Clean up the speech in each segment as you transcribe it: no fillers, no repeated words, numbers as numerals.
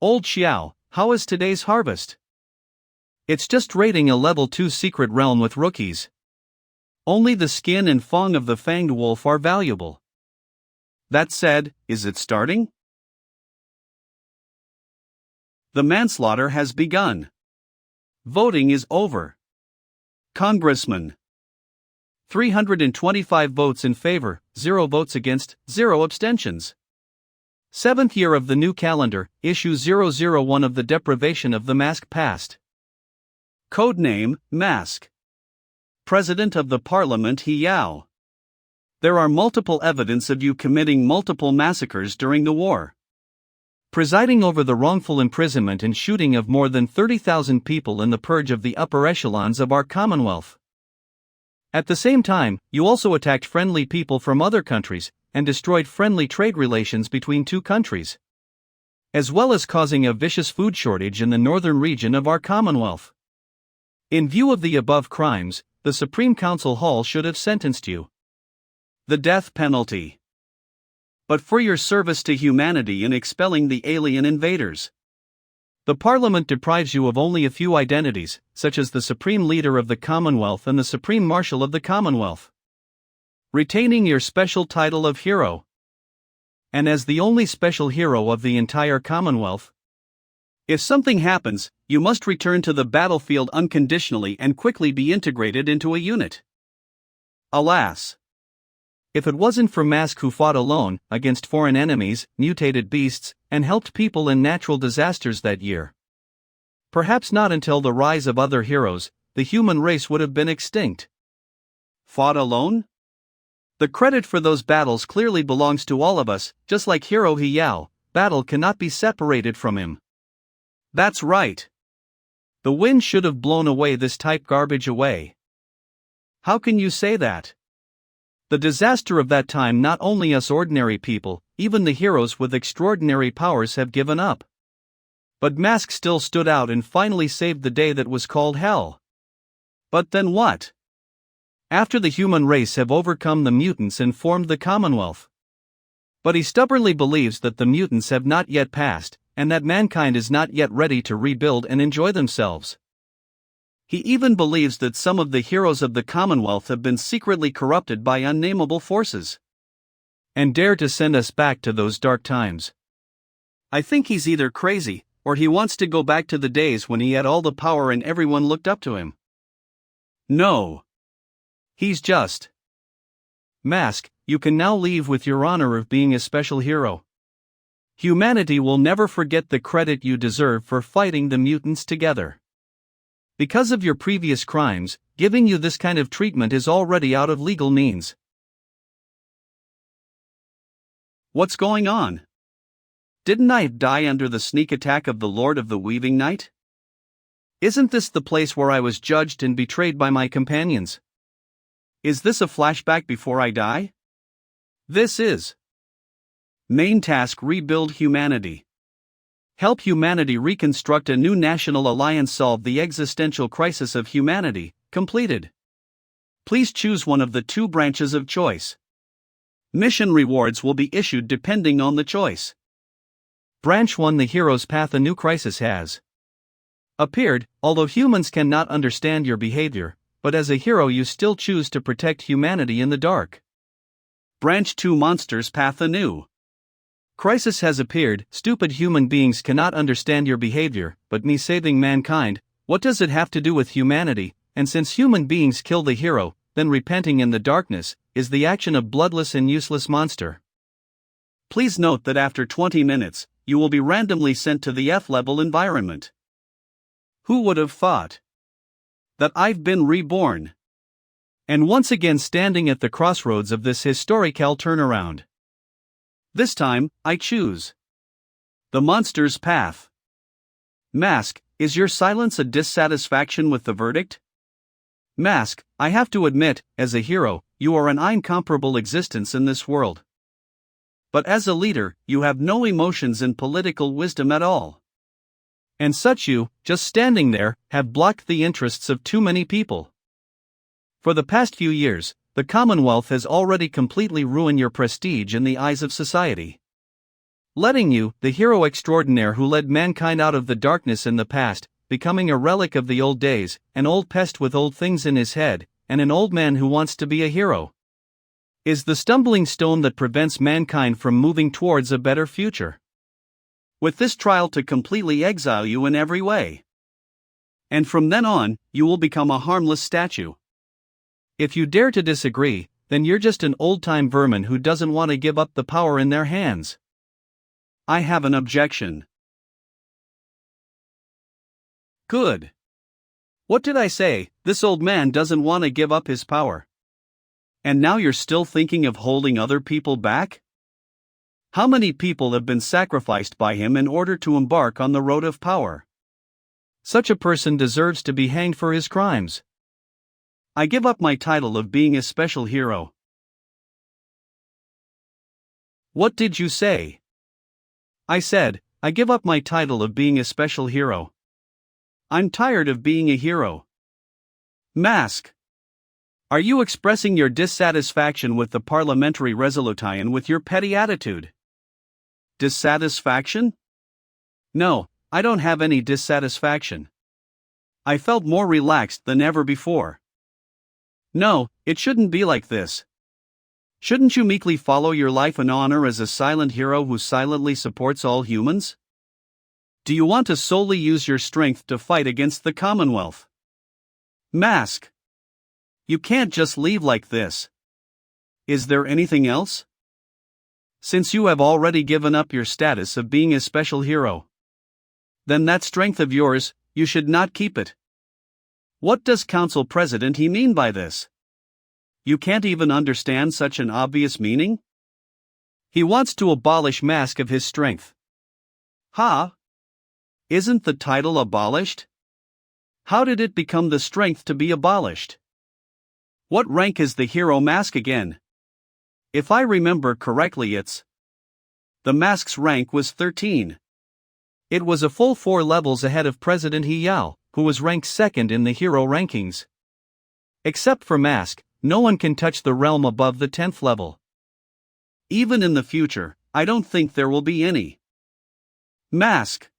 Old Xiao, how is today's harvest? It's just raiding a level 2 secret realm with rookies. Only the skin and fang of the fanged wolf are valuable. That said, is it starting? The manslaughter has begun. Voting is over. Congressman. 325 votes in favor, 0 votes against, 0 abstentions. 7th year of the new calendar, issue 001 of the deprivation of the mask passed. Codename, Mask. President of the Parliament He Yao. There are multiple evidence of you committing multiple massacres during the war. Presiding over the wrongful imprisonment and shooting of more than 30,000 people in the purge of the upper echelons of our Commonwealth. At the same time, you also attacked friendly people from other countries, and destroyed friendly trade relations between two countries, as well as causing a vicious food shortage in the northern region of our Commonwealth. In view of the above crimes, the Supreme Council Hall should have sentenced you the death penalty. But for your service to humanity in expelling the alien invaders, the Parliament deprives you of only a few identities, such as the Supreme Leader of the Commonwealth and the Supreme Marshal of the Commonwealth, retaining your special title of hero. And as the only special hero of the entire Commonwealth, if something happens, you must return to the battlefield unconditionally and quickly be integrated into a unit. Alas! If it wasn't for Mask, who fought alone, against foreign enemies, mutated beasts, and helped people in natural disasters that year, perhaps not until the rise of other heroes, the human race would have been extinct. Fought alone? The credit for those battles clearly belongs to all of us, just like Hero He Yao, battle cannot be separated from him. That's right. The wind should have blown away this type garbage away. How can you say that? The disaster of that time, not only us ordinary people, even the heroes with extraordinary powers have given up. But Mask still stood out and finally saved the day that was called hell. But then what? After the human race have overcome the mutants and formed the Commonwealth. But he stubbornly believes that the mutants have not yet passed, and that mankind is not yet ready to rebuild and enjoy themselves. He even believes that some of the heroes of the Commonwealth have been secretly corrupted by unnameable forces, and dare to send us back to those dark times. I think he's either crazy, or he wants to go back to the days when he had all the power and everyone looked up to him. No. He's just. Mask, you can now leave with your honor of being a special hero. Humanity will never forget the credit you deserve for fighting the mutants together. Because of your previous crimes, giving you this kind of treatment is already out of legal means. What's going on? Didn't I die under the sneak attack of the Lord of the Weaving Night? Isn't this the place where I was judged and betrayed by my companions? Is this a flashback before I die? This is. Main task: rebuild humanity. Help humanity reconstruct a new national alliance, solve the existential crisis of humanity. Completed. Please choose one of the two branches of choice. Mission rewards will be issued depending on the choice. Branch 1: the hero's path. A new crisis has appeared, although humans cannot understand your behavior, but as a hero you still choose to protect humanity in the dark. Branch 2: monster's path. A new crisis has appeared. Stupid human beings cannot understand your behavior, but me saving mankind, what does it have to do with humanity? And since human beings kill the hero, then repenting in the darkness is the action of bloodless and useless monster. Please note that after 20 minutes, you will be randomly sent to the F-level environment. Who would have thought that I've been reborn? And once again standing at the crossroads of this historical turnaround. This time, I choose the monster's path. Mask, is your silence a dissatisfaction with the verdict? Mask, I have to admit, as a hero, you are an incomparable existence in this world. But as a leader, you have no emotions and political wisdom at all. And such you, just standing there, have blocked the interests of too many people. For the past few years, the Commonwealth has already completely ruined your prestige in the eyes of society. letting you, the hero extraordinaire who led mankind out of the darkness in the past, becoming a relic of the old days, an old pest with old things in his head, and an old man who wants to be a hero, is the stumbling stone that prevents mankind from moving towards a better future. With this trial to completely exile you in every way. And from then on, you will become a harmless statue. If you dare to disagree, then you're just an old-time vermin who doesn't want to give up the power in their hands. I have an objection. Good. What did I say? This old man doesn't want to give up his power. And now you're still thinking of holding other people back? How many people have been sacrificed by him in order to embark on the road of power? Such a person deserves to be hanged for his crimes. I give up my title of being a special hero. What did you say? I said, I give up my title of being a special hero. I'm tired of being a hero. Mask. Are you expressing your dissatisfaction with the parliamentary resolution with your petty attitude? Dissatisfaction? No, I don't have any dissatisfaction. I felt more relaxed than ever before. No, it shouldn't be like this. Shouldn't you meekly follow your life in honor as a silent hero who silently supports all humans? Do you want to solely use your strength to fight against the Commonwealth? Mask. You can't just leave like this. Is there anything else? Since you have already given up your status of being a special hero, then that strength of yours, you should not keep it. What does Council President he mean by this? You can't even understand such an obvious meaning? He wants to abolish Mask of his strength. Ha! Isn't the title abolished? How did it become the strength to be abolished? What rank is the hero Mask again? If I remember correctly, the Mask's rank was 13. It was a full 4 levels ahead of President He Yao, who was ranked second in the hero rankings. Except for Mask, no one can touch the realm above the 10th level. Even in the future, I don't think there will be any. Mask.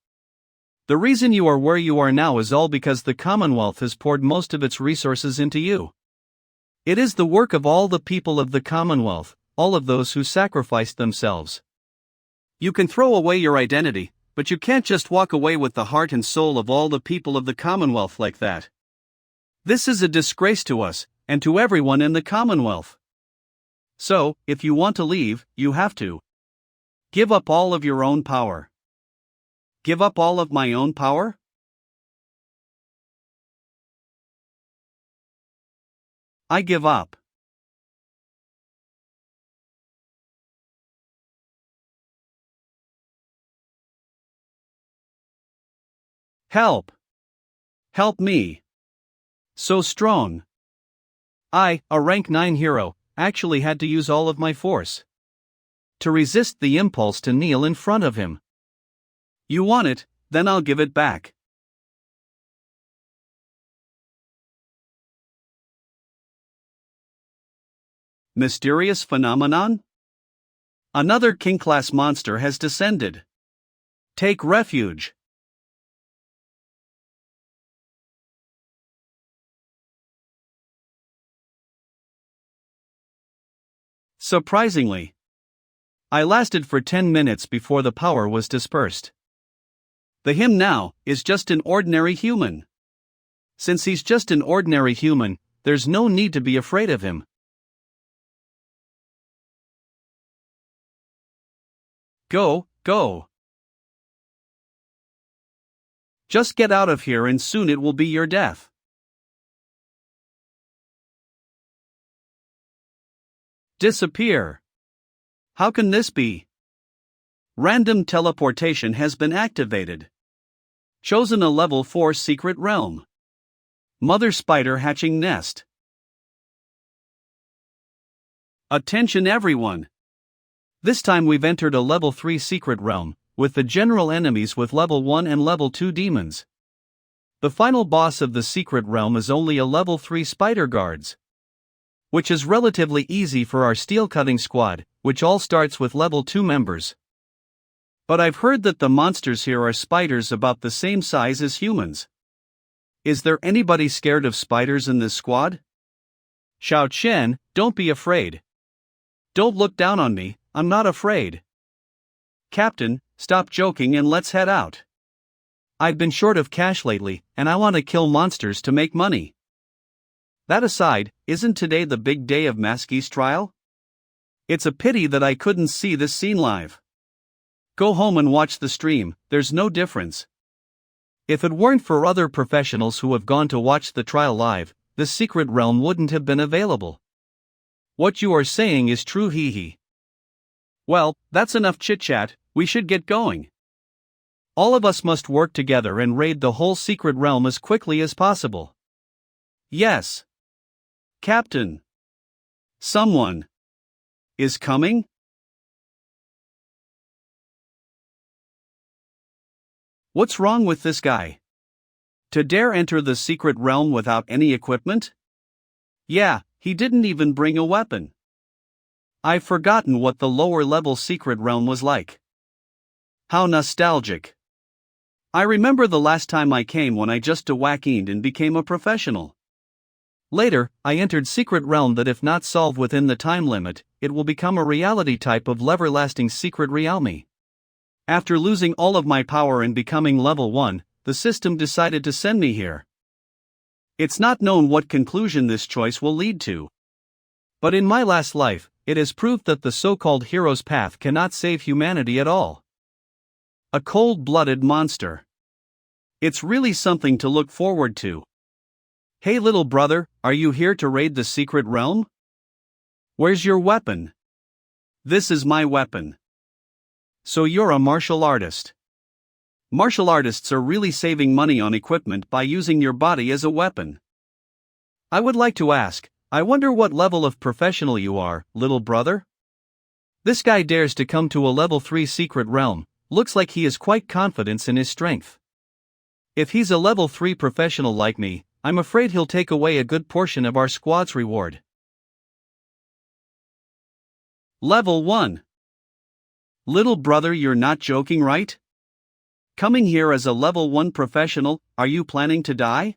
The reason you are where you are now is all because the Commonwealth has poured most of its resources into you. It is the work of all the people of the Commonwealth, all of those who sacrificed themselves. You can throw away your identity, but you can't just walk away with the heart and soul of all the people of the Commonwealth like that. This is a disgrace to us, and to everyone in the Commonwealth. So, if you want to leave, you have to give up all of your own power. Give up all of my own power? I give up. Help! Help me! So strong. I, a rank 9 hero, actually had to use all of my force to resist the impulse to kneel in front of him. You want it, then I'll give it back. Mysterious phenomenon? Another king-class monster has descended. Take refuge. Surprisingly, I lasted for 10 minutes before the power was dispersed. The him now is just an ordinary human. Since he's just an ordinary human, there's no need to be afraid of him. Go, go. Just get out of here and soon it will be your death. Disappear. How can this be? Random teleportation has been activated. Chosen a level 4 secret realm. Mother spider hatching nest. Attention everyone. This time we've entered a level 3 secret realm, with the general enemies with level 1 and level 2 demons. The final boss of the secret realm is only a level 3 spider guards, which is relatively easy for our steel cutting squad, which all starts with level 2 members. But I've heard that the monsters here are spiders about the same size as humans. Is there anybody scared of spiders in this squad? Xiao Chen, don't be afraid. Don't look down on me, I'm not afraid. Captain, stop joking and let's head out. I've been short of cash lately, and I want to kill monsters to make money. That aside, isn't today the big day of Maski's trial? It's a pity that I couldn't see this scene live. Go home and watch the stream, there's no difference. If it weren't for other professionals who have gone to watch the trial live, the secret realm wouldn't have been available. What you are saying is true, hee hee. Well, that's enough chit-chat, we should get going. All of us must work together and raid the whole secret realm as quickly as possible. Yes. Captain. Someone is coming? What's wrong with this guy? To dare enter the secret realm without any equipment? Yeah, he didn't even bring a weapon. I've forgotten what the lower level secret realm was like. How nostalgic. I remember the last time I came when I just whacked and became a professional. Later, I entered secret realm that if not solved within the time limit, it will become a reality type of everlasting secret realm. After losing all of my power and becoming level 1, the system decided to send me here. It's not known what conclusion this choice will lead to. But in my last life, it has proved that the so-called hero's path cannot save humanity at all. A cold-blooded monster. It's really something to look forward to. Hey little brother, are you here to raid the secret realm? Where's your weapon? This is my weapon. So you're a martial artist. Martial artists are really saving money on equipment by using your body as a weapon. I would like to ask, I wonder what level of professional you are, little brother? This guy dares to come to a level 3 secret realm, looks like he has quite confidence in his strength. If he's a level 3 professional like me, I'm afraid he'll take away a good portion of our squad's reward. Level 1. Little brother, you're not joking, right? Coming here as a level 1 professional, are you planning to die?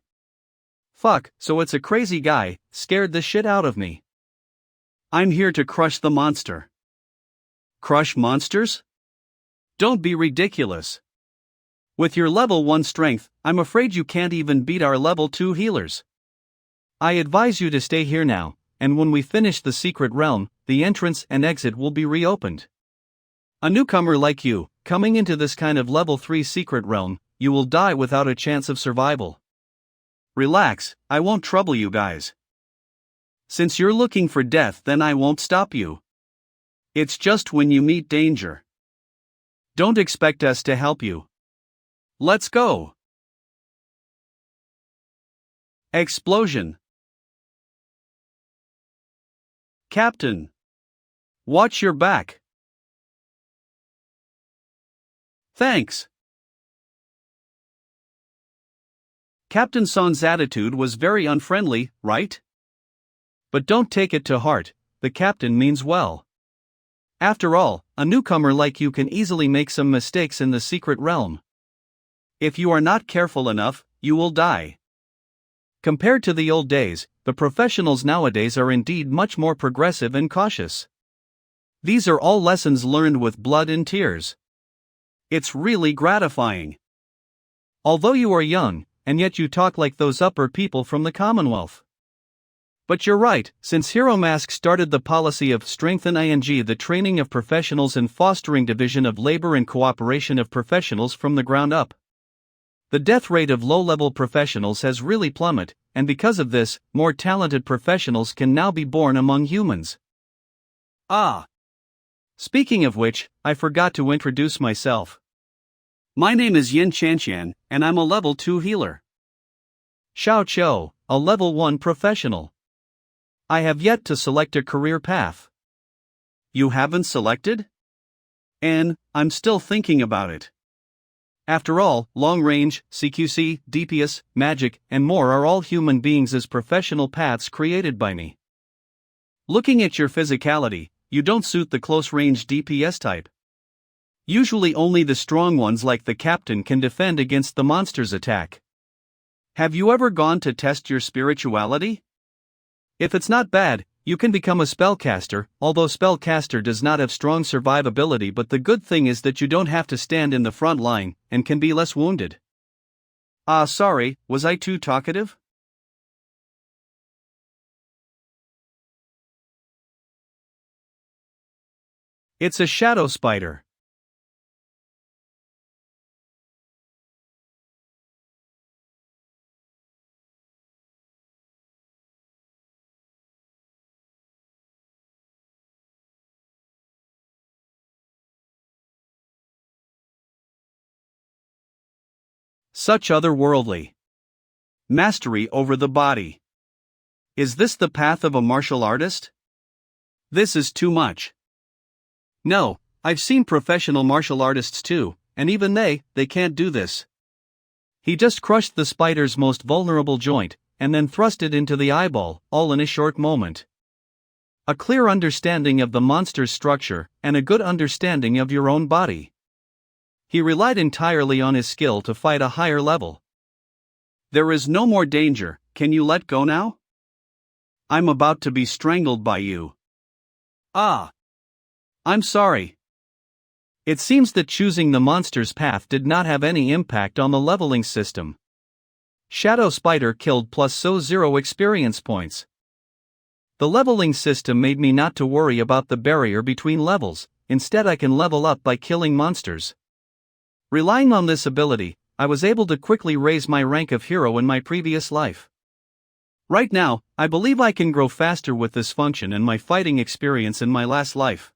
Fuck, so it's a crazy guy, scared the shit out of me. I'm here to crush the monster. Crush monsters? Don't be ridiculous. With your level 1 strength, I'm afraid you can't even beat our level 2 healers. I advise you to stay here now, and when we finish the secret realm, the entrance and exit will be reopened. A newcomer like you, coming into this kind of level 3 secret realm, you will die without a chance of survival. Relax, I won't trouble you guys. Since you're looking for death, then I won't stop you. It's just when you meet danger. Don't expect us to help you. Let's go. Explosion. Captain. Watch your back. Thanks. Captain Son's attitude was very unfriendly, right? But don't take it to heart, the captain means well. After all, a newcomer like you can easily make some mistakes in the secret realm. If you are not careful enough, you will die. Compared to the old days, the professionals nowadays are indeed much more progressive and cautious. These are all lessons learned with blood and tears. It's really gratifying. Although you are young, and yet you talk like those upper people from the Commonwealth. But you're right, since Hero Mask started the policy of strengthen the training of professionals and fostering division of labor and cooperation of professionals from the ground up. The death rate of low-level professionals has really plummeted, and because of this, more talented professionals can now be born among humans. Ah! Speaking of which, I forgot to introduce myself. My name is Yin Chanqian, and I'm a level 2 healer. Xiao Qiu, a level 1 professional. I have yet to select a career path. You haven't selected? And I'm still thinking about it. After all, long range, CQC, DPS, magic, and more are all human beings as professional paths created by me. Looking at your physicality, you don't suit the close range DPS type. Usually only the strong ones like the captain can defend against the monster's attack. Have you ever gone to test your spirituality? If it's not bad, you can become a spellcaster, although spellcaster does not have strong survivability, but the good thing is that you don't have to stand in the front line, and can be less wounded. Sorry, was I too talkative? It's a shadow spider. Such otherworldly mastery over the body. Is this the path of a martial artist? This is too much. No, I've seen professional martial artists too, and even they can't do this. He just crushed the spider's most vulnerable joint, and then thrust it into the eyeball, all in a short moment. A clear understanding of the monster's structure, and a good understanding of your own body. He relied entirely on his skill to fight a higher level. There is no more danger, can you let go now? I'm about to be strangled by you. I'm sorry. It seems that choosing the monster's path did not have any impact on the leveling system. Shadow Spider killed plus 0 experience points. The leveling system made me not to worry about the barrier between levels, instead I can level up by killing monsters. Relying on this ability, I was able to quickly raise my rank of hero in my previous life. Right now, I believe I can grow faster with this function and my fighting experience in my last life.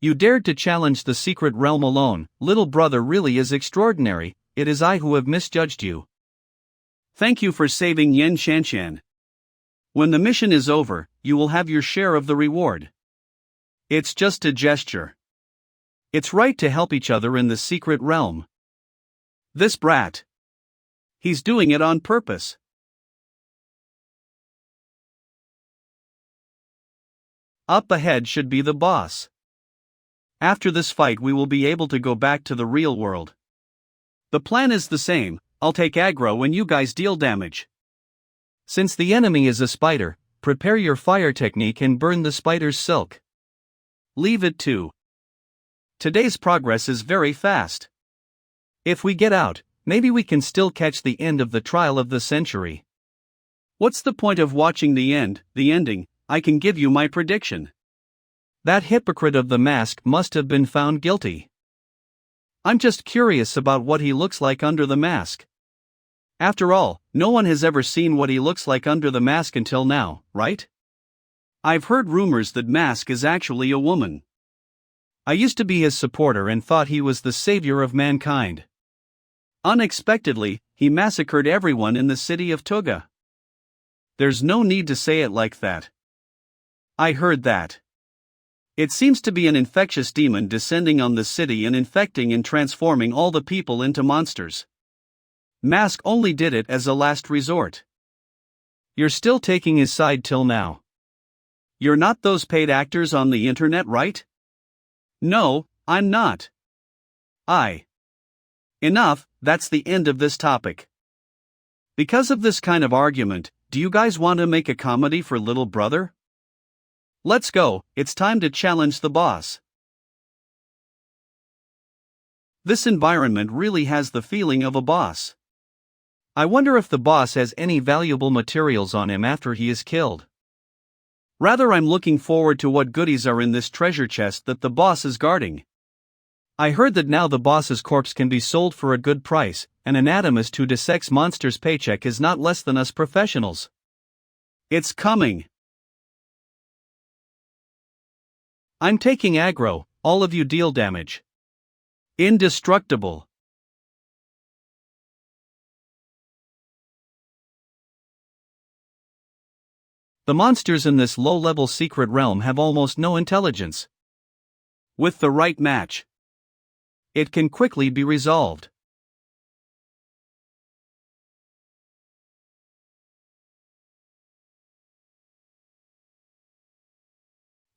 You dared to challenge the secret realm alone, little brother really is extraordinary, it is I who have misjudged you. Thank you for saving Yen Shanshan. When the mission is over, you will have your share of the reward. It's just a gesture. It's right to help each other in the secret realm. This brat. He's doing it on purpose. Up ahead should be the boss. After this fight we will be able to go back to the real world. The plan is the same, I'll take aggro when you guys deal damage. Since the enemy is a spider, prepare your fire technique and burn the spider's silk. Leave it to. Today's progress is very fast. If we get out, maybe we can still catch the end of the trial of the century. What's the point of watching the ending, I can give you my prediction. That hypocrite of the mask must have been found guilty. I'm just curious about what he looks like under the mask. After all, no one has ever seen what he looks like under the mask until now, right? I've heard rumors that Mask is actually a woman. I used to be his supporter and thought he was the savior of mankind. Unexpectedly, he massacred everyone in the city of Tuga. There's no need to say it like that. I heard that. It seems to be an infectious demon descending on the city and infecting and transforming all the people into monsters. Mask only did it as a last resort. You're still taking his side till now. You're not those paid actors on the internet, right? No, I'm not. Enough, that's the end of this topic. Because of this kind of argument, do you guys want to make a comedy for little brother? Let's go, it's time to challenge the boss. This environment really has the feeling of a boss. I wonder if the boss has any valuable materials on him after he is killed. Rather, I'm looking forward to what goodies are in this treasure chest that the boss is guarding. I heard that now the boss's corpse can be sold for a good price, an anatomist who dissects monsters' paycheck is not less than us professionals. It's coming. I'm taking aggro, all of you deal damage. Indestructible. The monsters in this low-level secret realm have almost no intelligence. With the right match, it can quickly be resolved.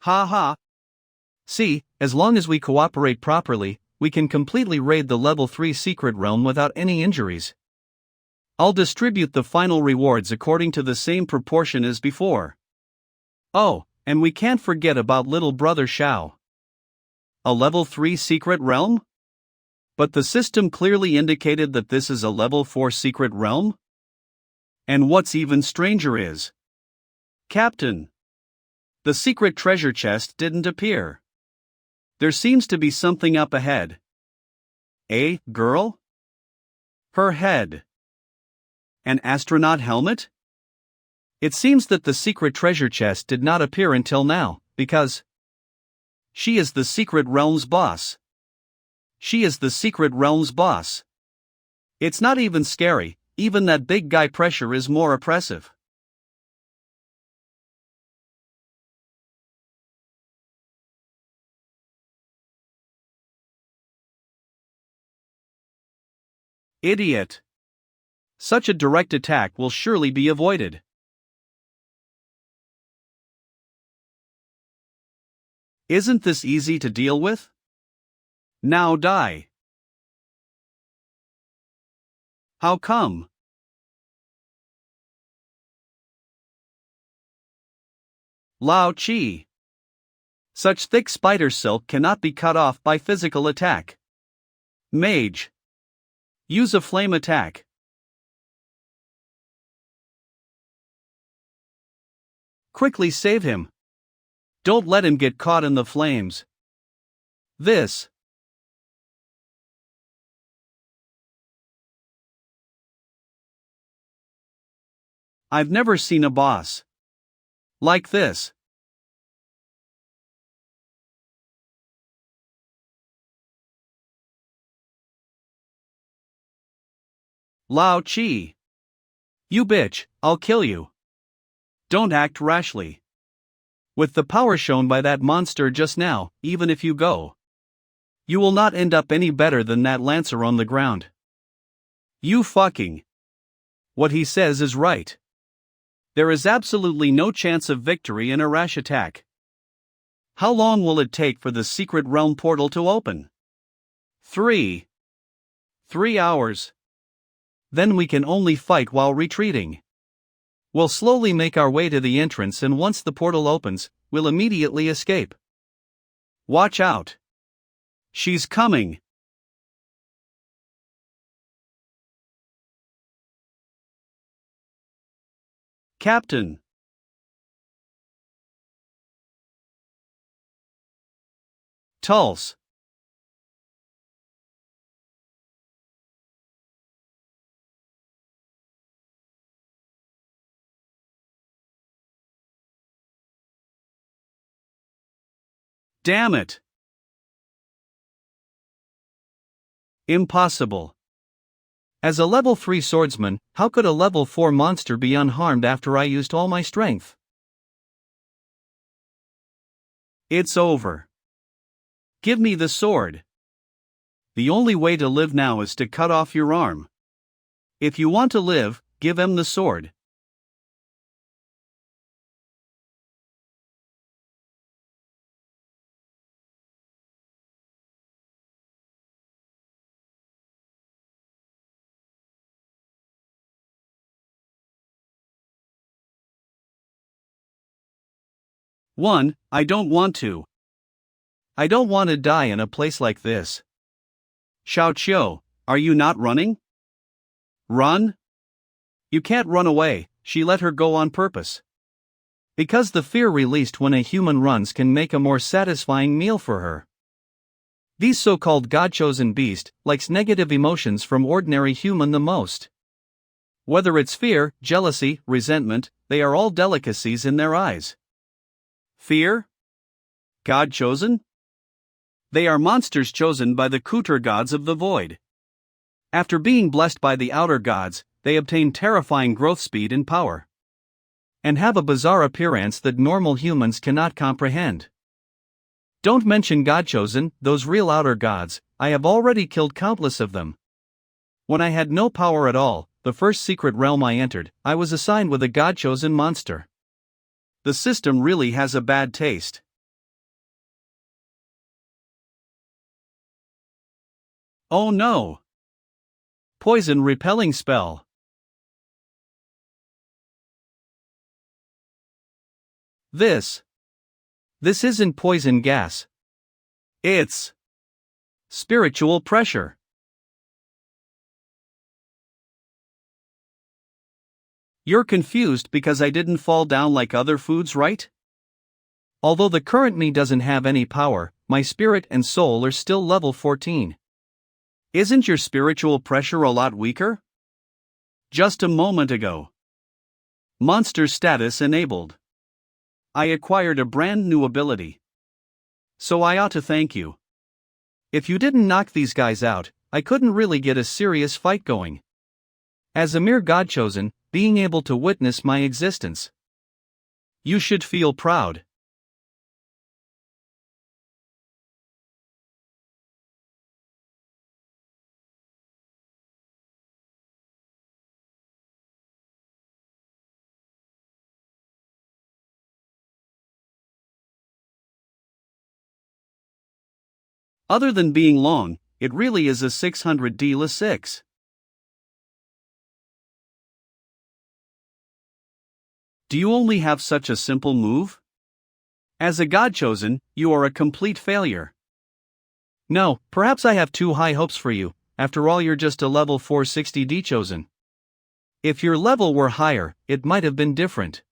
Ha ha. See, as long as we cooperate properly, we can completely raid the level 3 secret realm without any injuries. I'll distribute the final rewards according to the same proportion as before. Oh, and we can't forget about little brother Shao. A level 3 secret realm? But the system clearly indicated that this is a level 4 secret realm? And what's even stranger is, Captain, the secret treasure chest didn't appear. There seems to be something up ahead. A girl? Her head. An astronaut helmet? It seems that the secret treasure chest did not appear until now, because she is the secret realm's boss. She is the secret realm's boss. It's not even scary, even that big guy pressure is more oppressive. Idiot. Such a direct attack will surely be avoided. Isn't this easy to deal with? Now die. How come? Lao Chi. Such thick spider silk cannot be cut off by physical attack. Mage. Use a flame attack. Quickly save him. Don't let him get caught in the flames. This. I've never seen a boss like this. Lao Chi. You bitch, I'll kill you. Don't act rashly. With the power shown by that monster just now, even if you go, you will not end up any better than that lancer on the ground. You fucking. What he says is right. There is absolutely no chance of victory in a rash attack. How long will it take for the secret realm portal to open? 3 hours. Then we can only fight while retreating. We'll slowly make our way to the entrance, and once the portal opens, we'll immediately escape. Watch out. She's coming. Captain. Tulse. Damn it. Impossible. As a level 3 swordsman, how could a level 4 monster be unharmed after I used all my strength? It's over. Give me the sword. The only way to live now is to cut off your arm. If you want to live, give him the sword. I don't want to. I don't want to die in a place like this. Xiao Qiu, are you not running? Run? You can't run away, she let her go on purpose. Because the fear released when a human runs can make a more satisfying meal for her. These so-called God-chosen beast likes negative emotions from ordinary human the most. Whether it's fear, jealousy, resentment, they are all delicacies in their eyes. Fear? God-chosen? They are monsters chosen by the Kutur gods of the void. After being blessed by the outer gods, they obtain terrifying growth speed and power. And have a bizarre appearance that normal humans cannot comprehend. Don't mention God-chosen, those real outer gods, I have already killed countless of them. When I had no power at all, the first secret realm I entered, I was assigned with a God-chosen monster. The system really has a bad taste. Oh no! Poison repelling spell. This isn't poison gas. It's spiritual pressure. You're confused because I didn't fall down like other foods, right? Although the current me doesn't have any power, my spirit and soul are still level 14. Isn't your spiritual pressure a lot weaker? Just a moment ago. Monster status enabled. I acquired a brand new ability. So I ought to thank you. If you didn't knock these guys out, I couldn't really get a serious fight going. As a mere god-chosen, being able to witness my existence. You should feel proud. Other than being long, it really is a 600D-6. Do you only have such a simple move? As a god-chosen, you are a complete failure. No, perhaps I have too high hopes for you, after all you're just a level 460D chosen. If your level were higher, it might have been different.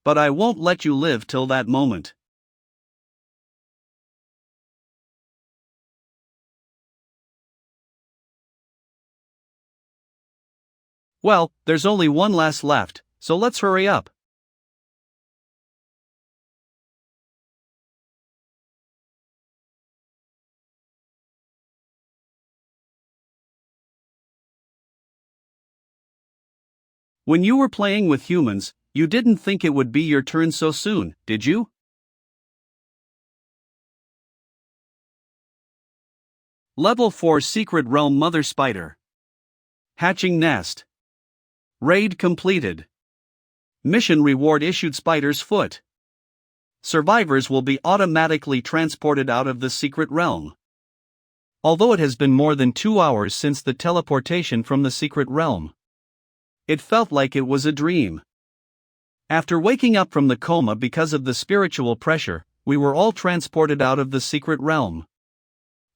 But I won't let you live till that moment. Well, there's only one last left, so let's hurry up. When you were playing with humans, you didn't think it would be your turn so soon, did you? Level 4 Secret Realm Mother Spider. Hatching Nest. Raid completed. Mission reward issued Spider's Foot. Survivors will be automatically transported out of the secret realm. Although it has been more than 2 hours since the teleportation from the secret realm, it felt like it was a dream. After waking up from the coma because of the spiritual pressure, we were all transported out of the secret realm.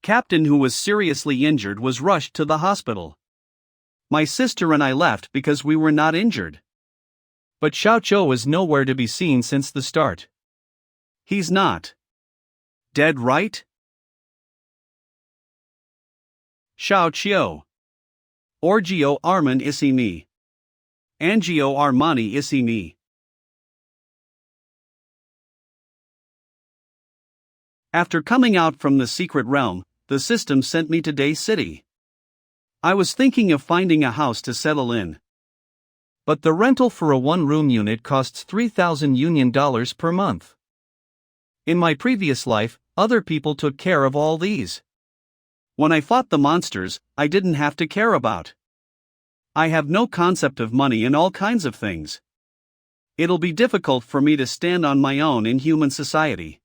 Captain, who was seriously injured, was rushed to the hospital. My sister and I left because we were not injured. But Xiao Chou is nowhere to be seen since the start. He's not dead, right? Xiao Chiu. Orgio Arman isi me. Angio Armani isi me. After coming out from the secret realm, the system sent me to Dahe City. I was thinking of finding a house to settle in. But the rental for a one-room unit costs 3,000 Union dollars per month. In my previous life, other people took care of all these. When I fought the monsters, I didn't have to care about. I have no concept of money and all kinds of things. It'll be difficult for me to stand on my own in human society.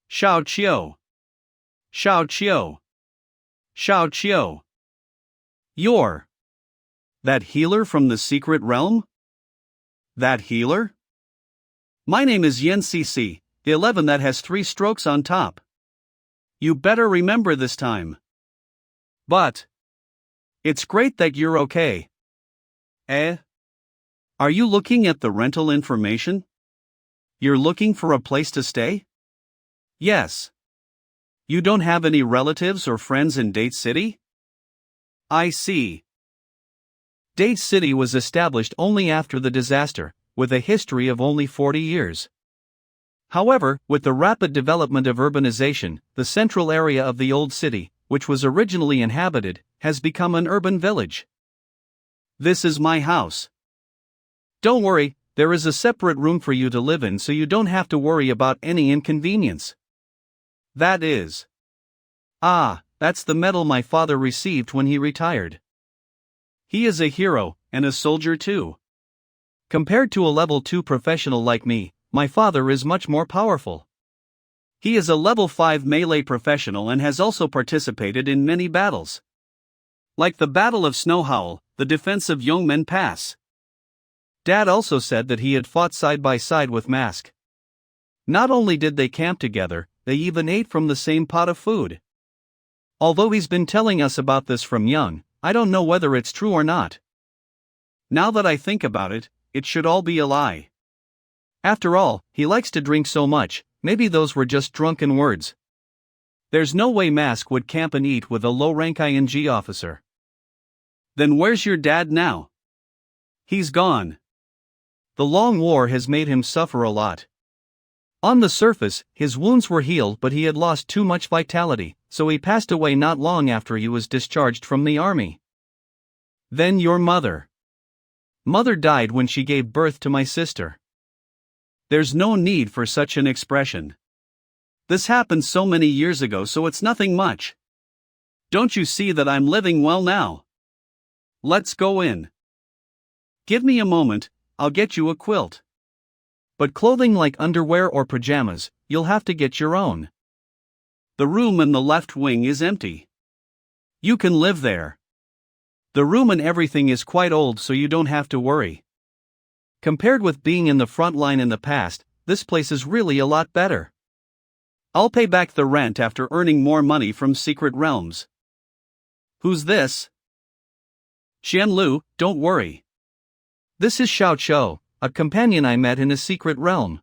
Xiao Chiu. Xiao Chiu. Xiao Chiu. You're that healer from the secret realm? That healer? My name is Yen CC, the 11 that has 3 strokes on top. You better remember this time. But it's great that you're okay. Are you looking at the rental information? You're looking for a place to stay? Yes. You don't have any relatives or friends in Dahe City? I see. Dahe City was established only after the disaster, with a history of only 40 years. However, with the rapid development of urbanization, the central area of the old city, which was originally inhabited, has become an urban village. This is my house. Don't worry, there is a separate room for you to live in so you don't have to worry about any inconvenience. That is. That's the medal my father received when he retired. He is a hero, and a soldier too. Compared to a level 2 professional like me, my father is much more powerful. He is a level 5 melee professional and has also participated in many battles. Like the Battle of Snowhowl, the defense of Yongmen Pass. Dad also said that he had fought side by side with Mask. Not only did they camp together, they even ate from the same pot of food. Although he's been telling us about this from young, I don't know whether it's true or not. Now that I think about it, it should all be a lie. After all, he likes to drink so much, maybe those were just drunken words. There's no way Mask would camp and eat with a low-rank ING officer. Then where's your dad now? He's gone. The long war has made him suffer a lot. On the surface, his wounds were healed, but he had lost too much vitality, so he passed away not long after he was discharged from the army. Then your mother. Mother died when she gave birth to my sister. There's no need for such an expression. This happened so many years ago, so it's nothing much. Don't you see that I'm living well now? Let's go in. Give me a moment, I'll get you a quilt. But clothing like underwear or pajamas, you'll have to get your own. The room in the left wing is empty. You can live there. The room and everything is quite old, so you don't have to worry. Compared with being in the front line in the past, this place is really a lot better. I'll pay back the rent after earning more money from Secret Realms. Who's this? Xianlu, don't worry. This is Xiao Chou, a companion I met in a secret realm.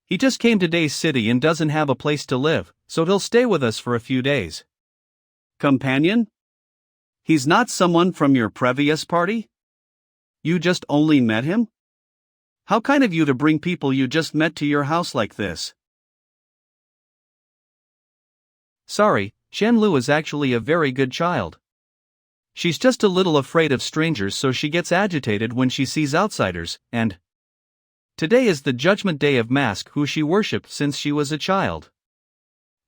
He just came to Dahe City and doesn't have a place to live, so he'll stay with us for a few days. Companion? He's not someone from your previous party? You just only met him? How kind of you to bring people you just met to your house like this. Sorry, Xianlu is actually a very good child. She's just a little afraid of strangers, so she gets agitated when she sees outsiders, and today is the judgment day of Mask, who she worshipped since she was a child.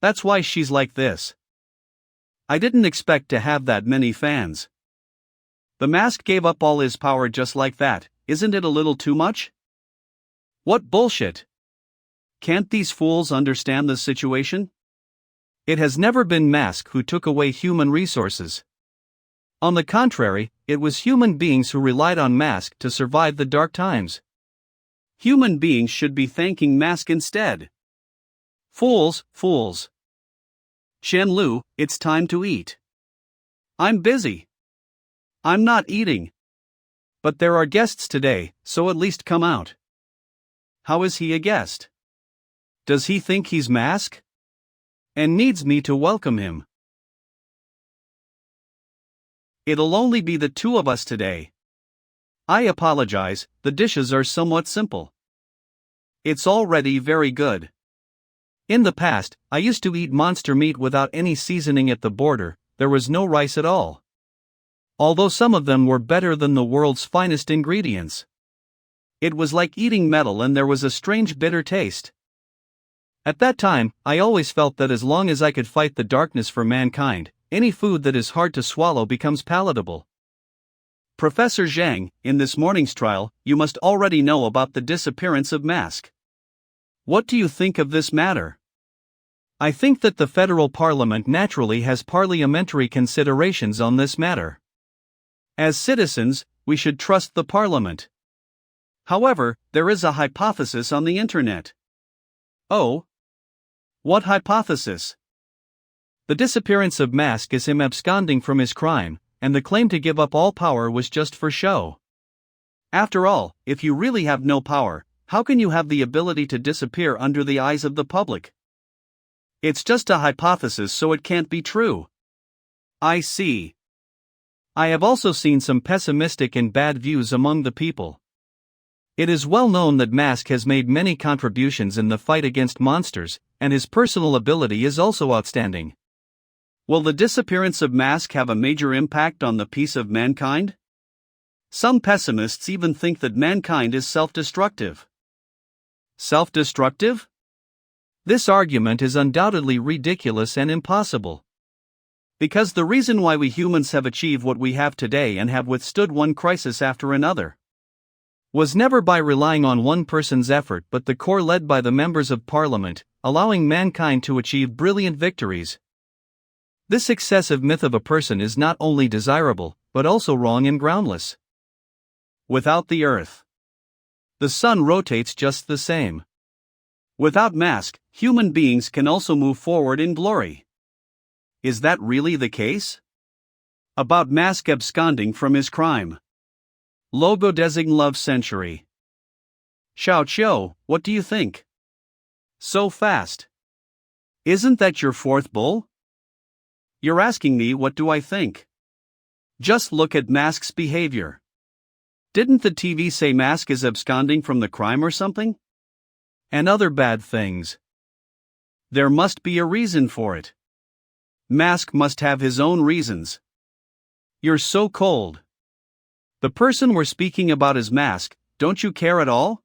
That's why she's like this. I didn't expect to have that many fans. The Mask gave up all his power just like that, isn't it a little too much? What bullshit! Can't these fools understand the situation? It has never been Mask who took away human resources. On the contrary, it was human beings who relied on Mask to survive the dark times. Human beings should be thanking Mask instead. Fools, fools. Xianlu, it's time to eat. I'm busy. I'm not eating. But there are guests today, so at least come out. How is he a guest? Does he think he's Mask? And needs me to welcome him? It'll only be the two of us today. I apologize, the dishes are somewhat simple. It's already very good. In the past, I used to eat monster meat without any seasoning at the border, there was no rice at all. Although some of them were better than the world's finest ingredients. It was like eating metal and there was a strange bitter taste. At that time, I always felt that as long as I could fight the darkness for mankind, any food that is hard to swallow becomes palatable. Professor Jiang, in this morning's trial, you must already know about the disappearance of Mask. What do you think of this matter? I think that the federal parliament naturally has parliamentary considerations on this matter. As citizens, we should trust the parliament. However, there is a hypothesis on the internet. Oh? What hypothesis? The disappearance of Mask is him absconding from his crime, and the claim to give up all power was just for show. After all, if you really have no power, how can you have the ability to disappear under the eyes of the public? It's just a hypothesis, so it can't be true. I see. I have also seen some pessimistic and bad views among the people. It is well known that Mask has made many contributions in the fight against monsters, and his personal ability is also outstanding. Will the disappearance of Mask have a major impact on the peace of mankind? Some pessimists even think that mankind is self-destructive. Self-destructive? This argument is undoubtedly ridiculous and impossible. Because the reason why we humans have achieved what we have today and have withstood one crisis after another was never by relying on one person's effort but the core led by the members of parliament, allowing mankind to achieve brilliant victories. This excessive myth of a person is not only desirable, but also wrong and groundless. Without the earth, the sun rotates just the same. Without mask, human beings can also move forward in glory. Is that really the case? About mask absconding from his crime. Logo Desing Love Century. Xiao Qiu, what do you think? So fast. Isn't that your fourth bull? You're asking me what do I think? Just look at Mask's behavior. Didn't the TV say Mask is absconding from the crime or something? And other bad things. There must be a reason for it. Mask must have his own reasons. You're so cold. The person we're speaking about is Mask, don't you care at all?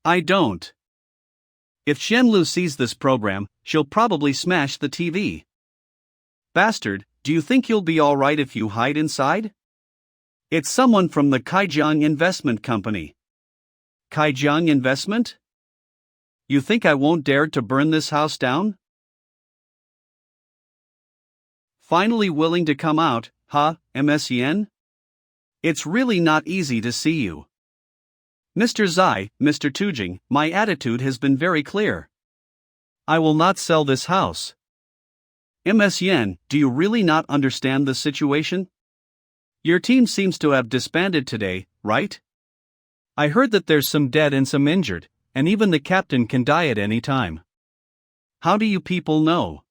I don't. If Shenlu sees this program, she'll probably smash the TV. Bastard, do you think you'll be alright if you hide inside? It's someone from the Jiang Investment Company. Jiang Investment? You think I won't dare to burn this house down? Finally willing to come out, huh, MSN? It's really not easy to see you. Mr. Zai, Mr. Tujing, my attitude has been very clear. I will not sell this house. MSN, do you really not understand the situation? Your team seems to have disbanded today, right? I heard that there's some dead and some injured, and even the captain can die at any time. How do you people know?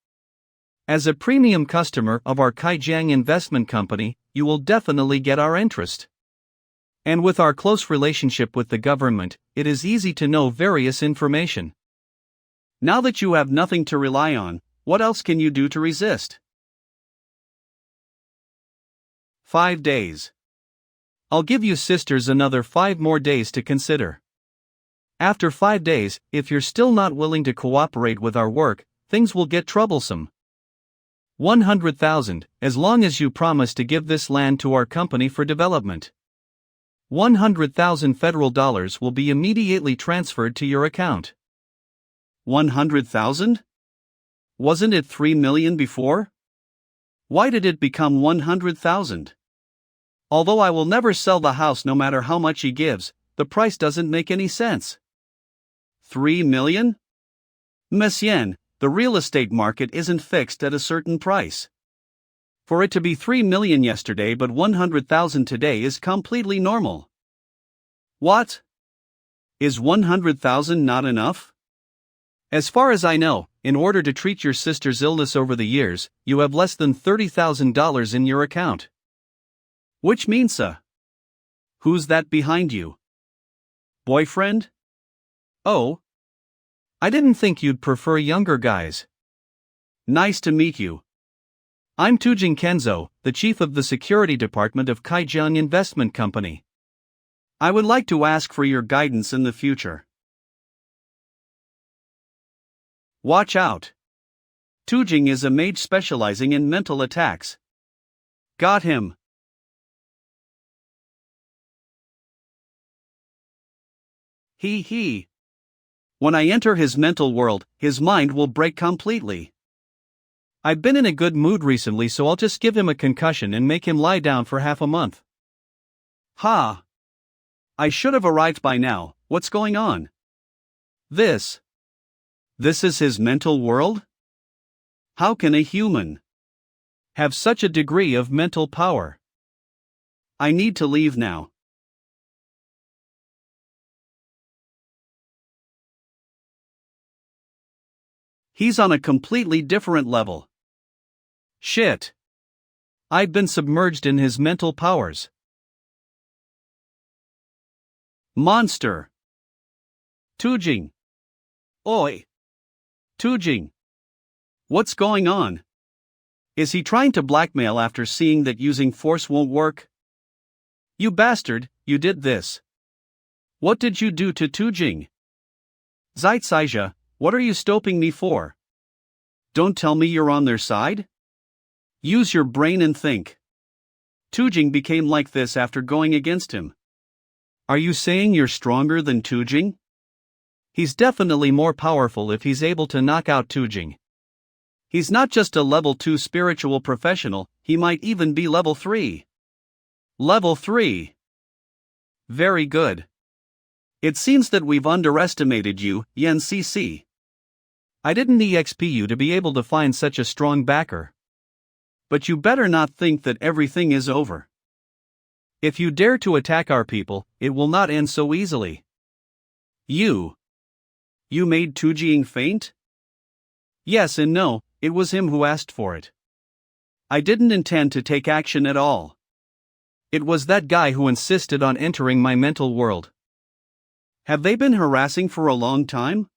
As a premium customer of our Jiang Investment Company, you will definitely get our interest. And with our close relationship with the government, it is easy to know various information. Now that you have nothing to rely on, what else can you do to resist? 5 days. I'll give you sisters another 5 more days to consider. After 5 days, if you're still not willing to cooperate with our work, things will get troublesome. 100,000, as long as you promise to give this land to our company for development. 100,000 federal dollars will be immediately transferred to your account. 100,000? Wasn't it 3 million before? Why did it become 100,000? Although I will never sell the house no matter how much he gives, the price doesn't make any sense. 3 million? Messian, the real estate market isn't fixed at a certain price. For it to be 3 million yesterday but 100,000 today is completely normal. What? Is 100,000 not enough? As far as I know, in order to treat your sister's illness over the years, you have less than $30,000 in your account. Which means, who's that behind you? Boyfriend? Oh. I didn't think you'd prefer younger guys. Nice to meet you. I'm Tujing Kenzo, the chief of the security department of Jiang Investment Company. I would like to ask for your guidance in the future. Watch out. Tujing is a mage specializing in mental attacks. Got him. He. When I enter his mental world, his mind will break completely. I've been in a good mood recently, so I'll just give him a concussion and make him lie down for half a month. Ha! I should have arrived by now. What's going on? This is his mental world? How can a human have such a degree of mental power? I need to leave now. He's on a completely different level. Shit. I've been submerged in his mental powers. Monster. Tujing. Oi. Tujing. What's going on? Is he trying to blackmail after seeing that using force won't work? You bastard, you did this. What did you do to Tujing? Zeitsaija, what are you stopping me for? Don't tell me you're on their side? Use your brain and think. Tujing became like this after going against him. Are you saying you're stronger than Tujing? He's definitely more powerful if he's able to knock out Jiang. He's not just a level 2 spiritual professional, he might even be level 3. Level 3. Very good. It seems that we've underestimated you, Yen CC. I didn't EXP you to be able to find such a strong backer. But you better not think that everything is over. If you dare to attack our people, it will not end so easily. You made Jiang faint? Yes and no, it was him who asked for it. I didn't intend to take action at all. It was that guy who insisted on entering my mental world. Have they been harassing for a long time?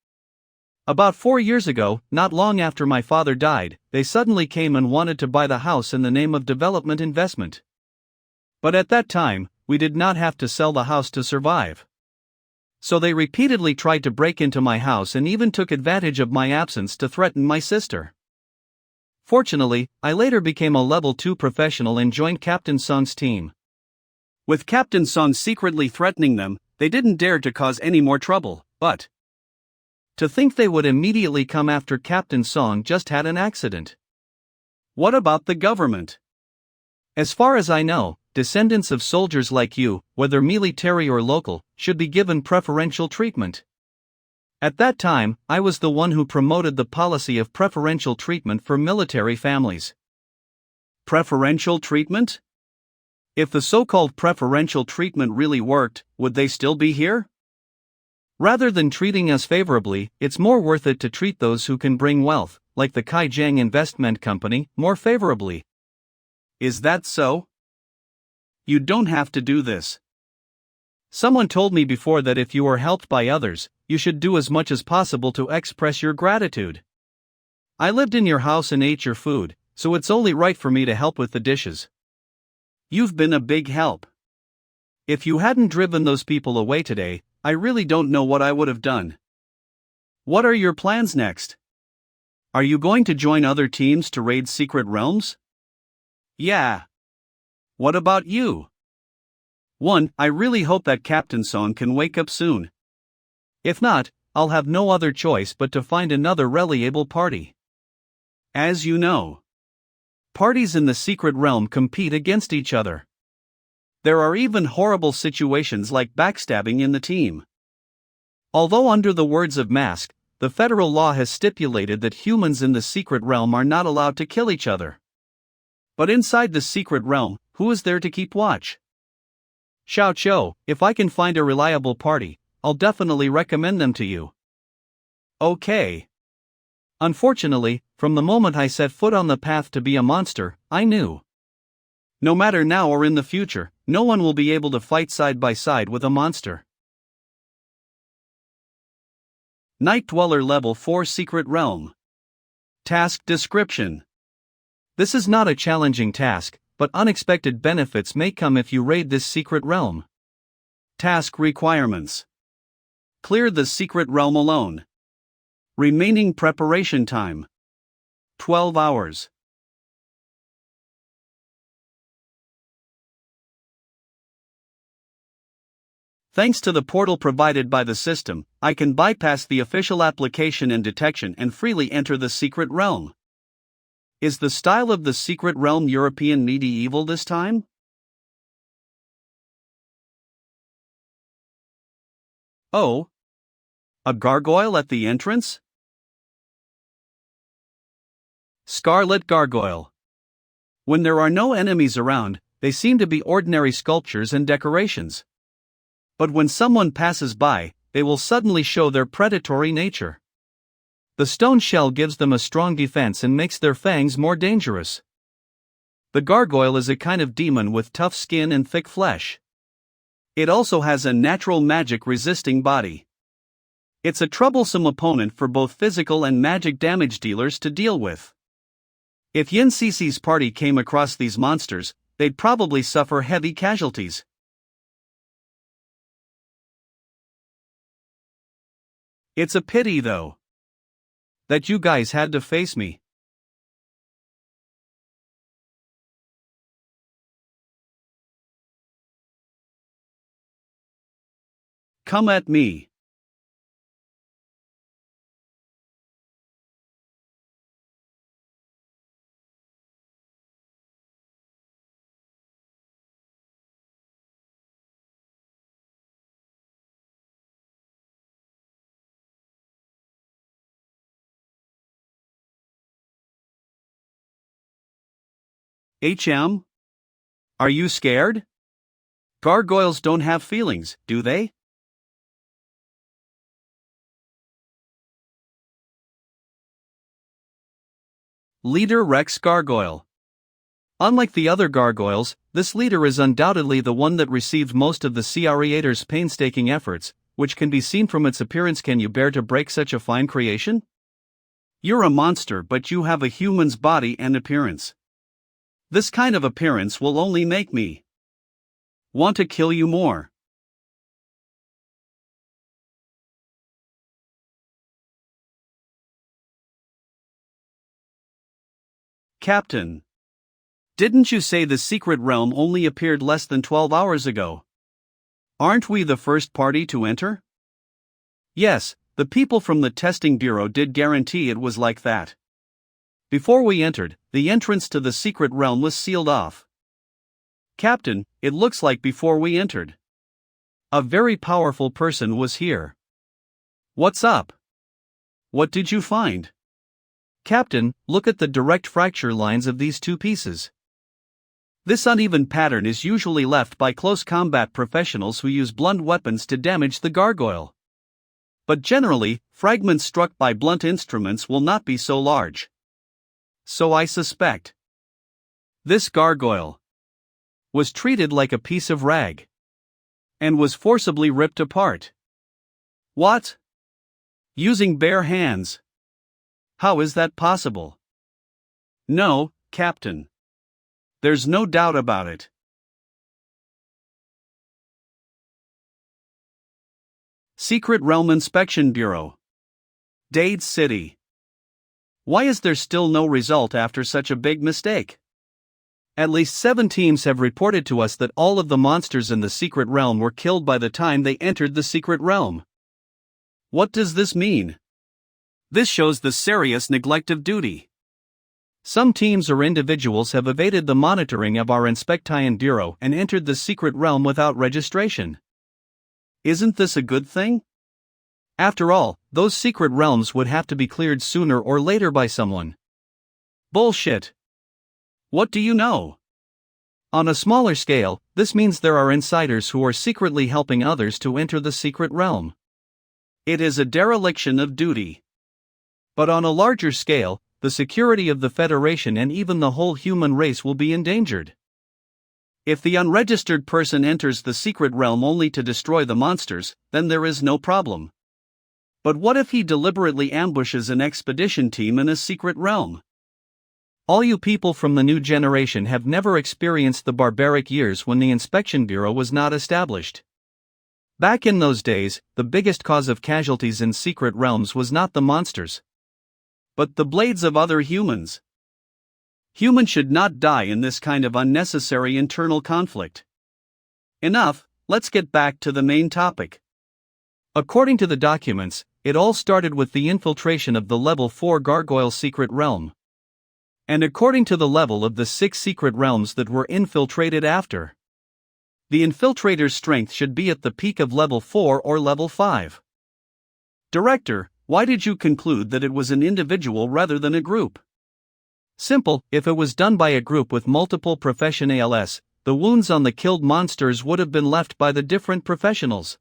About 4 years ago, not long after my father died, they suddenly came and wanted to buy the house in the name of development investment. But at that time, we did not have to sell the house to survive. So they repeatedly tried to break into my house and even took advantage of my absence to threaten my sister. Fortunately, I later became a level 2 professional and joined Captain Song's team. With Captain Song secretly threatening them, they didn't dare to cause any more trouble, but to think they would immediately come after Captain Song just had an accident. What about the government? As far as I know, descendants of soldiers like you, whether military or local, should be given preferential treatment. At that time, I was the one who promoted the policy of preferential treatment for military families. Preferential treatment? If the so-called preferential treatment really worked, would they still be here? Rather than treating us favorably, it's more worth it to treat those who can bring wealth, like the Jiang investment company, more favorably. Is that so? You don't have to do this. Someone told me before that if you are helped by others, you should do as much as possible to express your gratitude. I lived in your house and ate your food, so it's only right for me to help with the dishes. You've been a big help. If you hadn't driven those people away today, I really don't know what I would have done. What are your plans next? Are you going to join other teams to raid secret realms? Yeah. What about you? 1. I really hope that Captain Song can wake up soon. If not, I'll have no other choice but to find another reliable party. As you know, parties in the secret realm compete against each other. There are even horrible situations like backstabbing in the team. Although under the words of Mask, the federal law has stipulated that humans in the secret realm are not allowed to kill each other. But inside the secret realm, who is there to keep watch? Xiao Qiu, if I can find a reliable party, I'll definitely recommend them to you. Okay. Unfortunately, from the moment I set foot on the path to be a monster, I knew. No matter now or in the future, no one will be able to fight side by side with a monster. Night Dweller Level 4 Secret Realm. Task Description. This is not a challenging task, but unexpected benefits may come if you raid this secret realm. Task Requirements. Clear the secret realm alone. Remaining preparation time: 12 hours. Thanks to the portal provided by the system, I can bypass the official application and detection and freely enter the secret realm. Is the style of the secret realm European medieval this time? Oh, a gargoyle at the entrance? Scarlet Gargoyle. When there are no enemies around, they seem to be ordinary sculptures and decorations. But when someone passes by, they will suddenly show their predatory nature. The stone shell gives them a strong defense and makes their fangs more dangerous. The gargoyle is a kind of demon with tough skin and thick flesh. It also has a natural magic-resisting body. It's a troublesome opponent for both physical and magic damage dealers to deal with. If Yin Cc's party came across these monsters, they'd probably suffer heavy casualties. It's a pity, though, that you guys had to face me. Come at me. Are you scared? Gargoyles don't have feelings, do they? Leader Rex Gargoyle. Unlike the other gargoyles, this leader is undoubtedly the one that received most of the creator's painstaking efforts, which can be seen from its appearance. Can you bear to break such a fine creation? You're a monster, but you have a human's body and appearance. This kind of appearance will only make me want to kill you more. Captain. Didn't you say the secret realm only appeared less than 12 hours ago? Aren't we the first party to enter? Yes, the people from the testing bureau did guarantee it was like that. Before we entered, the entrance to the secret realm was sealed off. Captain, it looks like before we entered, a very powerful person was here. What's up? What did you find? Captain, look at the direct fracture lines of these two pieces. This uneven pattern is usually left by close combat professionals who use blunt weapons to damage the gargoyle. But generally, fragments struck by blunt instruments will not be so large. So I suspect this gargoyle was treated like a piece of rag and was forcibly ripped apart. What? Using bare hands? How is that possible? No, Captain. There's no doubt about it. Secret Realm Inspection Bureau. Dahe City. Why is there still no result after such a big mistake? At least 7 teams have reported to us that all of the monsters in the secret realm were killed by the time they entered the secret realm. What does this mean? This shows the serious neglect of duty. Some teams or individuals have evaded the monitoring of our Inspection Bureau and entered the secret realm without registration. Isn't this a good thing? After all, those secret realms would have to be cleared sooner or later by someone. Bullshit. What do you know? On a smaller scale, this means there are insiders who are secretly helping others to enter the secret realm. It is a dereliction of duty. But on a larger scale, the security of the Federation and even the whole human race will be endangered. If the unregistered person enters the secret realm only to destroy the monsters, then there is no problem. But what if he deliberately ambushes an expedition team in a secret realm? All you people from the new generation have never experienced the barbaric years when the Inspection Bureau was not established. Back in those days, the biggest cause of casualties in secret realms was not the monsters, but the blades of other humans. Humans should not die in this kind of unnecessary internal conflict. Enough, let's get back to the main topic. According to the documents, it all started with the infiltration of the level 4 gargoyle secret realm. And according to the level of the 6 secret realms that were infiltrated after. The infiltrator's strength should be at the peak of level 4 or level 5. Director, why did you conclude that it was an individual rather than a group? Simple, if it was done by a group with multiple professionals, the wounds on the killed monsters would have been left by the different professionals.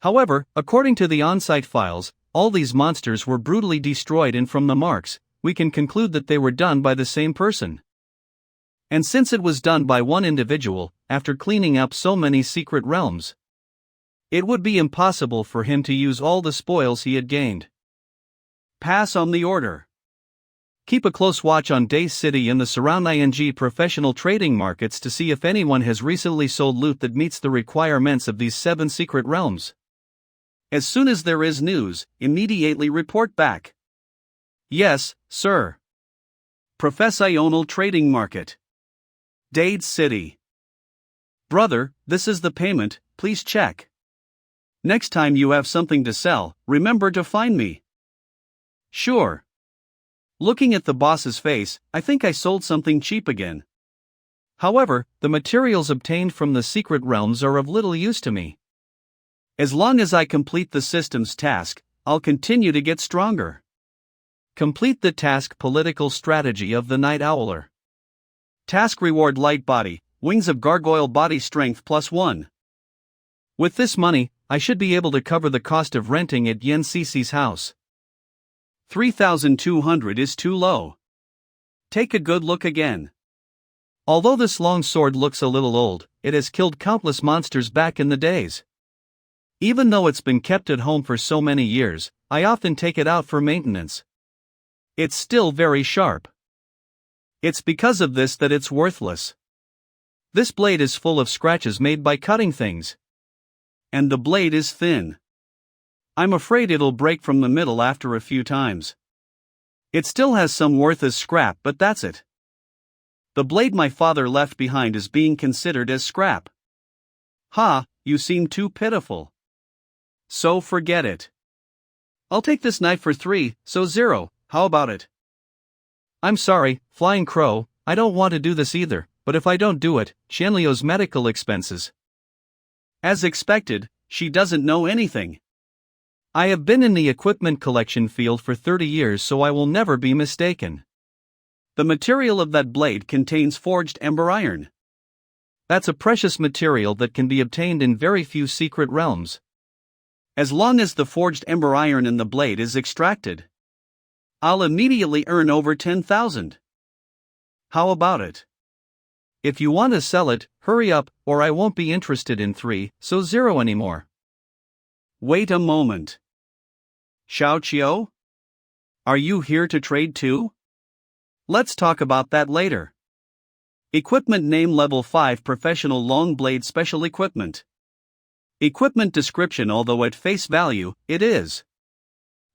However, according to the on-site files, all these monsters were brutally destroyed, and from the marks, we can conclude that they were done by the same person. And since it was done by one individual, after cleaning up so many secret realms, it would be impossible for him to use all the spoils he had gained. Pass on the order. Keep a close watch on Dahe City and the surrounding professional trading markets to see if anyone has recently sold loot that meets the requirements of these 7 secret realms. As soon as there is news, immediately report back. Yes, sir. Professional Trading Market. Dahe City. Brother, this is the payment, please check. Next time you have something to sell, remember to find me. Sure. Looking at the boss's face, I think I sold something cheap again. However, the materials obtained from the secret realms are of little use to me. As long as I complete the system's task, I'll continue to get stronger. Complete the task: Political Strategy of the Night Owler. Task reward light body, wings of gargoyle body strength +1. With this money, I should be able to cover the cost of renting at Yen Cece's house. 3,200 is too low. Take a good look again. Although this long sword looks a little old, it has killed countless monsters back in the days. Even though it's been kept at home for so many years, I often take it out for maintenance. It's still very sharp. It's because of this that it's worthless. This blade is full of scratches made by cutting things. And the blade is thin. I'm afraid it'll break from the middle after a few times. It still has some worth as scrap, but that's it. The blade my father left behind is being considered as scrap. Ha, you seem too pitiful. So forget it. I'll take this knife for 3, so 0, how about it? I'm sorry, Flying Crow, I don't want to do this either, but if I don't do it, Qianliu's medical expenses. As expected, she doesn't know anything. I have been in the equipment collection field for 30 years, so I will never be mistaken. The material of that blade contains forged ember iron. That's a precious material that can be obtained in very few secret realms. As long as the forged ember iron in the blade is extracted, I'll immediately earn over 10,000. How about it? If you want to sell it, hurry up, or I won't be interested in 3, so 0 anymore. Wait a moment. Xiao Qiu? Are you here to trade too? Let's talk about that later. Equipment name Level 5 Professional Long Blade Special Equipment. Equipment description: although at face value, it is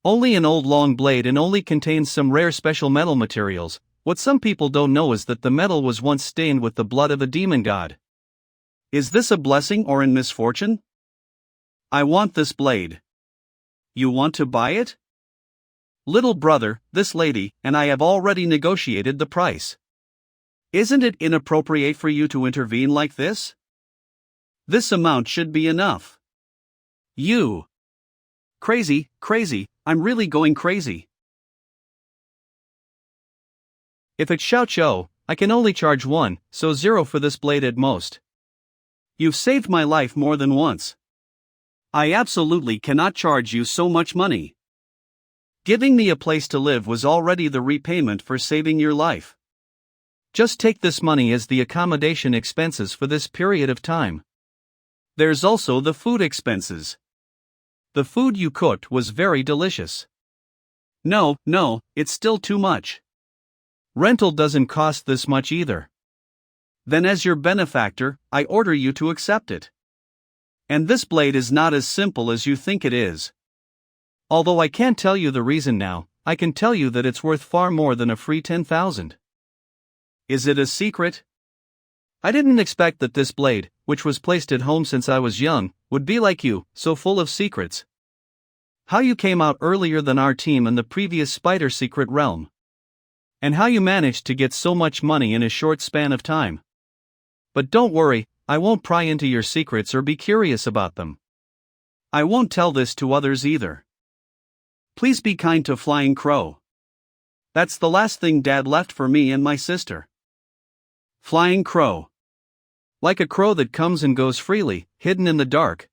only an old long blade and only contains some rare special metal materials. What some people don't know is that the metal was once stained with the blood of a demon god. Is this a blessing or a misfortune? I want this blade. You want to buy it? Little brother, this lady and I have already negotiated the price. Isn't it inappropriate for you to intervene like this? This amount should be enough. You. Crazy, I'm really going crazy. If it's Xiao Qiu, I can only charge 1, so 0 for this blade at most. You've saved my life more than once. I absolutely cannot charge you so much money. Giving me a place to live was already the repayment for saving your life. Just take this money as the accommodation expenses for this period of time. There's also the food expenses. The food you cooked was very delicious. No, it's still too much. Rental doesn't cost this much either. Then as your benefactor, I order you to accept it. And this blade is not as simple as you think it is. Although I can't tell you the reason now, I can tell you that it's worth far more than a free 10,000. Is it a secret? I didn't expect that this blade, which was placed at home since I was young, would be like you, so full of secrets. How you came out earlier than our team in the previous spider secret realm. And how you managed to get so much money in a short span of time. But don't worry, I won't pry into your secrets or be curious about them. I won't tell this to others either. Please be kind to Flying Crow. That's the last thing Dad left for me and my sister. Flying Crow. Like a crow that comes and goes freely, hidden in the dark.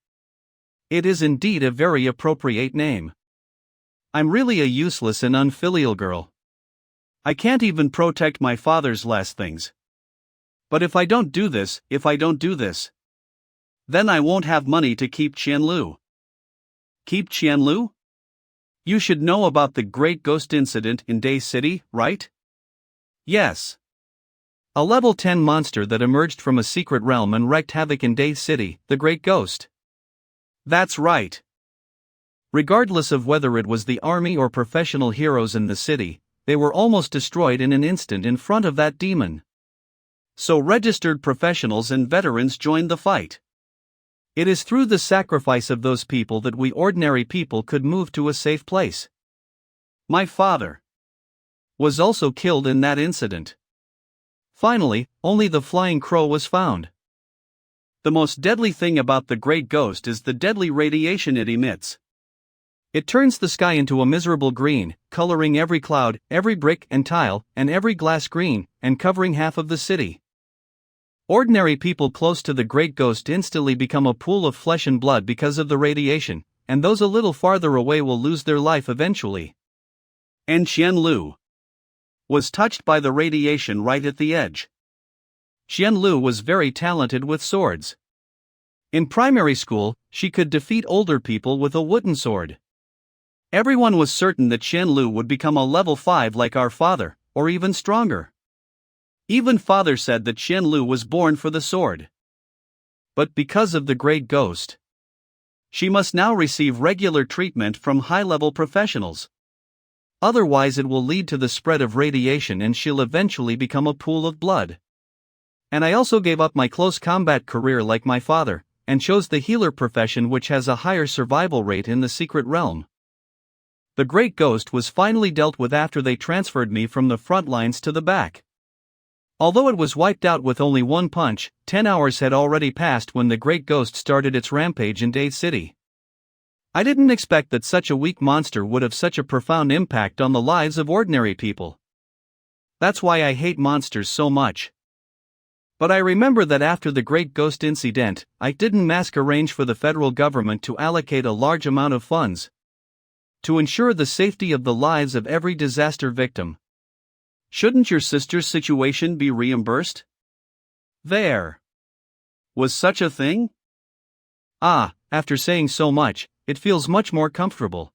It is indeed a very appropriate name. I'm really a useless and unfilial girl. I can't even protect my father's last things. But if I don't do this, then I won't have money to keep Qianlu. Keep Qianlu? You should know about the Great Ghost incident in Dahe City, right? Yes. A level 10 monster that emerged from a secret realm and wreaked havoc in Dahe City, the Great Ghost. That's right. Regardless of whether it was the army or professional heroes in the city, they were almost destroyed in an instant in front of that demon. So registered professionals and veterans joined the fight. It is through the sacrifice of those people that we ordinary people could move to a safe place. My father was also killed in that incident. Finally, only the Flying Crow was found. The most deadly thing about the Great Ghost is the deadly radiation it emits. It turns the sky into a miserable green, coloring every cloud, every brick and tile, and every glass green, and covering half of the city. Ordinary people close to the Great Ghost instantly become a pool of flesh and blood because of the radiation, and those a little farther away will lose their life eventually. And Qianlu was touched by the radiation right at the edge. Qianlu was very talented with swords. In primary school, she could defeat older people with a wooden sword. Everyone was certain that Qianlu would become a level 5 like our father, or even stronger. Even father said that Qianlu was born for the sword. But because of the Great Ghost, she must now receive regular treatment from high-level professionals. Otherwise it will lead to the spread of radiation and she'll eventually become a pool of blood. And I also gave up my close combat career like my father, and chose the healer profession, which has a higher survival rate in the secret realm. The Great Ghost was finally dealt with after they transferred me from the front lines to the back. Although it was wiped out with only one punch, 10 hours had already passed when the Great Ghost started its rampage in Dahe City. I didn't expect that such a weak monster would have such a profound impact on the lives of ordinary people. That's why I hate monsters so much. But I remember that after the Great Ghost incident, I didn't arrange for the federal government to allocate a large amount of funds to ensure the safety of the lives of every disaster victim. Shouldn't your sister's situation be reimbursed? There was such a thing? After saying so much, it feels much more comfortable.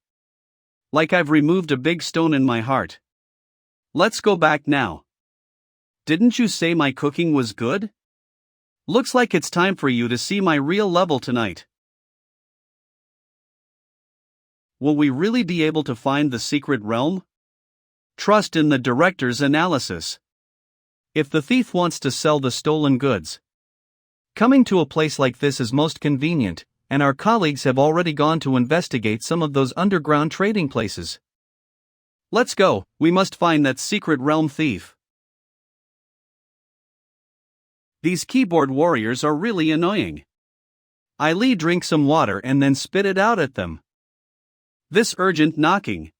Like I've removed a big stone in my heart. Let's go back now. Didn't you say my cooking was good? Looks like it's time for you to see my real level tonight. Will we really be able to find the secret realm? Trust in the director's analysis. If the thief wants to sell the stolen goods, coming to a place like this is most convenient, and our colleagues have already gone to investigate some of those underground trading places. Let's go, we must find that secret realm thief. These keyboard warriors are really annoying. I drink some water and then spit it out at them. This urgent knocking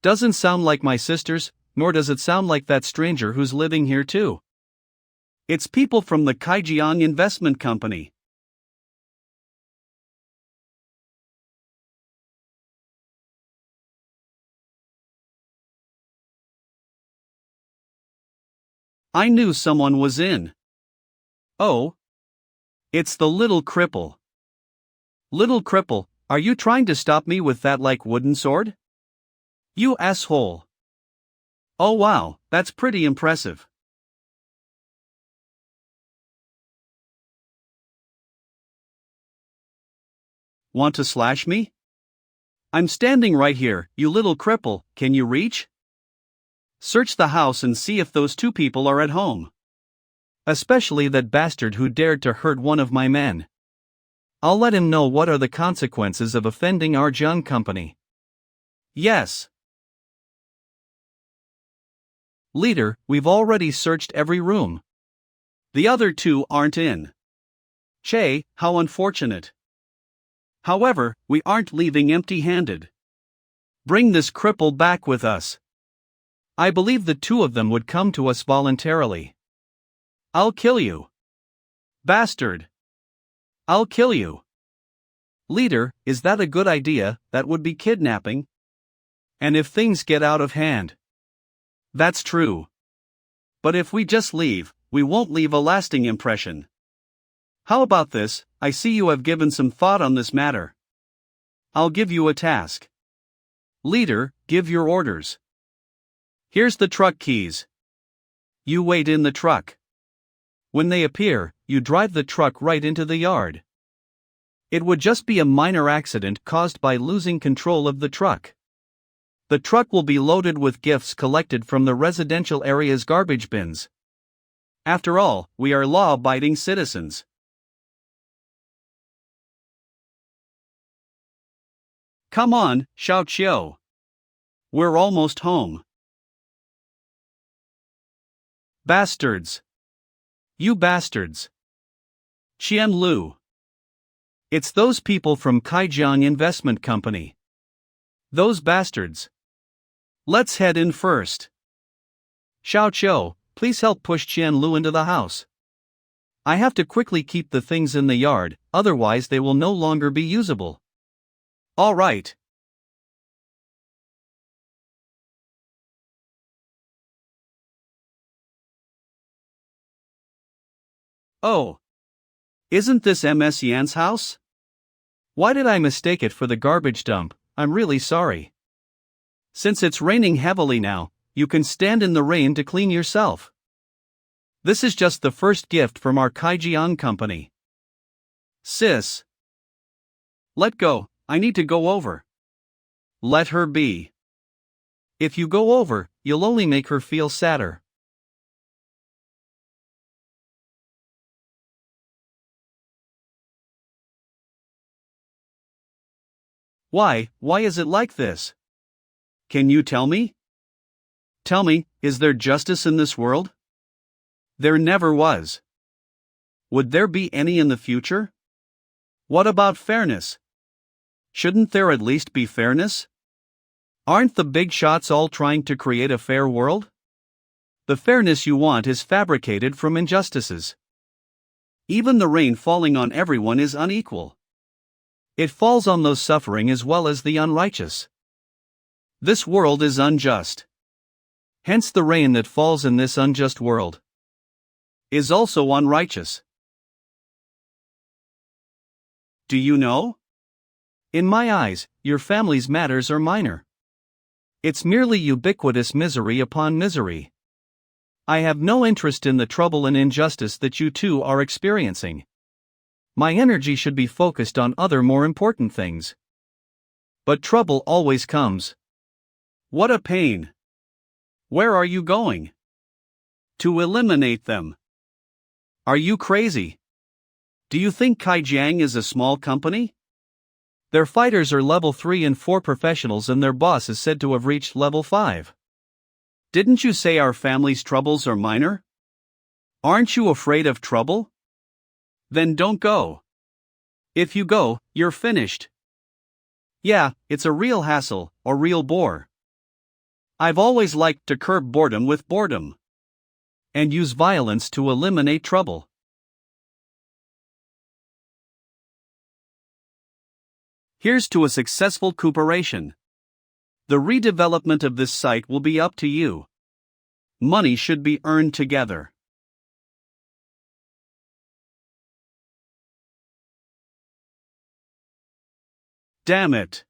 doesn't sound like my sister's, nor does it sound like that stranger who's living here too. It's people from the Jiang investment company. I knew someone was in. Oh. It's the little cripple. Little cripple, are you trying to stop me with that wooden sword? You asshole. Oh wow, that's pretty impressive. Want to slash me? I'm standing right here, you little cripple, can you reach? Search the house and see if those two people are at home. Especially that bastard who dared to hurt one of my men. I'll let him know what are the consequences of offending our Jiang company. Yes. Leader, we've already searched every room. The other two aren't in. Che, how unfortunate. However, we aren't leaving empty-handed. Bring this cripple back with us. I believe the two of them would come to us voluntarily. I'll kill you. Bastard. I'll kill you. Leader, is that a good idea? That would be kidnapping. And if things get out of hand. That's true. But if we just leave, we won't leave a lasting impression. How about this? I see you have given some thought on this matter. I'll give you a task. Leader, give your orders. Here's the truck keys. You wait in the truck. When they appear, you drive the truck right into the yard. It would just be a minor accident caused by losing control of the truck. The truck will be loaded with gifts collected from the residential area's garbage bins. After all, we are law-abiding citizens. Come on, Xiao Qiu. We're almost home. Bastards. You bastards. Qian Lu. It's those people from Jiang investment company. Those bastards. Let's head in first. Xiao Qiu, please help push Qian Lu into the house. I have to quickly keep the things in the yard, otherwise they will no longer be usable. All right. Oh. Isn't this MS Yan's house? Why did I mistake it for the garbage dump? I'm really sorry. Since it's raining heavily now, you can stand in the rain to clean yourself. This is just the first gift from our Jiang company. Sis. Let go, I need to go over. Let her be. If you go over, you'll only make her feel sadder. Why is it like this? Can you tell me? Tell me, is there justice in this world? There never was. Would there be any in the future? What about fairness? Shouldn't there at least be fairness? Aren't the big shots all trying to create a fair world? The fairness you want is fabricated from injustices. Even the rain falling on everyone is unequal. It falls on those suffering as well as the unrighteous. This world is unjust. Hence the rain that falls in this unjust world is also unrighteous. Do you know? In my eyes, your family's matters are minor. It's merely ubiquitous misery upon misery. I have no interest in the trouble and injustice that you two are experiencing. My energy should be focused on other more important things. But trouble always comes. What a pain. Where are you going? To eliminate them. Are you crazy? Do you think Jiang is a small company? Their fighters are level 3 and 4 professionals and their boss is said to have reached level 5. Didn't you say our family's troubles are minor? Aren't you afraid of trouble? Then don't go. If you go, you're finished. Yeah, it's a real hassle, or real bore. I've always liked to curb boredom with boredom. And use violence to eliminate trouble. Here's to a successful cooperation. The redevelopment of this site will be up to you. Money should be earned together. Damn it.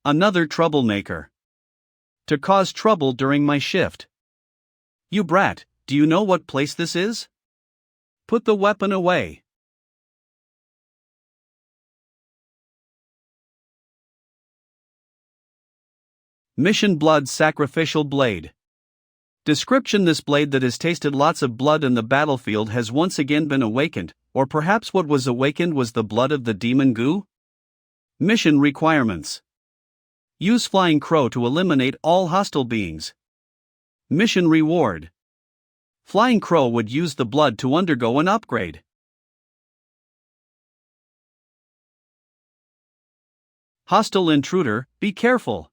Another troublemaker. To cause trouble during my shift. You brat, do you know what place this is? Put the weapon away. Mission Blood Sacrificial Blade. Description: this blade that has tasted lots of blood in the battlefield has once again been awakened, or perhaps what was awakened was the blood of the demon goo? Mission requirements. Use Flying Crow to eliminate all hostile beings. Mission reward. Flying Crow would use the blood to undergo an upgrade. Hostile intruder, be careful.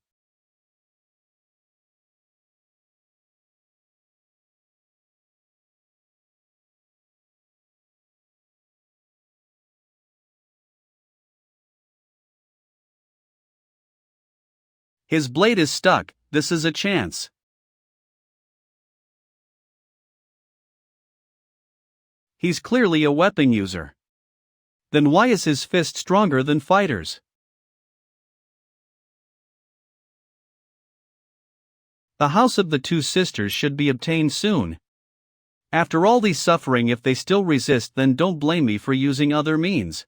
His blade is stuck, this is a chance. He's clearly a weapon user. Then why is his fist stronger than fighters? The house of the two sisters should be obtained soon. After all these suffering, if they still resist, then don't blame me for using other means.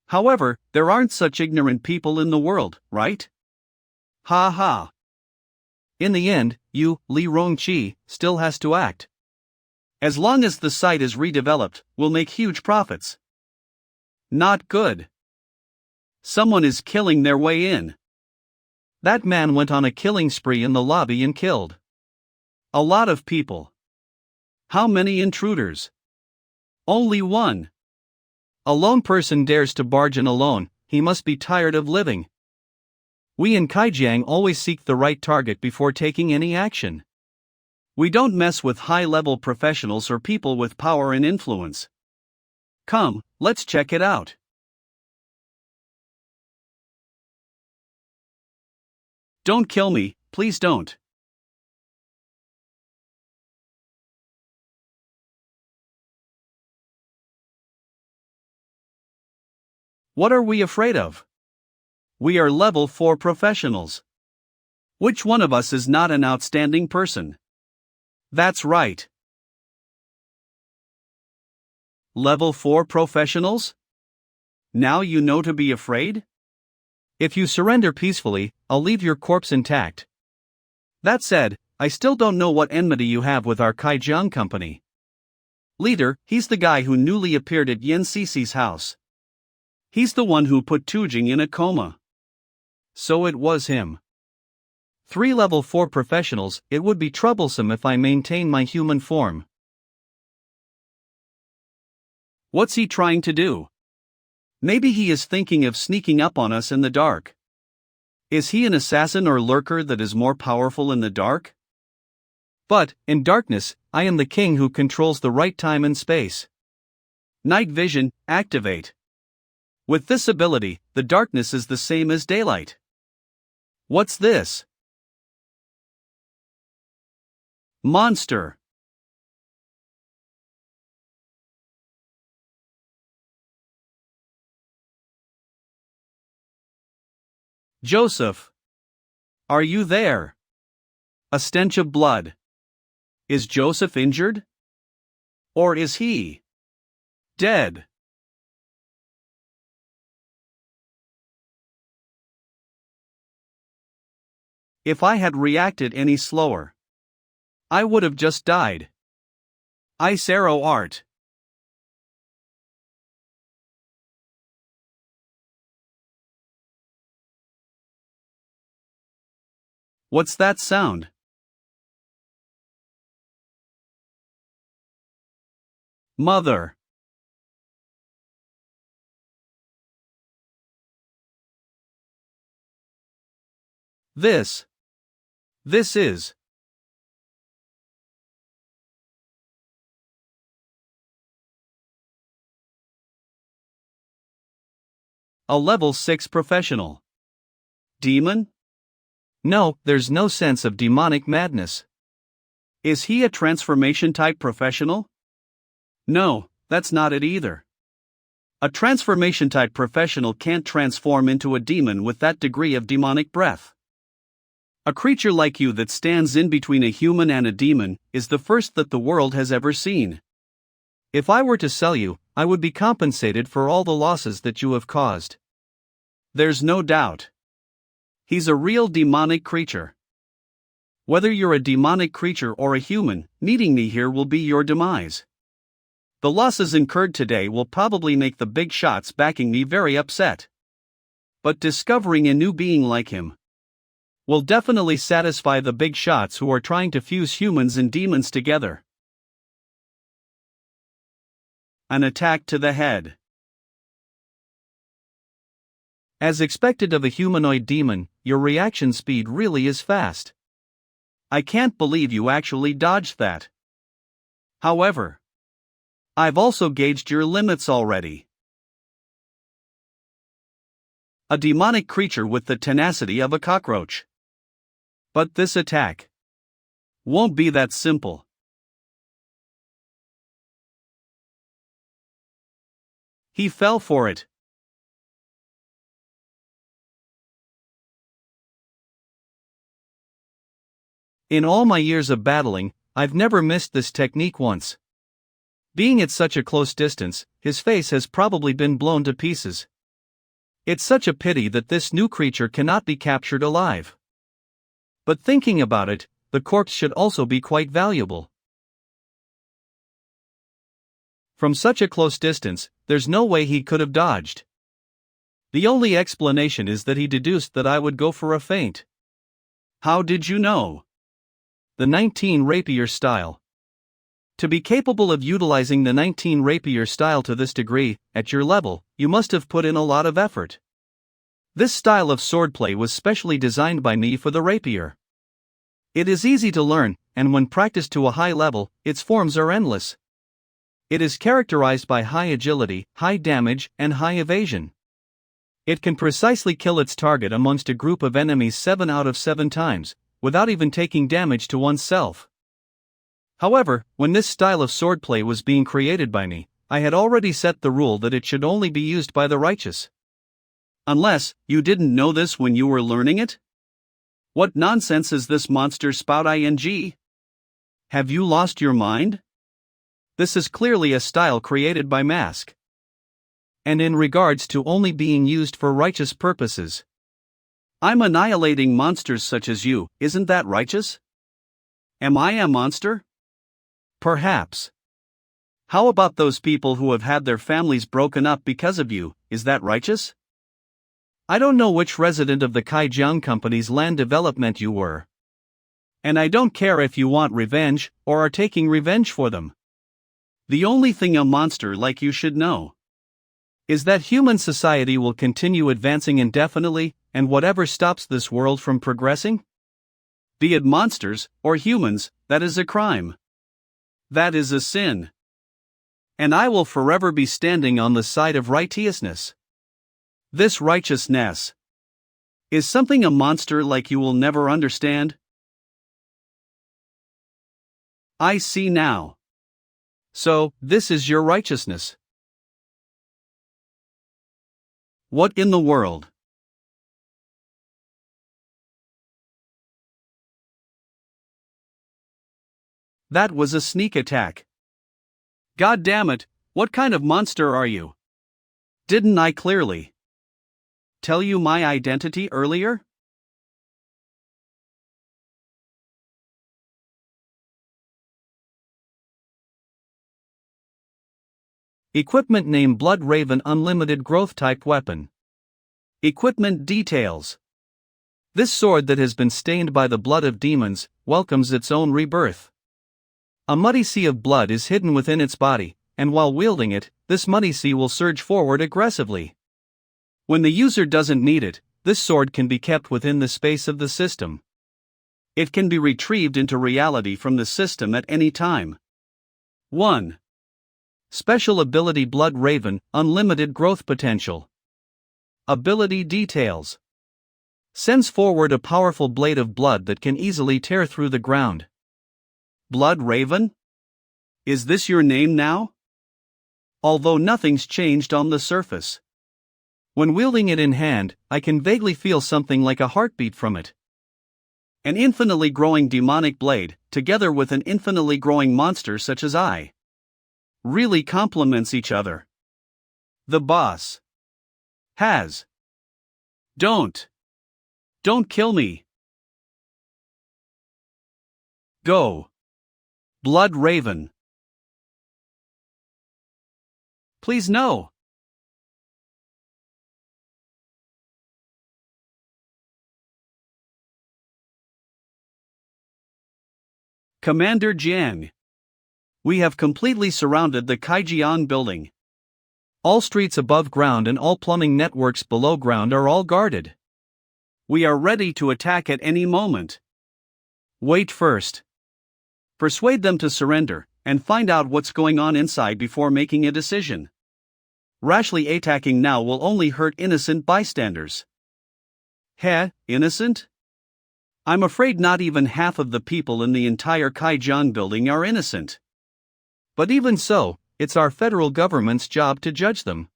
However, there aren't such ignorant people in the world, right? Ha ha. In the end, you, Li Rongqi, still has to act. As long as the site is redeveloped, we'll make huge profits. Not good. Someone is killing their way in. That man went on a killing spree in the lobby and killed a lot of people. How many intruders? Only one. A lone person dares to barge in alone, he must be tired of living. We in Jiang always seek the right target before taking any action. We don't mess with high-level professionals or people with power and influence. Come, let's check it out. Don't kill me, please don't. What are we afraid of? We are level 4 professionals. Which one of us is not an outstanding person? That's right. Level 4 professionals? Now you know to be afraid? If you surrender peacefully, I'll leave your corpse intact. That said, I still don't know what enmity you have with our Jiang company. Leader, he's the guy who newly appeared at Yen Cici's house. He's the one who put Tujing in a coma. So it was him. 3 level 4 professionals, it would be troublesome if I maintain my human form. What's he trying to do? Maybe he is thinking of sneaking up on us in the dark. Is he an assassin or lurker that is more powerful in the dark? But, in darkness, I am the king who controls the right time and space. Night vision, activate. With this ability, the darkness is the same as daylight. What's this? Monster. Joseph. Are you there? A stench of blood. Is Joseph injured? Or is he dead? If I had reacted any slower, I would have just died. Ice arrow art. What's that sound? Mother. This is a level 6 professional. Demon? No, there's no sense of demonic madness. Is he a transformation type professional? No, that's not it either. A transformation type professional can't transform into a demon with that degree of demonic breath. A creature like you that stands in between a human and a demon is the first that the world has ever seen. If I were to sell you, I would be compensated for all the losses that you have caused. There's no doubt. He's a real demonic creature. Whether you're a demonic creature or a human, needing me here will be your demise. The losses incurred today will probably make the big shots backing me very upset. But discovering a new being like him will definitely satisfy the big shots who are trying to fuse humans and demons together. An attack to the head. As expected of a humanoid demon, your reaction speed really is fast. I can't believe you actually dodged that. However, I've also gauged your limits already. A demonic creature with the tenacity of a cockroach. But this attack won't be that simple. He fell for it. In all my years of battling, I've never missed this technique once. Being at such a close distance, his face has probably been blown to pieces. It's such a pity that this new creature cannot be captured alive. But thinking about it, the corpse should also be quite valuable. From such a close distance, there's no way he could have dodged. The only explanation is that he deduced that I would go for a feint. How did you know? The 19 rapier style. To be capable of utilizing the 19 rapier style to this degree, at your level, you must have put in a lot of effort. This style of swordplay was specially designed by me for the rapier. It is easy to learn, and when practiced to a high level, its forms are endless. It is characterized by high agility, high damage, and high evasion. It can precisely kill its target amongst a group of enemies 7 out of 7 times, without even taking damage to oneself. However, when this style of swordplay was being created by me, I had already set the rule that it should only be used by the righteous. Unless, you didn't know this when you were learning it? What nonsense is this monster spout ing? Have you lost your mind? This is clearly a style created by Mask. And in regards to only being used for righteous purposes. I'm annihilating monsters such as you, isn't that righteous? Am I a monster? Perhaps. How about those people who have had their families broken up because of you, is that righteous? I don't know which resident of the Jiang company's land development you were. And I don't care if you want revenge, or are taking revenge for them. The only thing a monster like you should know is that human society will continue advancing indefinitely, and whatever stops this world from progressing? Be it monsters, or humans, that is a crime. That is a sin. And I will forever be standing on the side of righteousness. This righteousness is something a monster like you will never understand. I see now. So, this is your righteousness. What in the world? That was a sneak attack. God damn it, what kind of monster are you? Didn't I clearly tell you my identity earlier? Equipment name Blood Raven Unlimited Growth Type Weapon. Equipment details. This sword that has been stained by the blood of demons welcomes its own rebirth. A muddy sea of blood is hidden within its body, and while wielding it, this muddy sea will surge forward aggressively. When the user doesn't need it, this sword can be kept within the space of the system. It can be retrieved into reality from the system at any time. 1. Special ability Blood Raven, Unlimited Growth Potential. Ability details. Sends forward a powerful blade of blood that can easily tear through the ground. Blood Raven? Is this your name now? Although nothing's changed on the surface. When wielding it in hand, I can vaguely feel something like a heartbeat from it. An infinitely growing demonic blade, together with an infinitely growing monster such as I, really complements each other. The boss has. Don't kill me. Go. Blood Raven. Please no. Commander Jiang. We have completely surrounded the Jiang building. All streets above ground and all plumbing networks below ground are all guarded. We are ready to attack at any moment. Wait first. Persuade them to surrender, and find out what's going on inside before making a decision. Rashly attacking now will only hurt innocent bystanders. Heh, innocent? I'm afraid not even half of the people in the entire Jiang building are innocent. But even so, it's our federal government's job to judge them.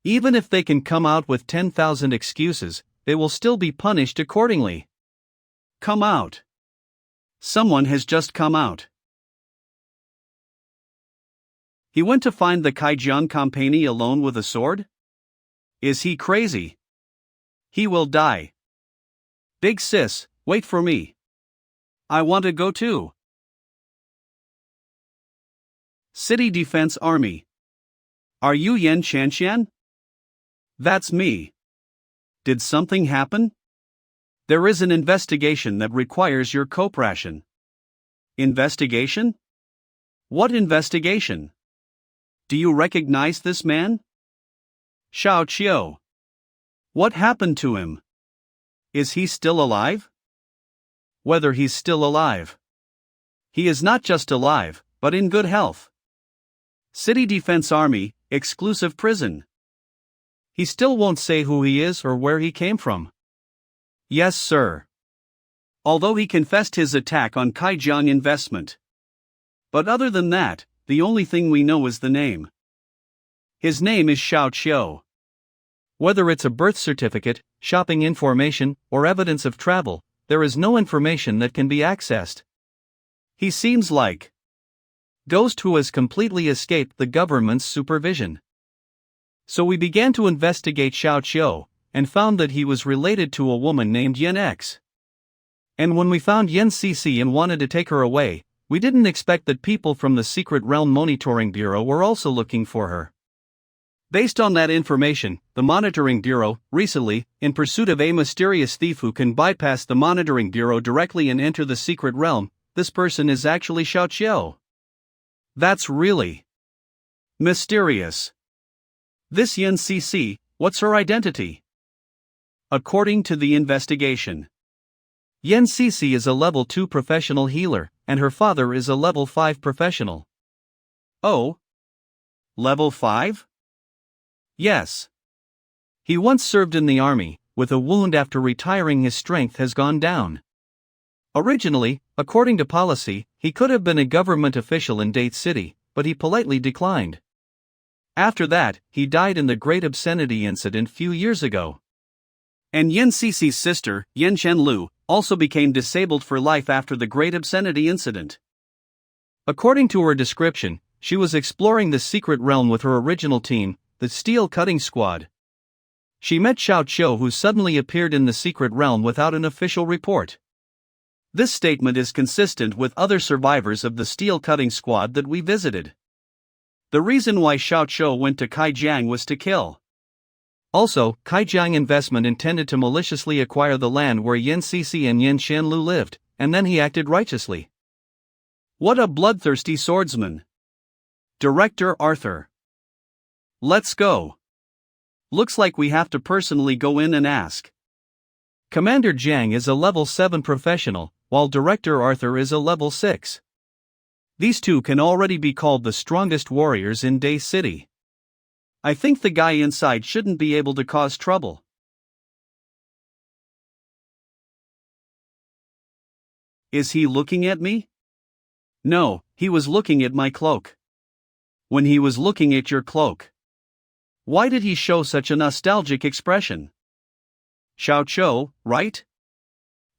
Even if they can come out with 10,000 excuses, they will still be punished accordingly. Come out. Someone has just come out. He went to find the Jiang company alone with a sword? Is he crazy? He will die. Big sis, wait for me. I want to go too. City Defense Army. Are you Yen Chanshan? That's me. Did something happen? There is an investigation that requires your cooperation. Investigation? What investigation? Do you recognize this man? Xiao Qiu. What happened to him? Is he still alive? Whether he's still alive. He is not just alive, but in good health. City Defense Army, exclusive prison. He still won't say who he is or where he came from. Yes, sir. Although he confessed his attack on Jiang investment. But other than that, the only thing we know is the name. His name is Xiao Qiu. Whether it's a birth certificate, shopping information, or evidence of travel, there is no information that can be accessed. He seems like ghost who has completely escaped the government's supervision. So we began to investigate Xiao Qiu, and found that he was related to a woman named Yen X. And when we found Yen CC and wanted to take her away, we didn't expect that people from the Secret Realm Monitoring Bureau were also looking for her. Based on that information, the Monitoring Bureau, recently, in pursuit of a mysterious thief who can bypass the Monitoring Bureau directly and enter the Secret Realm, this person is actually Xiao Qiu. That's really mysterious. This Yen CC, what's her identity? According to the investigation, Yen CC is a level 2 professional healer, and her father is a level 5 professional. Oh? Level 5? Yes. He once served in the army, with a wound after retiring his strength has gone down. Originally, according to policy, he could have been a government official in Date City, but he politely declined. After that, he died in the Great Obscenity incident few years ago. And Yen Cici's sister, Yen Chenlu, also became disabled for life after the Great Obscenity incident. According to her description, she was exploring the secret realm with her original team, the Steel Cutting Squad. She met Xiao Qiu, who suddenly appeared in the secret realm without an official report. This statement is consistent with other survivors of the Steel Cutting Squad that we visited. The reason why Xiao Qiu went to Jiang was to kill. Also, Jiang investment intended to maliciously acquire the land where Yen Cici and Yen Qianlu lived, and then he acted righteously. What a bloodthirsty swordsman! Director Arthur. Let's go. Looks like we have to personally go in and ask. Commander Jiang is a level 7 professional, while Director Arthur is a level 6. These two can already be called the strongest warriors in Dahe City. I think the guy inside shouldn't be able to cause trouble. Is he looking at me? No, he was looking at my cloak. When he was looking at your cloak, why did he show such a nostalgic expression? Xiao Qiu, right?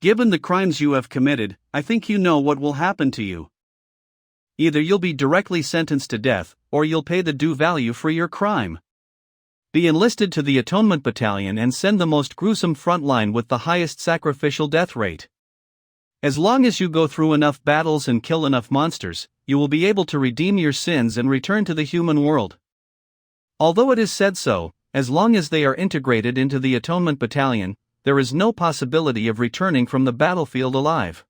Given the crimes you have committed, I think you know what will happen to you. Either you'll be directly sentenced to death, or you'll pay the due value for your crime. Be enlisted to the Atonement Battalion and send the most gruesome front line with the highest sacrificial death rate. As long as you go through enough battles and kill enough monsters, you will be able to redeem your sins and return to the human world. Although it is said so, as long as they are integrated into the Atonement Battalion, there is no possibility of returning from the battlefield alive.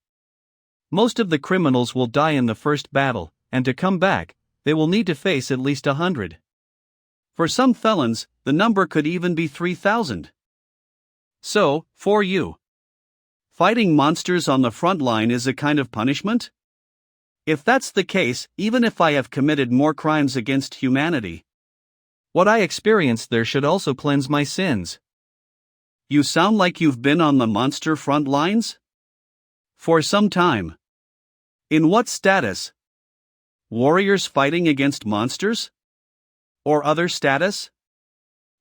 Most of the criminals will die in the first battle, and to come back, they will need to face at least 100. For some felons, the number could even be 3,000. So, for you, fighting monsters on the front line is a kind of punishment? If that's the case, even if I have committed more crimes against humanity, what I experienced there should also cleanse my sins. You sound like you've been on the monster front lines? For some time. In what status? Warriors fighting against monsters? Or other status?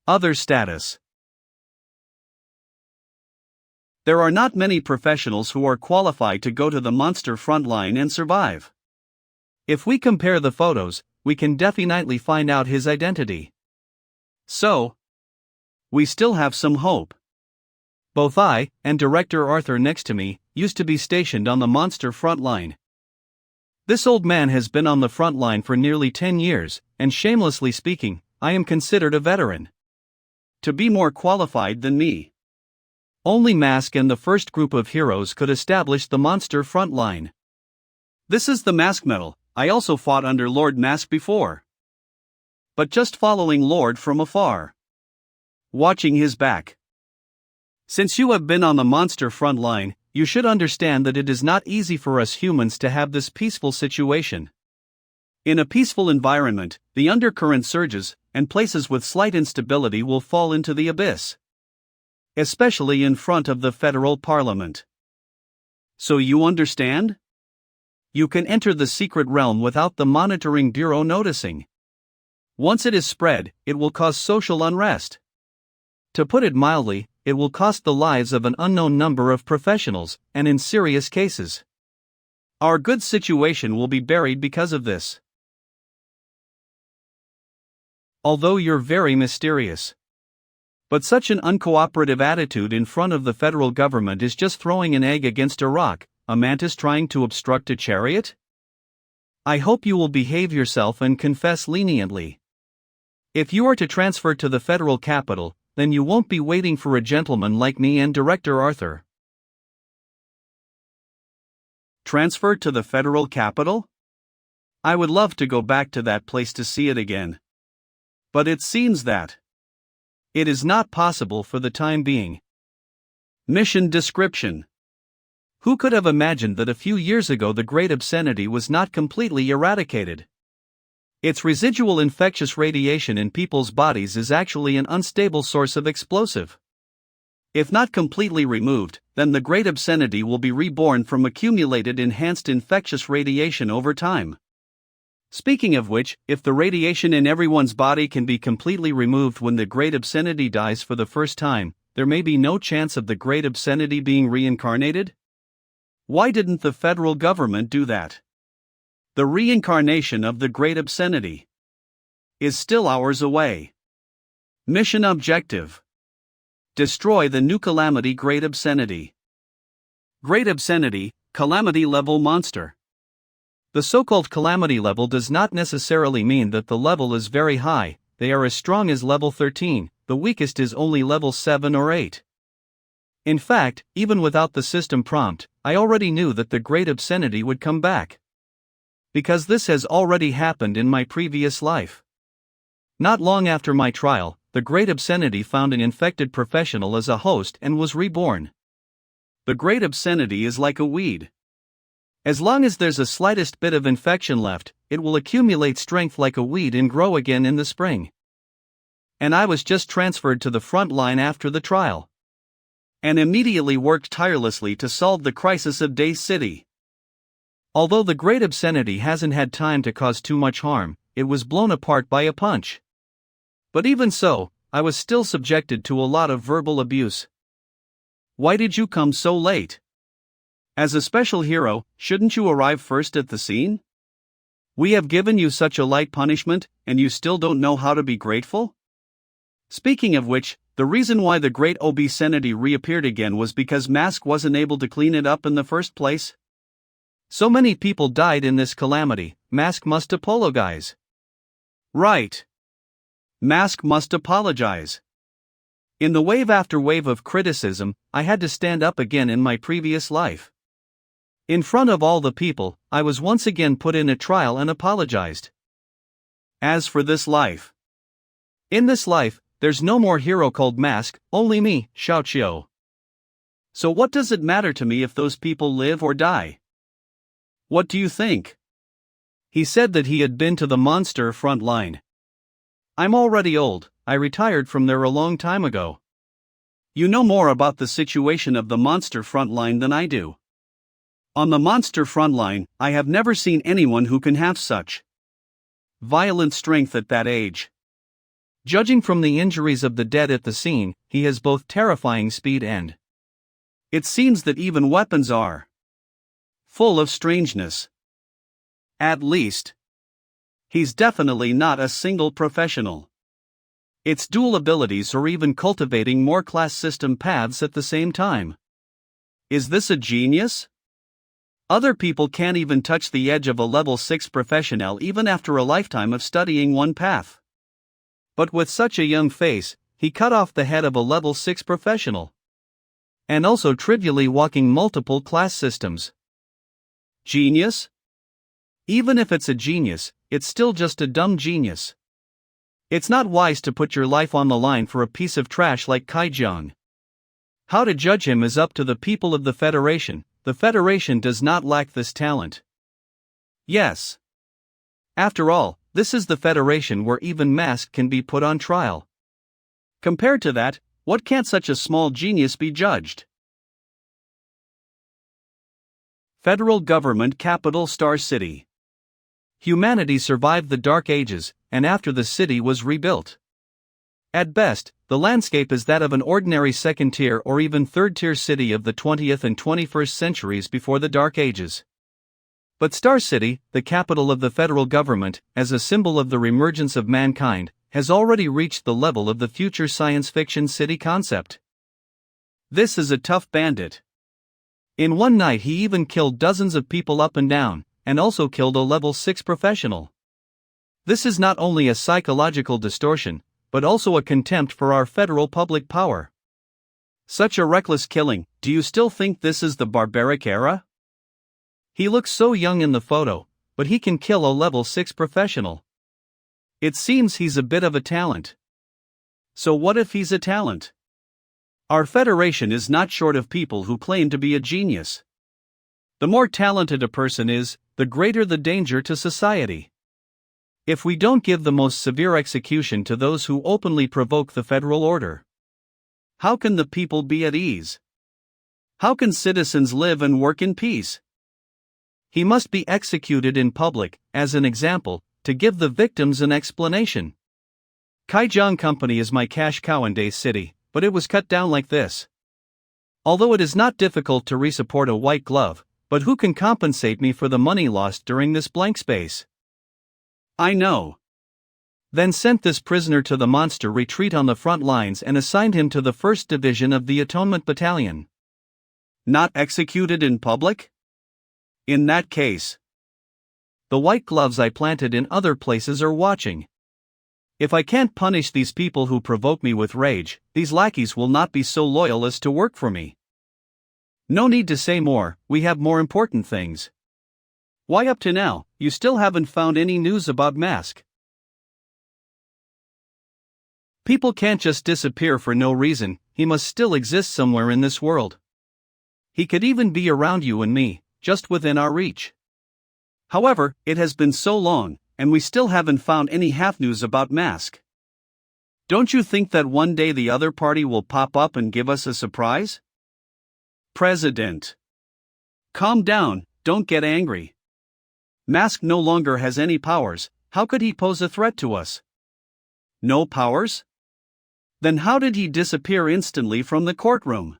Other status. There are not many professionals who are qualified to go to the monster front line and survive. If we compare the photos, we can definitely find out his identity. So, we still have some hope. Both I, and Director Arthur next to me, used to be stationed on the monster front line. This old man has been on the front line for nearly 10 years, and shamelessly speaking, I am considered a veteran. To be more qualified than me. Only Mask and the first group of heroes could establish the monster front line. This is the Mask medal. I also fought under Lord Mask before. But just following Lord from afar. Watching his back. Since you have been on the monster front line, you should understand that it is not easy for us humans to have this peaceful situation. In a peaceful environment, the undercurrent surges, and places with slight instability will fall into the abyss. Especially in front of the federal parliament. So you understand? You can enter the secret realm without the monitoring bureau noticing. Once it is spread, it will cause social unrest. To put it mildly, it will cost the lives of an unknown number of professionals, and in serious cases. Our good situation will be buried because of this. Although you're very mysterious. But such an uncooperative attitude in front of the federal government is just throwing an egg against a rock, a mantis trying to obstruct a chariot? I hope you will behave yourself and confess leniently. If you are to transfer to the federal capital, then you won't be waiting for a gentleman like me and Director Arthur. Transfer to the federal capital? I would love to go back to that place to see it again. But it seems that it is not possible for the time being. Mission description. Who could have imagined that a few years ago the great obscenity was not completely eradicated? Its residual infectious radiation in people's bodies is actually an unstable source of explosive. If not completely removed, then the great obscenity will be reborn from accumulated enhanced infectious radiation over time. Speaking of which, if the radiation in everyone's body can be completely removed when the great obscenity dies for the first time, there may be no chance of the great obscenity being reincarnated? Why didn't the federal government do that? The reincarnation of the great obscenity is still hours away. Mission objective. Destroy the new calamity great obscenity. Great obscenity, calamity level monster. The so-called calamity level does not necessarily mean that the level is very high, they are as strong as level 13, the weakest is only level 7 or 8. In fact, even without the system prompt, I already knew that the great obscenity would come back. Because this has already happened in my previous life. Not long after my trial, the great obscenity found an infected professional as a host and was reborn. The great obscenity is like a weed. As long as there's a slightest bit of infection left, it will accumulate strength like a weed and grow again in the spring. And I was just transferred to the front line after the trial. And immediately worked tirelessly to solve the crisis of Dahe City. Although the great obscenity hasn't had time to cause too much harm, it was blown apart by a punch. But even so, I was still subjected to a lot of verbal abuse. Why did you come so late? As a special hero, shouldn't you arrive first at the scene? We have given you such a light punishment, and you still don't know how to be grateful? Speaking of which, the reason why the great obscenity reappeared again was because Mask wasn't able to clean it up in the first place. So many people died in this calamity, Mask must apologize. Right. Mask must apologize. In the wave after wave of criticism, I had to stand up again in my previous life. In front of all the people, I was once again put in a trial and apologized. As for this life. In this life, there's no more hero called Mask, only me, Xiaoqiu. So what does it matter to me if those people live or die? What do you think? He said that he had been to the monster front line. I'm already old, I retired from there a long time ago. You know more about the situation of the monster front line than I do. On the monster front line, I have never seen anyone who can have such violent strength at that age. Judging from the injuries of the dead at the scene, he has both terrifying speed and it seems that even weapons are full of strangeness. At least, he's definitely not a single professional. It's dual abilities or even cultivating more class system paths at the same time. Is this a genius? Other people can't even touch the edge of a level 6 professional even after a lifetime of studying one path. But with such a young face, he cut off the head of a level 6 professional. And also trivially walking multiple class systems. Genius? Even if it's a genius, it's still just a dumb genius. It's not wise to put your life on the line for a piece of trash like Jiang. How to judge him is up to the people of the Federation. The Federation does not lack this talent. Yes. After all, this is the Federation where even Mask can be put on trial. Compared to that, what can't such a small genius be judged? Federal Government Capital Star City. Humanity survived the Dark Ages, and after the city was rebuilt. At best, the landscape is that of an ordinary second-tier or even third-tier city of the 20th and 21st centuries before the Dark Ages. But Star City, the capital of the federal government, as a symbol of the reemergence of mankind, has already reached the level of the future science fiction city concept. This is a tough bandit. In one night he even killed dozens of people up and down, and also killed a level 6 professional. This is not only a psychological distortion, but also a contempt for our federal public power. Such a reckless killing, do you still think this is the barbaric era? He looks so young in the photo, but he can kill a level 6 professional. It seems he's a bit of a talent. So what if he's a talent? Our Federation is not short of people who claim to be a genius. The more talented a person is, the greater the danger to society. If we don't give the most severe execution to those who openly provoke the federal order, how can the people be at ease? How can citizens live and work in peace? He must be executed in public, as an example, to give the victims an explanation. Jiang Company is my cash cow in Dahe City, but it was cut down like this. Although it is not difficult to resupport a white glove, but who can compensate me for the money lost during this blank space? I know. Then sent this prisoner to the monster retreat on the front lines and assigned him to the 1st Division of the Atonement Battalion. Not executed in public? In that case, the white gloves I planted in other places are watching. If I can't punish these people who provoke me with rage, these lackeys will not be so loyal as to work for me. No need to say more, we have more important things. Why up to now, you still haven't found any news about Mask? People can't just disappear for no reason, he must still exist somewhere in this world. He could even be around you and me, just within our reach. However, it has been so long, and we still haven't found any half-news about Mask. Don't you think that one day the other party will pop up and give us a surprise? President. Calm down, don't get angry. Mask no longer has any powers, how could he pose a threat to us? No powers? Then how did he disappear instantly from the courtroom?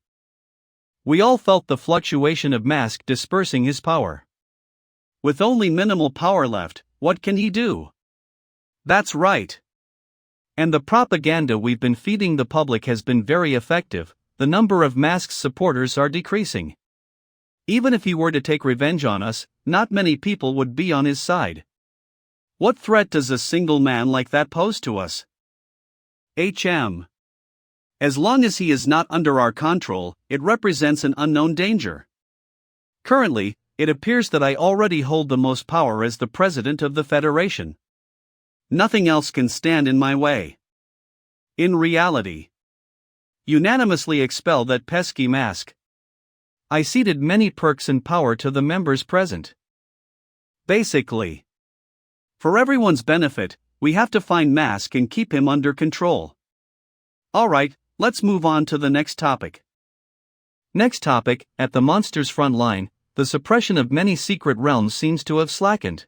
We all felt the fluctuation of Mask dispersing his power. With only minimal power left, what can he do? That's right. And the propaganda we've been feeding the public has been very effective, the number of Mask's supporters are decreasing. Even if he were to take revenge on us, not many people would be on his side. What threat does a single man like that pose to us? As long as he is not under our control, it represents an unknown danger. Currently, it appears that I already hold the most power as the president of the Federation. Nothing else can stand in my way. In reality, unanimously expel that pesky Mask. I ceded many perks and power to the members present. Basically, for everyone's benefit, we have to find Mask and keep him under control. Alright, let's move on to the next topic. Next topic, at the monster's front line, the suppression of many secret realms seems to have slackened.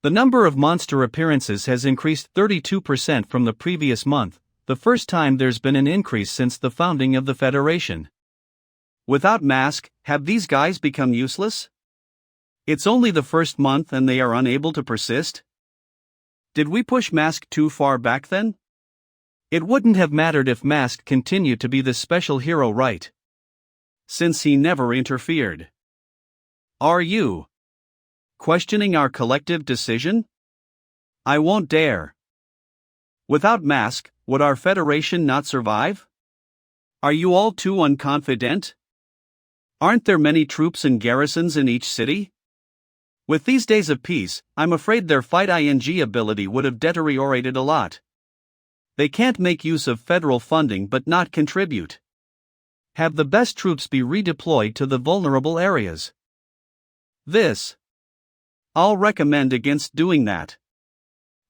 The number of monster appearances has increased 32% from the previous month, the first time there's been an increase since the founding of the Federation. Without Mask, have these guys become useless? It's only the first month and they are unable to persist? Did we push Mask too far back then? It wouldn't have mattered if Mask continued to be the special hero, right? Since he never interfered. Are you questioning our collective decision? I won't dare. Without Mask, would our Federation not survive? Are you all too unconfident? Aren't there many troops and garrisons in each city? With these days of peace, I'm afraid their fight-ing ability would have deteriorated a lot. They can't make use of federal funding but not contribute. Have the best troops be redeployed to the vulnerable areas. This. I'll recommend against doing that.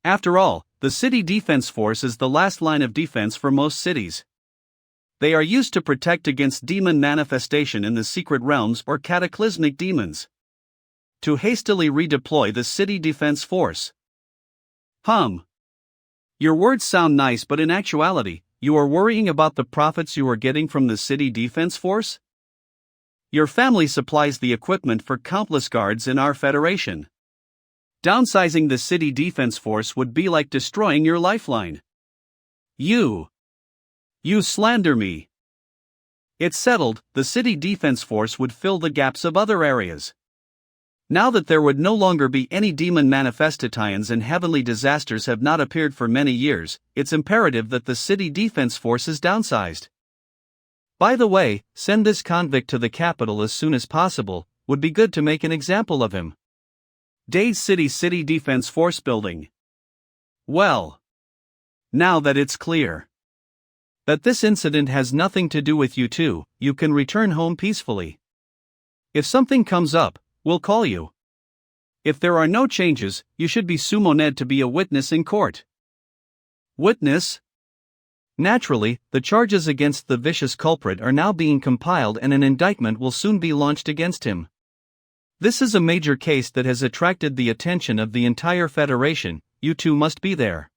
After all, the city defense force is the last line of defense for most cities. They are used to protect against demon manifestation in the secret realms or cataclysmic demons. To hastily redeploy the city defense force. Your words sound nice, but in actuality, you are worrying about the profits you are getting from the city defense force? Your family supplies the equipment for countless guards in our federation. Downsizing the city defense force would be like destroying your lifeline. You slander me. It's settled, the city defense force would fill the gaps of other areas. Now that there would no longer be any demon manifestations and heavenly disasters have not appeared for many years, it's imperative that the city defense force is downsized. By the way, send this convict to the capital as soon as possible, would be good to make an example of him. Dahe City Defense Force Building. Well, now that it's clear that this incident has nothing to do with you two, you can return home peacefully. If something comes up, we'll call you. If there are no changes, you should be summoned to be a witness in court. Witness? Naturally, the charges against the vicious culprit are now being compiled and an indictment will soon be launched against him. This is a major case that has attracted the attention of the entire Federation, you two must be there.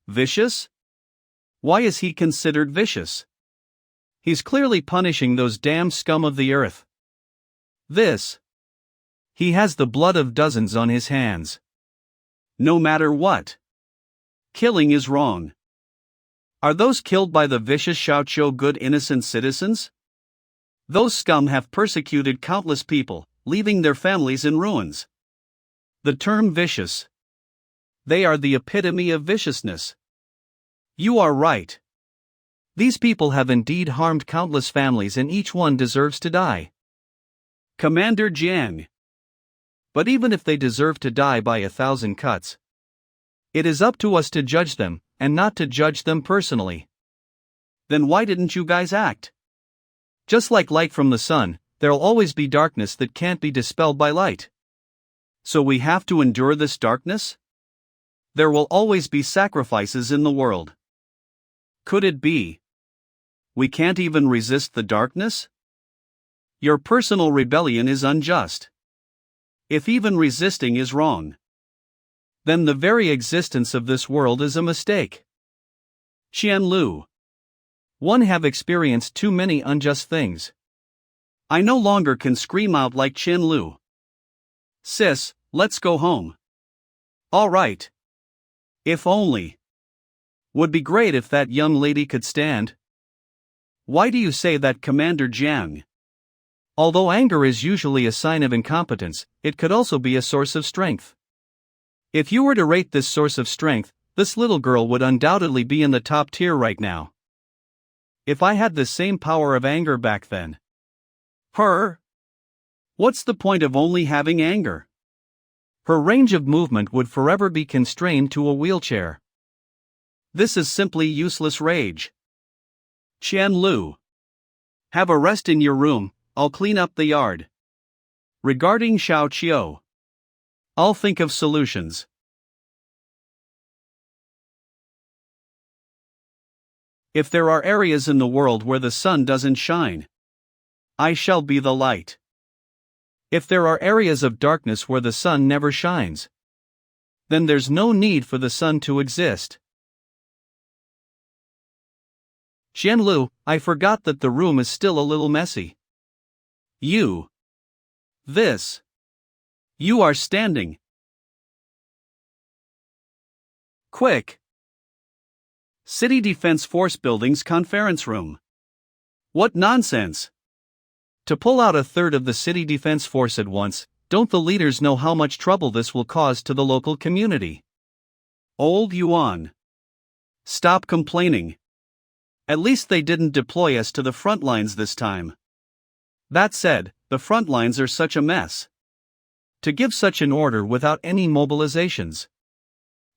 Vicious? Why is he considered vicious? He's clearly punishing those damn scum of the earth. He has the blood of dozens on his hands. No matter what. Killing is wrong. Are those killed by the vicious Xiaoqiu good innocent citizens? Those scum have persecuted countless people, leaving their families in ruins. The term vicious. They are the epitome of viciousness. You are right. These people have indeed harmed countless families and each one deserves to die. Commander Jiang. But even if they deserve to die by 1,000 cuts, it is up to us to judge them, and not to judge them personally. Then why didn't you guys act? Just like light from the sun, there'll always be darkness that can't be dispelled by light. So we have to endure this darkness? There will always be sacrifices in the world. Could it be we can't even resist the darkness? Your personal rebellion is unjust. If even resisting is wrong, then the very existence of this world is a mistake. Qianlu. One have experienced too many unjust things. I no longer can scream out like Qianlu. Sis, let's go home. All right. If only. Would be great if that young lady could stand. Why do you say that, Commander Jiang? Although anger is usually a sign of incompetence, it could also be a source of strength. If you were to rate this source of strength, this little girl would undoubtedly be in the top tier right now. If I had the same power of anger back then. What's the point of only having anger? Her range of movement would forever be constrained to a wheelchair. This is simply useless rage. Qianlu. Have a rest in your room, I'll clean up the yard. Regarding Xiaoqiu, I'll think of solutions. If there are areas in the world where the sun doesn't shine, I shall be the light. If there are areas of darkness where the sun never shines, then there's no need for the sun to exist. Qianlu, I forgot that the room is still a little messy. You are standing. Quick! City Defense Force Building's conference room. What nonsense! To pull out a third of the city defense force at once, don't the leaders know how much trouble this will cause to the local community? Old Yuan. Stop complaining. At least they didn't deploy us to the front lines this time. That said, the front lines are such a mess. To give such an order without any mobilizations.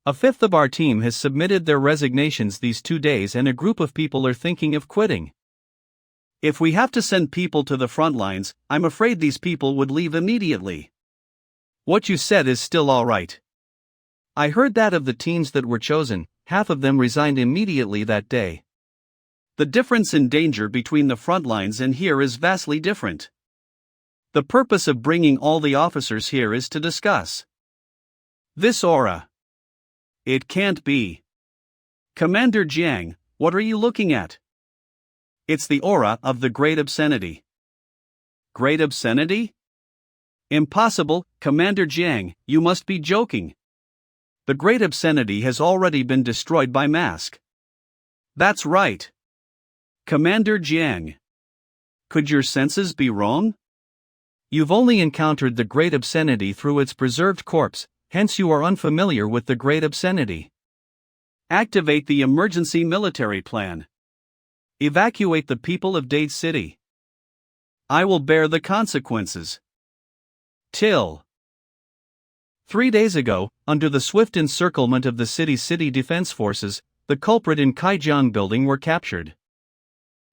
A fifth of our team has submitted their resignations these 2 days and a group of people are thinking of quitting. If we have to send people to the front lines, I'm afraid these people would leave immediately. What you said is still alright. I heard that of the teens that were chosen, half of them resigned immediately that day. The difference in danger between the front lines and here is vastly different. The purpose of bringing all the officers here is to discuss this aura. It can't be. Commander Jiang, what are you looking at? It's the aura of the Great Obscenity. Great Obscenity? Impossible, Commander Jiang, you must be joking. The Great Obscenity has already been destroyed by Mask. That's right. Commander Jiang. Could your senses be wrong? You've only encountered the Great Obscenity through its preserved corpse, hence you are unfamiliar with the Great Obscenity. Activate the emergency military plan. Evacuate the people of Dahe City. I will bear the consequences. Till 3 days ago, under the swift encirclement of the city defense forces, the culprit in Jiang building were captured.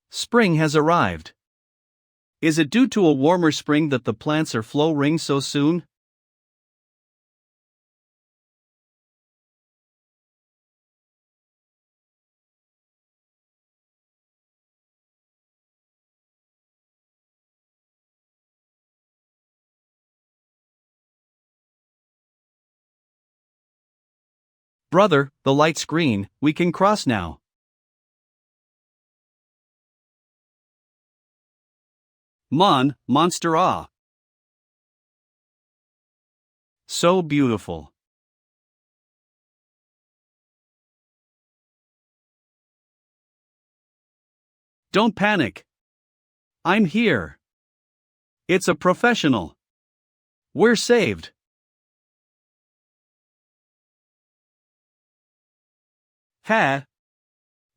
Spring has arrived. Is it due to a warmer spring that the plants are flowering so soon? Brother, the light's green, we can cross now. Monster ah. So beautiful. Don't panic. I'm here. It's a professional. We're saved. Ha!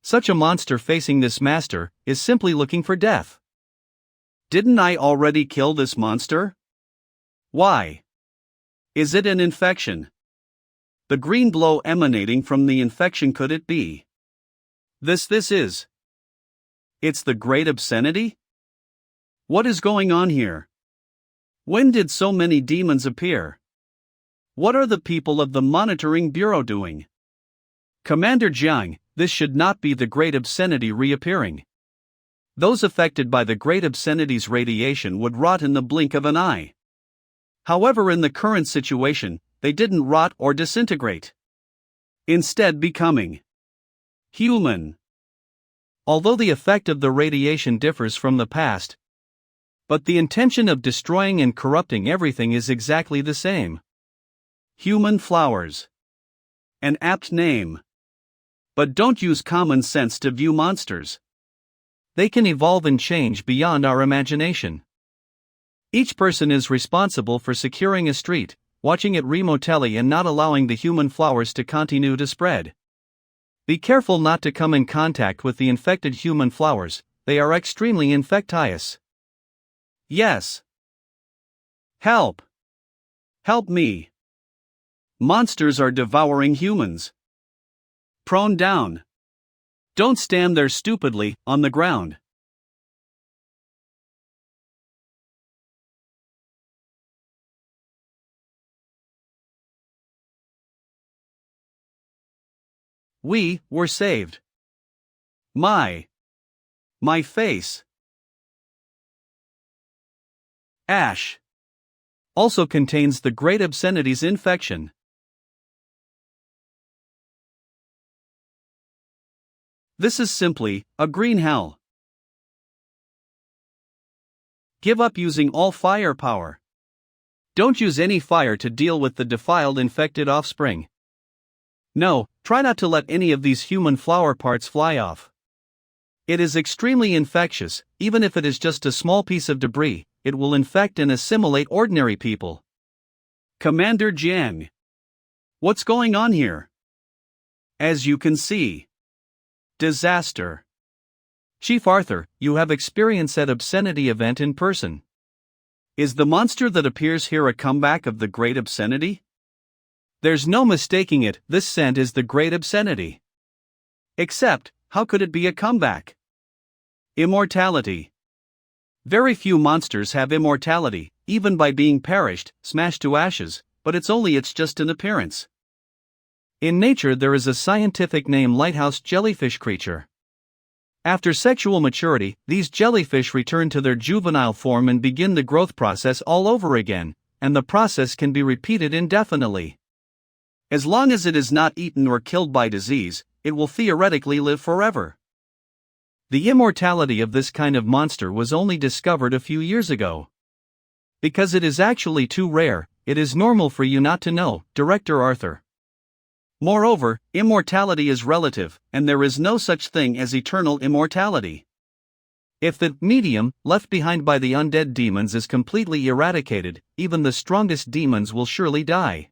Such a monster facing this master is simply looking for death. Didn't I already kill this monster? Why? Is it an infection? The green glow emanating from the infection, could it be? This is. It's the Great Obscenity? What is going on here? When did so many demons appear? What are the people of the Monitoring Bureau doing? Commander Jiang, this should not be the Great Obscenity reappearing. Those affected by the Great Obscenity's radiation would rot in the blink of an eye. However, in the current situation, they didn't rot or disintegrate. Instead, becoming human. Although the effect of the radiation differs from the past, but the intention of destroying and corrupting everything is exactly the same. Human flowers. An apt name. But don't use common sense to view monsters. They can evolve and change beyond our imagination. Each person is responsible for securing a street, watching it remotely, and not allowing the human flowers to continue to spread. Be careful not to come in contact with the infected human flowers, they are extremely infectious. Yes. Help! Help me! Monsters are devouring humans. Prone down. Don't stand there stupidly, on the ground. We were saved. My face. Ash. Also contains the Great Obscenity's infection. This is simply a green hell. Give up using all firepower. Don't use any fire to deal with the defiled infected offspring. No, try not to let any of these human flower parts fly off. It is extremely infectious, even if it is just a small piece of debris, it will infect and assimilate ordinary people. Commander Jiang. What's going on here? As you can see. Disaster. Chief Arthur, you have experienced that obscenity event in person. Is the monster that appears here a comeback of the Great Obscenity? There's no mistaking it, this scent is the Great Obscenity. Except, how could it be a comeback? Immortality. Very few monsters have immortality, even by being perished, smashed to ashes, but it's just an appearance. In nature there is a scientific name lighthouse jellyfish creature. After sexual maturity, these jellyfish return to their juvenile form and begin the growth process all over again, and the process can be repeated indefinitely. As long as it is not eaten or killed by disease, it will theoretically live forever. The immortality of this kind of monster was only discovered a few years ago. Because it is actually too rare, it is normal for you not to know, Director Arthur. Moreover, immortality is relative, and there is no such thing as eternal immortality. If the medium left behind by the undead demons is completely eradicated, even the strongest demons will surely die.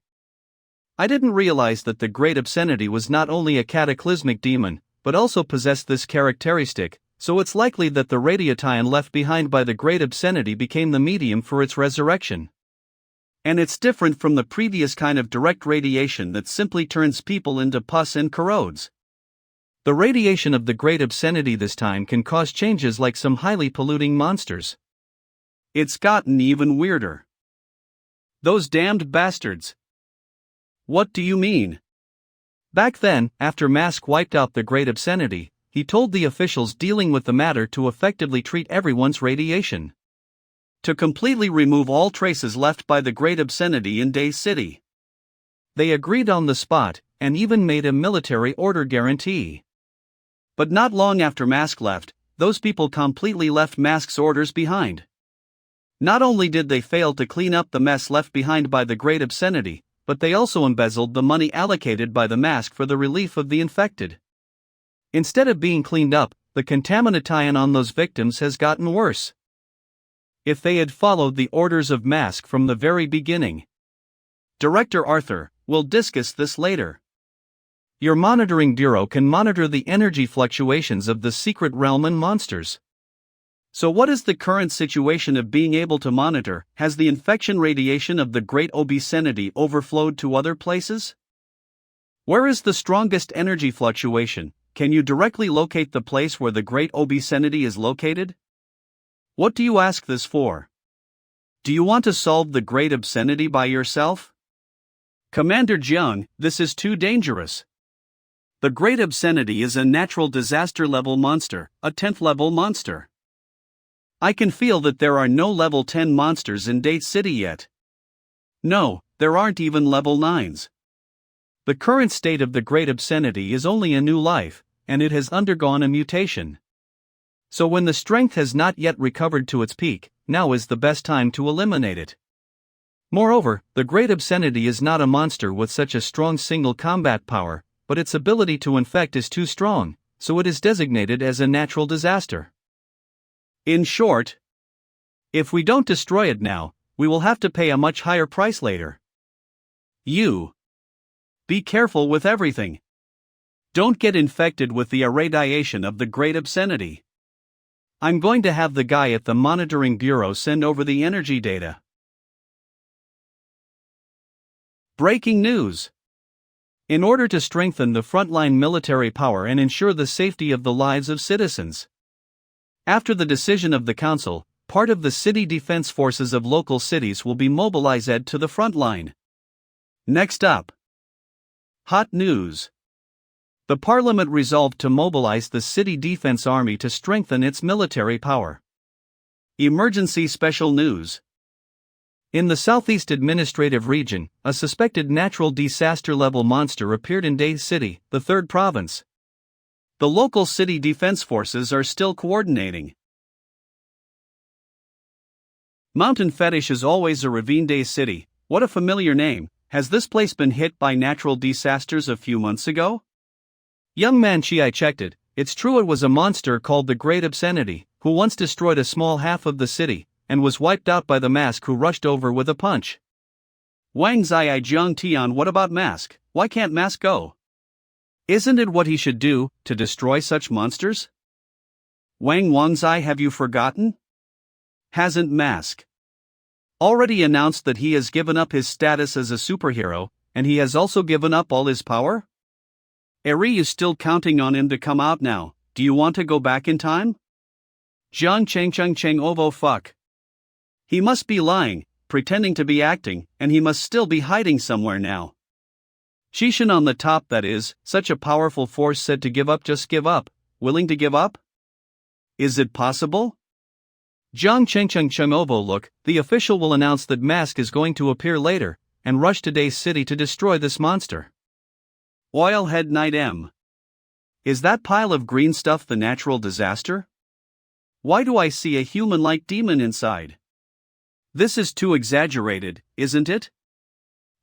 I didn't realize that the Great Obscenity was not only a cataclysmic demon, but also possessed this characteristic, so it's likely that the radiation left behind by the Great Obscenity became the medium for its resurrection. And it's different from the previous kind of direct radiation that simply turns people into pus and corrodes. The radiation of the Great Obscenity this time can cause changes like some highly polluting monsters. It's gotten even weirder. Those damned bastards. What do you mean? Back then, after Mask wiped out the Great Obscenity, he told the officials dealing with the matter to effectively treat everyone's radiation. To completely remove all traces left by the Great Obscenity in Dahe City. They agreed on the spot, and even made a military order guarantee. But not long after Mask left, those people completely left Mask's orders behind. Not only did they fail to clean up the mess left behind by the Great Obscenity, but they also embezzled the money allocated by the Mask for the relief of the infected. Instead of being cleaned up, the contamination on those victims has gotten worse. If they had followed the orders of Mask from the very beginning. Director Arthur, we'll discuss this later. Your monitoring bureau can monitor the energy fluctuations of the secret realm and monsters. So what is the current situation of being able to monitor? Has the infection radiation of the Great Obscenity overflowed to other places? Where is the strongest energy fluctuation? Can you directly locate the place where the Great Obscenity is located? What do you ask this for? Do you want to solve the Great Obscenity by yourself? Commander Jiang, this is too dangerous. The Great Obscenity is a natural disaster level monster, a 10th level monster. I can feel that there are no level 10 monsters in Dahe City yet. No, there aren't even level 9s. The current state of the Great Obscenity is only a new life, and it has undergone a mutation. So when the strength has not yet recovered to its peak, now is the best time to eliminate it. Moreover, the Great Obscenity is not a monster with such a strong single combat power, but its ability to infect is too strong, so it is designated as a natural disaster. In short, if we don't destroy it now, we will have to pay a much higher price later. You. Be careful with everything. Don't get infected with the irradiation of the Great Obscenity. I'm going to have the guy at the Monitoring Bureau send over the energy data. Breaking news. In order to strengthen the frontline military power and ensure the safety of the lives of citizens. After the decision of the Council, part of the city defense forces of local cities will be mobilized to the front line. Next up. Hot news. The Parliament resolved to mobilize the City Defense Army to strengthen its military power. Emergency special news. In the Southeast Administrative Region, a suspected natural disaster-level monster appeared in Dahe City, the third province. The local city defense forces are still coordinating. Mountain Fetish is always a ravine Dahe City. What a familiar name. Has this place been hit by natural disasters a few months ago? Young man, I checked it. It's true, it was a monster called the Great Obscenity, who once destroyed a small half of the city, and was wiped out by the Mask, who rushed over with a punch. Wang Zai Jiang Tian, what about Mask? Why can't Mask go? Isn't it what he should do, to destroy such monsters? Wang Wangzai, have you forgotten? Hasn't Mask already announced that he has given up his status as a superhero, and he has also given up all his power? Eri is still counting on him to come out now. Do you want to go back in time? Jiang Cheng Cheng Ovo fuck. He must be lying, pretending to be acting, and he must still be hiding somewhere now. Shishin on the top, that is, such a powerful force said to give up, just give up, willing to give up? Is it possible? Jiang Cheng Ovo, look, the official will announce that Mask is going to appear later, and rush to Dahe City to destroy this monster. Oilhead Knight M. Is that pile of green stuff the natural disaster? Why do I see a human-like demon inside? This is too exaggerated, isn't it?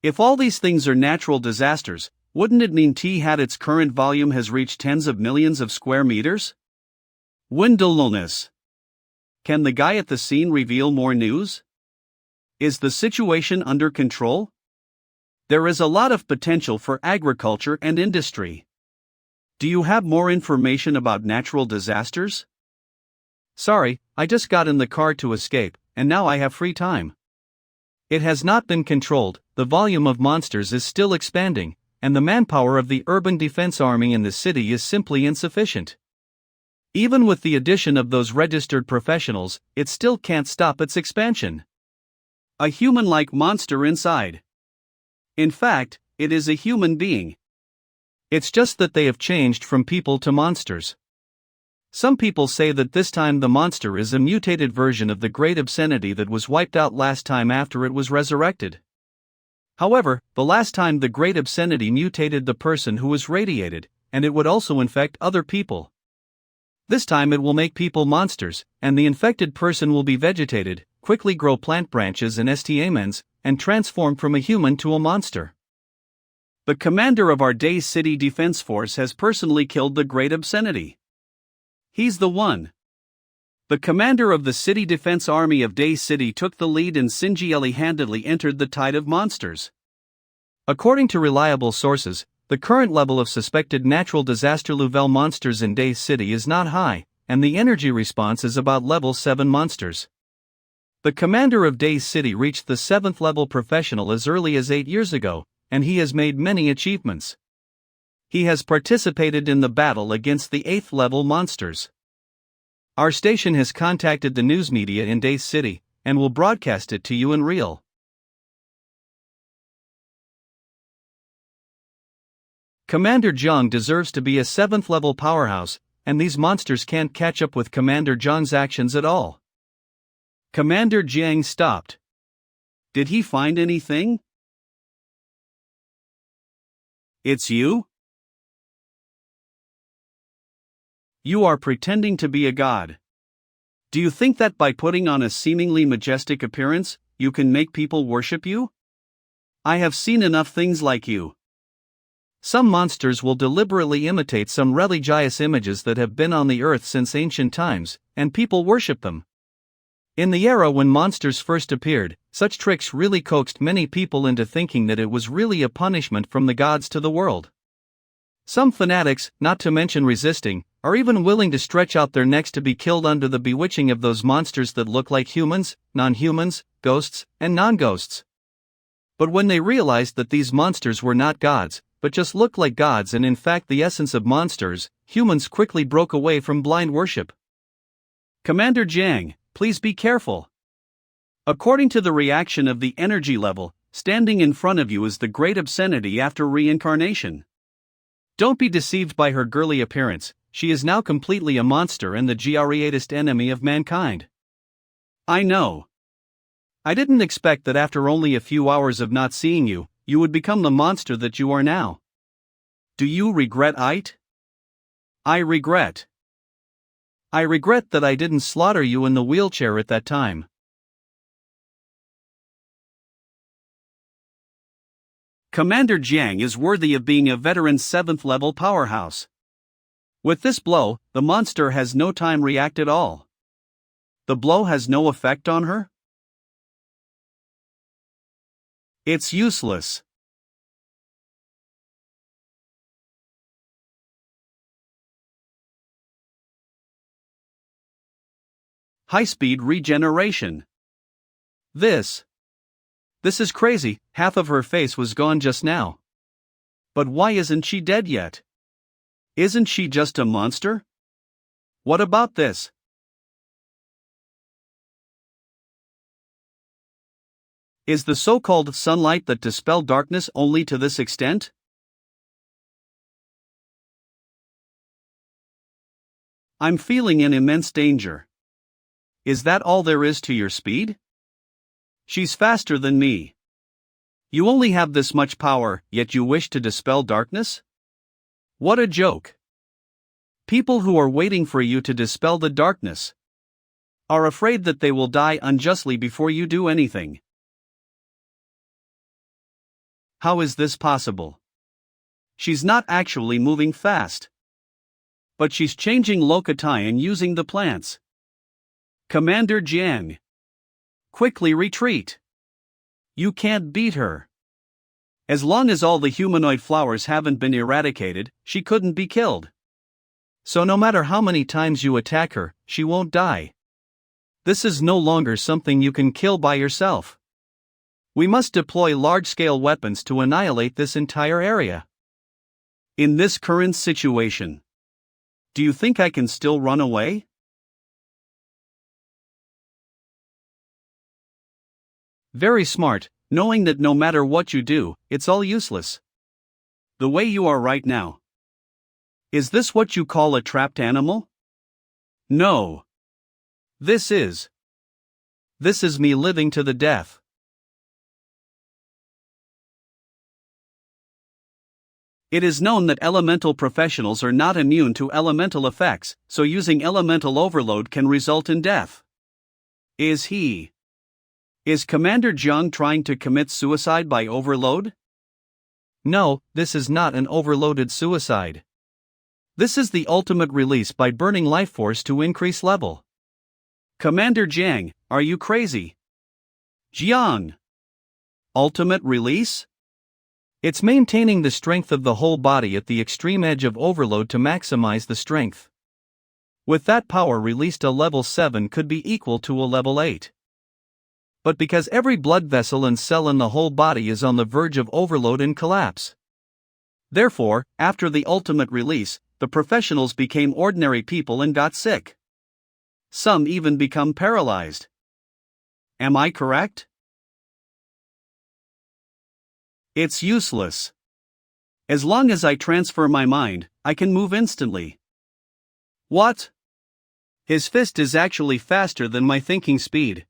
If all these things are natural disasters, wouldn't it mean T had its current volume has reached tens of millions of square meters? Windowlessness. Can the guy at the scene reveal more news? Is the situation under control? There is a lot of potential for agriculture and industry. Do you have more information about natural disasters? Sorry, I just got in the car to escape, and now I have free time. It has not been controlled, the volume of monsters is still expanding, and the manpower of the urban defense army in the city is simply insufficient. Even with the addition of those registered professionals, it still can't stop its expansion. A human-like monster inside. In fact, it is a human being. It's just that they have changed from people to monsters. Some people say that this time the monster is a mutated version of the great obscenity that was wiped out last time after it was resurrected. However, the last time the great obscenity mutated the person who was radiated, and it would also infect other people. This time it will make people monsters, and the infected person will be vegetated, quickly grow plant branches and stamens, and transform from a human to a monster. The commander of our Dahe City Defense Force has personally killed the great obscenity. He's the one. The commander of the City Defense Army of Dahe City took the lead and singularly handedly entered the tide of monsters. According to reliable sources, the current level of suspected natural disaster level monsters in Dahe City is not high, and the energy response is about level 7 monsters. The commander of Dahe City reached the 7th level professional as early as 8 years ago, and he has made many achievements. He has participated in the battle against the 8th level monsters. Our station has contacted the news media in Dahe City, and will broadcast it to you in real. Commander Jiang deserves to be a 7th level powerhouse, and these monsters can't catch up with Commander Jiang's actions at all. Commander Jiang stopped. Did he find anything? It's you? You are pretending to be a god. Do you think that by putting on a seemingly majestic appearance, you can make people worship you? I have seen enough things like you. Some monsters will deliberately imitate some religious images that have been on the earth since ancient times, and people worship them. In the era when monsters first appeared, such tricks really coaxed many people into thinking that it was really a punishment from the gods to the world. Some fanatics, not to mention resisting, are even willing to stretch out their necks to be killed under the bewitching of those monsters that look like humans, non-humans, ghosts, and non-ghosts. But when they realized that these monsters were not gods, but just looked like gods and in fact the essence of monsters, humans quickly broke away from blind worship. Commander Jiang, please be careful. According to the reaction of the energy level, standing in front of you is the great obscenity after reincarnation. Don't be deceived by her girly appearance, she is now completely a monster and the greatest enemy of mankind. I know. I didn't expect that after only a few hours of not seeing you, you would become the monster that you are now. Do you regret it? I regret. I regret that I didn't slaughter you in the wheelchair at that time. Commander Jiang is worthy of being a veteran 7th level powerhouse. With this blow, the monster has no time react at all. The blow has no effect on her? It's useless. High-speed regeneration. This is crazy, half of her face was gone just now. But why isn't she dead yet? Isn't she just a monster? What about this? Is the so-called sunlight that dispel darkness only to this extent? I'm feeling in immense danger. Is that all there is to your speed? She's faster than me. You only have this much power, yet you wish to dispel darkness? What a joke. People who are waiting for you to dispel the darkness are afraid that they will die unjustly before you do anything. How is this possible? She's not actually moving fast. But she's changing locatai and using the plants. Commander Jiang. Quickly retreat. You can't beat her. As long as all the humanoid flowers haven't been eradicated, she couldn't be killed. So no matter how many times you attack her, she won't die. This is no longer something you can kill by yourself. We must deploy large-scale weapons to annihilate this entire area. In this current situation, do you think I can still run away? Very smart, knowing that no matter what you do, it's all useless. The way you are right now. Is this what you call a trapped animal? No. This is me living to the death. It is known that elemental professionals are not immune to elemental effects, so using elemental overload can result in death. Is Commander Jiang trying to commit suicide by overload? No, this is not an overloaded suicide. This is the ultimate release by burning life force to increase level. Commander Jiang, are you crazy? Jiang! Ultimate release? It's maintaining the strength of the whole body at the extreme edge of overload to maximize the strength. With that power released, a level 7 could be equal to a level 8. But because every blood vessel and cell in the whole body is on the verge of overload and collapse. Therefore, after the ultimate release, the professionals became ordinary people and got sick. Some even become paralyzed. Am I correct? It's useless. As long as I transfer my mind, I can move instantly. What? His fist is actually faster than my thinking speed.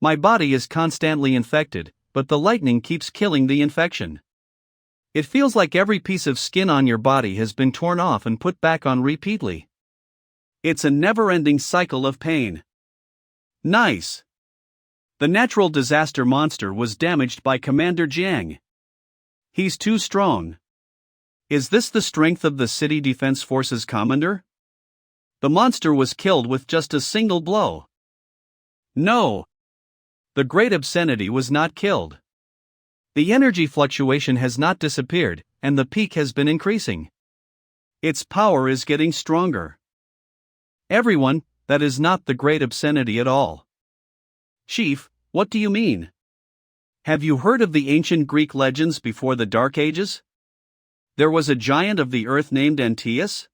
My body is constantly infected, but the lightning keeps killing the infection. It feels like every piece of skin on your body has been torn off and put back on repeatedly. It's a never-ending cycle of pain. Nice. The natural disaster monster was damaged by Commander Jiang. He's too strong. Is this the strength of the City Defense Forces commander? The monster was killed with just a single blow. No. The great obscenity was not killed. The energy fluctuation has not disappeared, and the peak has been increasing. Its power is getting stronger. Everyone, that is not the great obscenity at all. Chief, what do you mean? Have you heard of the ancient Greek legends before the Dark Ages? There was a giant of the earth named Antaeus?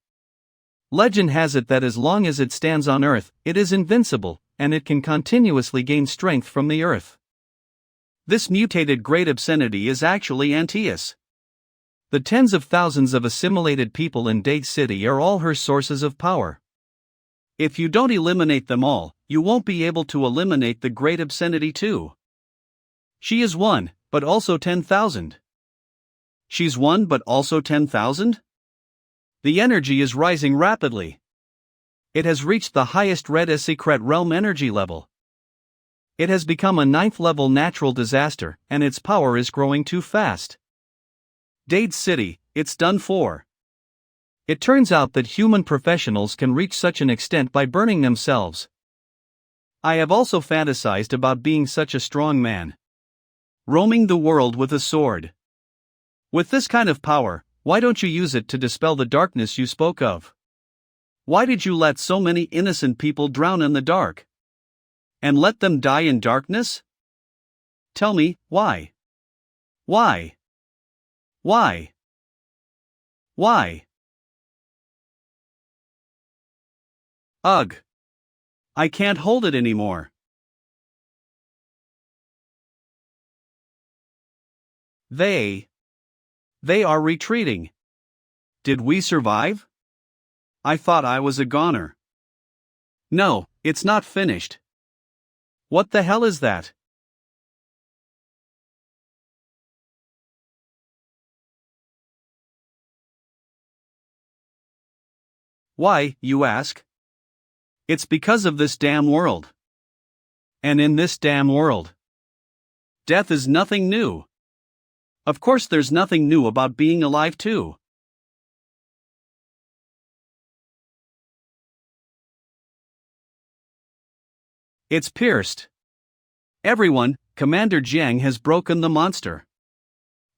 Legend has it that as long as it stands on earth, it is invincible, and it can continuously gain strength from the earth. This mutated great obscenity is actually Antaeus. The tens of thousands of assimilated people in Dahe City are all her sources of power. If you don't eliminate them all, you won't be able to eliminate the great obscenity too. She is one, but also 10,000. She's one but also 10,000? The energy is rising rapidly. It has reached the highest Red Secret Realm energy level. It has become a 9th level natural disaster, and its power is growing too fast. Dahe City, it's done for. It turns out that human professionals can reach such an extent by burning themselves. I have also fantasized about being such a strong man. Roaming the world with a sword. With this kind of power, why don't you use it to dispel the darkness you spoke of? Why did you let so many innocent people drown in the dark? And let them die in darkness? Tell me, why? Why? Why? Why? Ugh. I can't hold it anymore. They are retreating. Did we survive? I thought I was a goner. No, it's not finished. What the hell is that? Why, you ask? It's because of this damn world. And in this damn world, death is nothing new. Of course, there's nothing new about being alive, too. It's pierced. Everyone, Commander Jiang has broken the monster.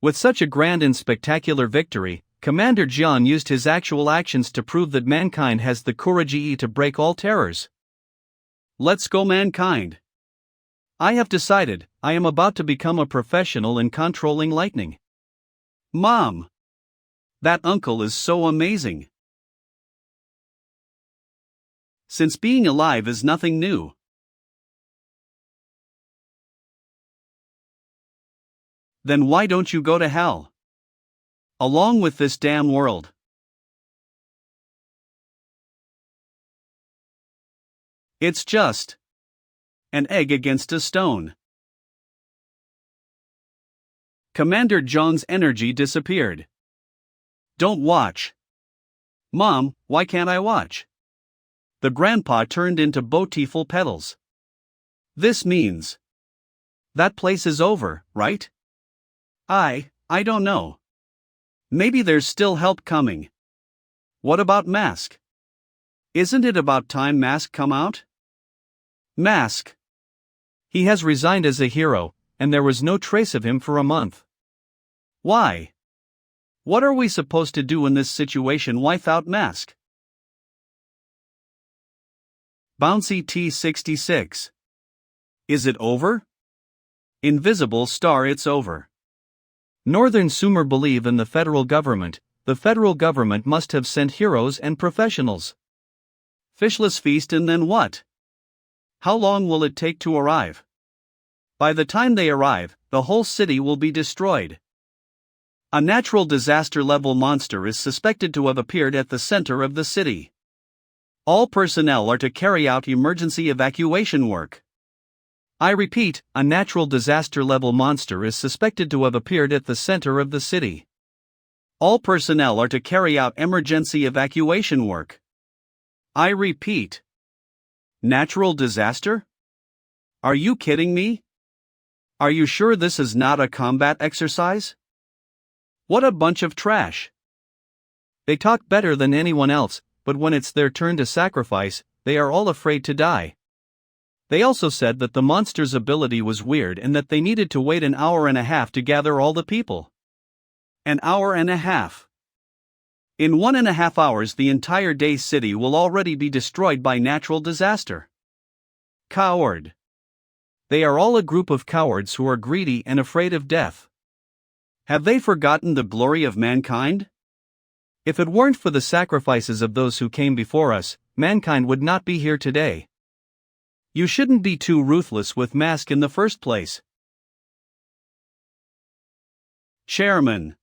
With such a grand and spectacular victory, Commander Jiang used his actual actions to prove that mankind has the courage to break all terrors. Let's go, mankind. I have decided, I am about to become a professional in controlling lightning. Mom! That uncle is so amazing. Since being alive is nothing new. Then why don't you go to hell? Along with this damn world. It's just an egg against a stone. Commander Jiang's energy disappeared. Don't watch. Mom, why can't I watch? The grandpa turned into beautiful petals. This means that place is over, right? I don't know. Maybe there's still help coming. What about Mask? Isn't it about time Mask come out? Mask. He has resigned as a hero, and there was no trace of him for a month. Why? What are we supposed to do in this situation without Mask? Bouncy T66. Is it over? Invisible Star, it's over. Northern Sumer believe in the federal government. The federal government must have sent heroes and professionals. Fishless feast, and then what? How long will it take to arrive? By the time they arrive, the whole city will be destroyed. A natural disaster level monster is suspected to have appeared at the center of the city. All personnel are to carry out emergency evacuation work. I repeat, a natural disaster level monster is suspected to have appeared at the center of the city. All personnel are to carry out emergency evacuation work. I repeat. Natural disaster? Are you kidding me? Are you sure this is not a combat exercise? What a bunch of trash. They talk better than anyone else, but when it's their turn to sacrifice, they are all afraid to die. They also said that the monster's ability was weird and that they needed to wait an hour and a half to gather all the people. An hour and a half. In 1.5 hours, the entire Dahe city will already be destroyed by natural disaster. Coward. They are all a group of cowards who are greedy and afraid of death. Have they forgotten the glory of mankind? If it weren't for the sacrifices of those who came before us, mankind would not be here today. You shouldn't be too ruthless with Mask in the first place. Chairman.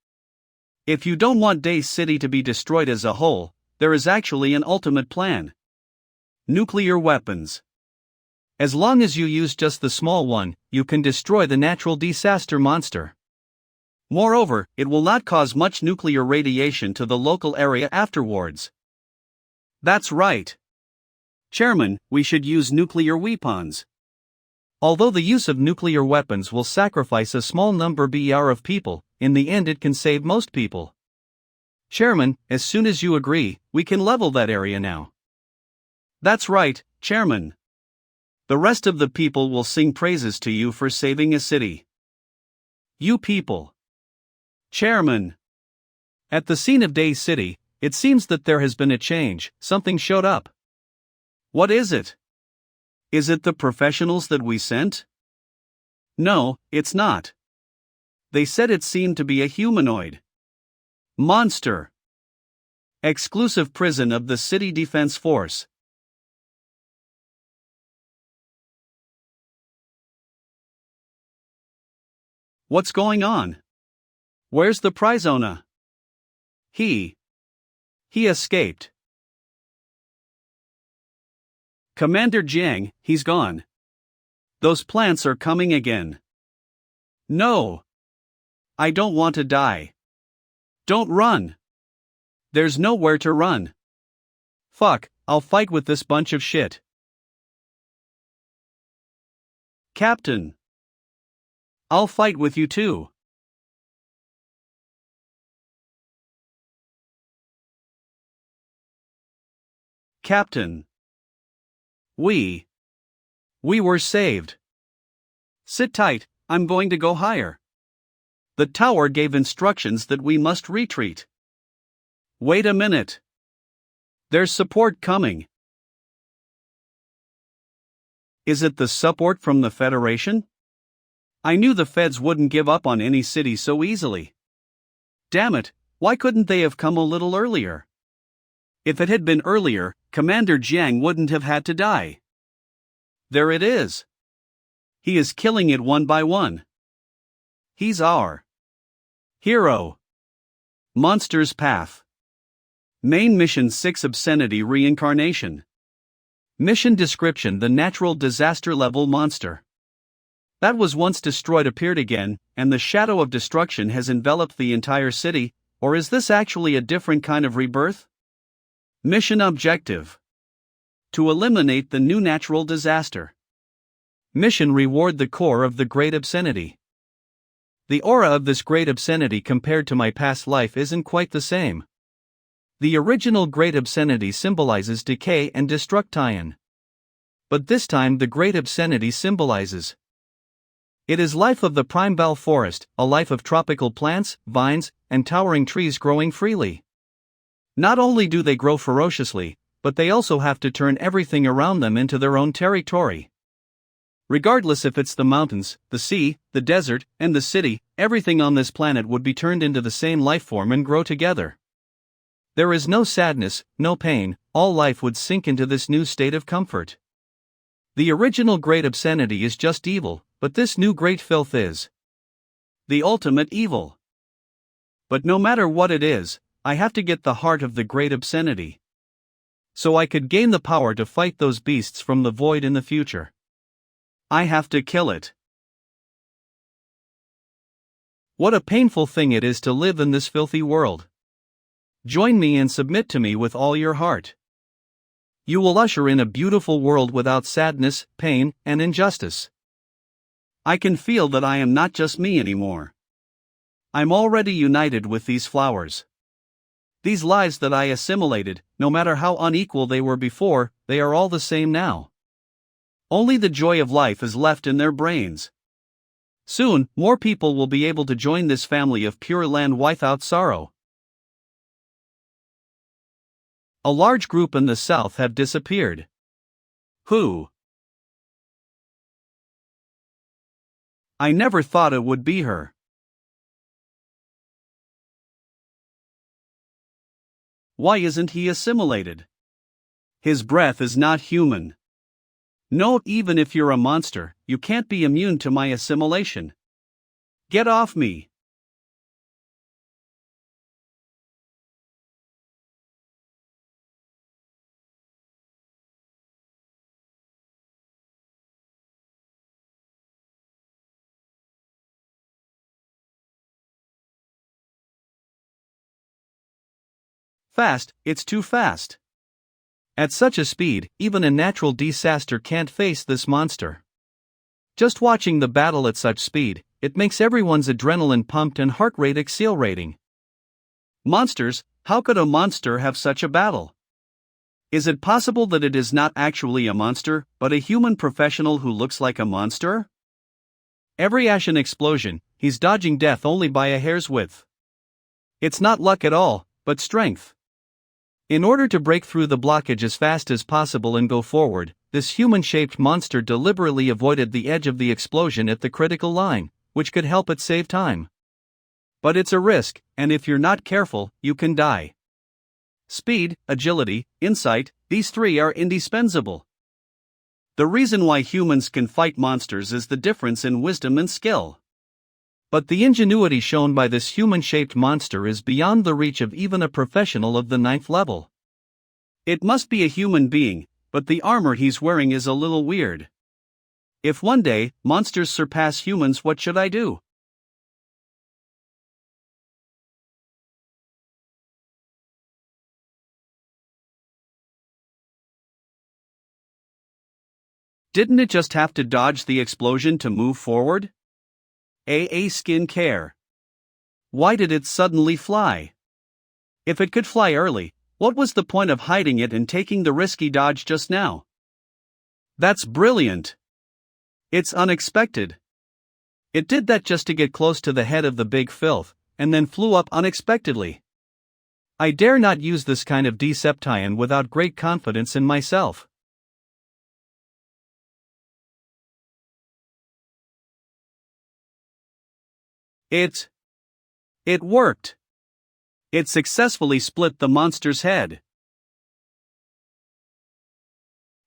If you don't want Dahe City to be destroyed as a whole, there is actually an ultimate plan. Nuclear weapons. As long as you use just the small one, you can destroy the natural disaster monster. Moreover, it will not cause much nuclear radiation to the local area afterwards. That's right. Chairman, we should use nuclear weapons. Although the use of nuclear weapons will sacrifice a small number of people, in the end it can save most people. Chairman, as soon as you agree, we can level that area now. That's right, Chairman. The rest of the people will sing praises to you for saving a city. You people. Chairman. At the scene of Dahe City, it seems that there has been a change. Something showed up. What is it? Is it the professionals that we sent? No, it's not. They said it seemed to be a humanoid. Monster. Exclusive prison of the City Defense Force. What's going on? Where's the Prizona? He escaped. Commander Jiang, he's gone. Those plants are coming again. No. I don't want to die. Don't run. There's nowhere to run. Fuck, I'll fight with this bunch of shit. Captain. I'll fight with you too. Captain. We were saved. Sit tight, I'm going to go higher. The tower gave instructions that we must retreat. Wait a minute. There's support coming. Is it the support from the Federation? I knew the Feds wouldn't give up on any city so easily. Damn it, why couldn't they have come a little earlier? If it had been earlier, Commander Jiang wouldn't have had to die. There it is. He is killing it one by one. He's our hero. Monster's Path. Main Mission 6 Obscenity Reincarnation. Mission description: the natural disaster level monster that was once destroyed appeared again, and the shadow of destruction has enveloped the entire city. Or is this actually a different kind of rebirth? Mission objective: to eliminate the new natural disaster. Mission reward: the core of the great obscenity. The aura of this great obscenity compared to my past life isn't quite the same. The original great obscenity symbolizes decay and destruction. But this time the great obscenity symbolizes it is life of the primeval forest, a life of tropical plants, vines, and towering trees growing freely. Not only do they grow ferociously, but they also have to turn everything around them into their own territory. Regardless if it's the mountains, the sea, the desert, and the city, everything on this planet would be turned into the same life form and grow together. There is no sadness, no pain, all life would sink into this new state of comfort. The original great obscenity is just evil, but this new great filth is the ultimate evil. But no matter what it is, I have to get the heart of the great obscenity, so I could gain the power to fight those beasts from the void in the future. I have to kill it. What a painful thing it is to live in this filthy world. Join me and submit to me with all your heart. You will usher in a beautiful world without sadness, pain, and injustice. I can feel that I am not just me anymore. I'm already united with these flowers. These lives that I assimilated, no matter how unequal they were before, they are all the same now. Only the joy of life is left in their brains. Soon, more people will be able to join this family of pure land without sorrow. A large group in the south have disappeared. Who? I never thought it would be her. Why isn't he assimilated? His breath is not human. No, even if you're a monster, you can't be immune to my assimilation. Get off me. Fast, it's too fast. At such a speed, even a natural disaster can't face this monster. Just watching the battle at such speed, it makes everyone's adrenaline pumped and heart rate accelerating. Monsters, how could a monster have such a battle? Is it possible that it is not actually a monster, but a human professional who looks like a monster? Every ashen explosion, he's dodging death only by a hair's width. It's not luck at all, but strength. In order to break through the blockage as fast as possible and go forward, this human-shaped monster deliberately avoided the edge of the explosion at the critical line, which could help it save time. But it's a risk, and if you're not careful, you can die. Speed, agility, insight, these three are indispensable. The reason why humans can fight monsters is the difference in wisdom and skill. But the ingenuity shown by this human-shaped monster is beyond the reach of even a professional of the 9th level. It must be a human being, but the armor he's wearing is a little weird. If one day monsters surpass humans, what should I do? Didn't it just have to dodge the explosion to move forward? AA skin care. Why did it suddenly fly? If it could fly early, what was the point of hiding it and taking the risky dodge just now? That's brilliant. It's unexpected. It did that just to get close to the head of the big filth, and then flew up unexpectedly. I dare not use this kind of Deception without great confidence in myself. It worked. It successfully split the monster's head.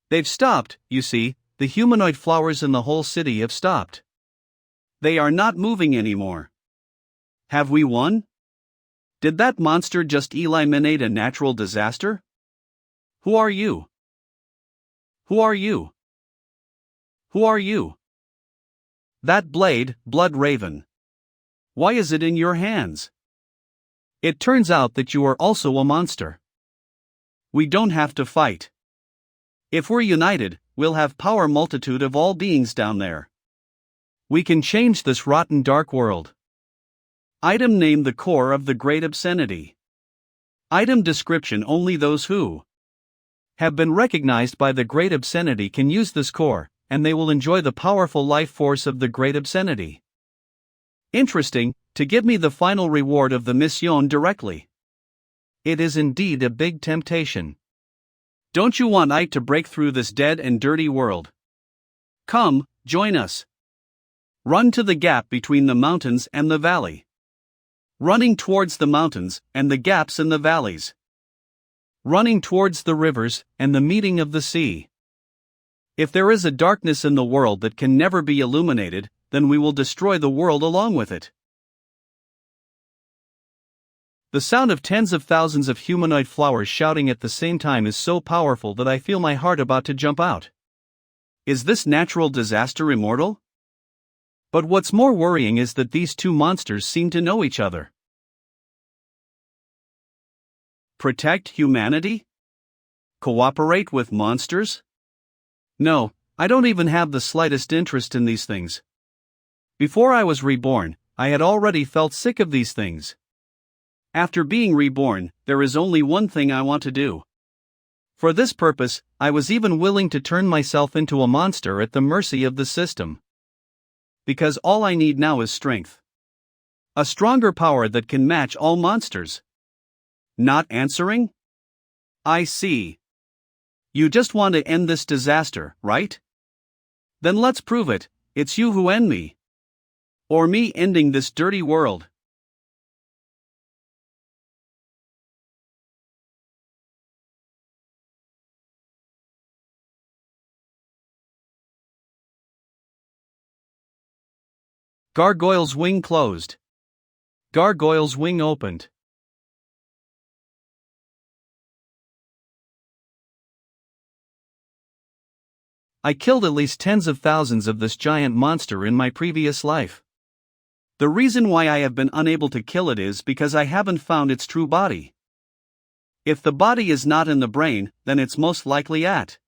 They've stopped, you see, the humanoid flowers in the whole city have stopped. They are not moving anymore. Have we won? Did that monster just eliminate a natural disaster? Who are you? Who are you? Who are you? That blade, Blood Raven. Why is it in your hands? It turns out that you are also a monster. We don't have to fight. If we're united, we'll have power multitude of all beings down there. We can change this rotten dark world. Item name: the core of the great obscenity. Item description: only those who have been recognized by the great obscenity can use this core, and they will enjoy the powerful life force of the great obscenity. Interesting, to give me the final reward of the mission directly. It is indeed a big temptation. Don't you want I to break through this dead and dirty world? Come, join us. Run to the gap between the mountains and the valley. Running towards the mountains and the gaps in the valleys. Running towards the rivers and the meeting of the sea. If there is a darkness in the world that can never be illuminated, then we will destroy the world along with it. The sound of tens of thousands of humanoid flowers shouting at the same time is so powerful that I feel my heart about to jump out. Is this natural disaster immortal? But what's more worrying is that these two monsters seem to know each other. Protect humanity? Cooperate with monsters? No, I don't even have the slightest interest in these things. Before I was reborn, I had already felt sick of these things. After being reborn, there is only one thing I want to do. For this purpose, I was even willing to turn myself into a monster at the mercy of the system. Because all I need now is strength. A stronger power that can match all monsters. Not answering? I see. You just want to end this disaster, right? Then let's prove it. It's you who end me. Or me ending this dirty world. Gargoyle's wing closed. Gargoyle's wing opened. I killed at least tens of thousands of this giant monster in my previous life. The reason why I have been unable to kill it is because I haven't found its true body. If the body is not in the brain, then it's most likely at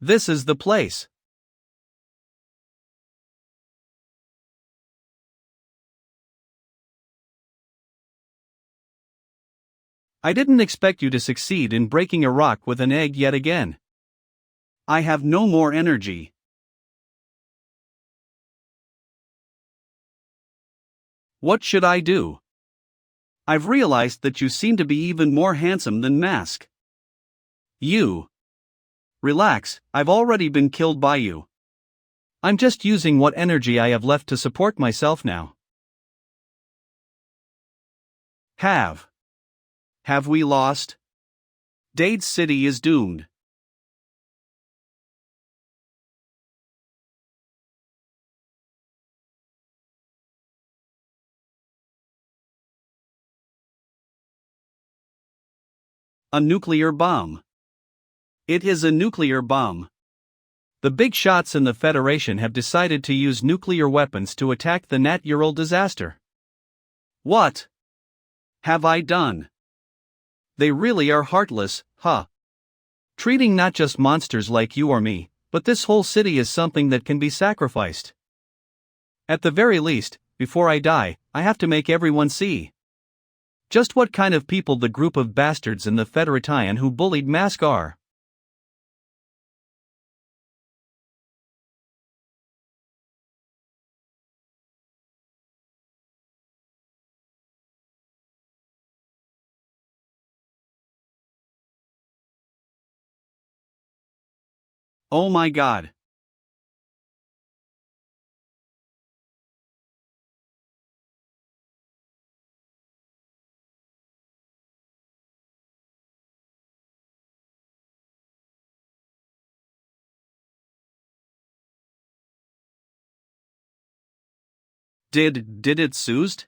This is the place. I didn't expect you to succeed in breaking a rock with an egg yet again. I have no more energy. What should I do? I've realized that you seem to be even more handsome than Mask. You Relax, I've already been killed by you. I'm just using what energy I have left to support myself now. Have we lost? Dade City is doomed. A nuclear bomb. It is a nuclear bomb. The big shots in the Federation have decided to use nuclear weapons to attack the natural disaster. What have I done? They really are heartless, huh? Treating not just monsters like you or me, but this whole city as something that can be sacrificed. At the very least, before I die, I have to make everyone see just what kind of people the group of bastards in the Federation who bullied Mask are. Oh my god. Did it soused?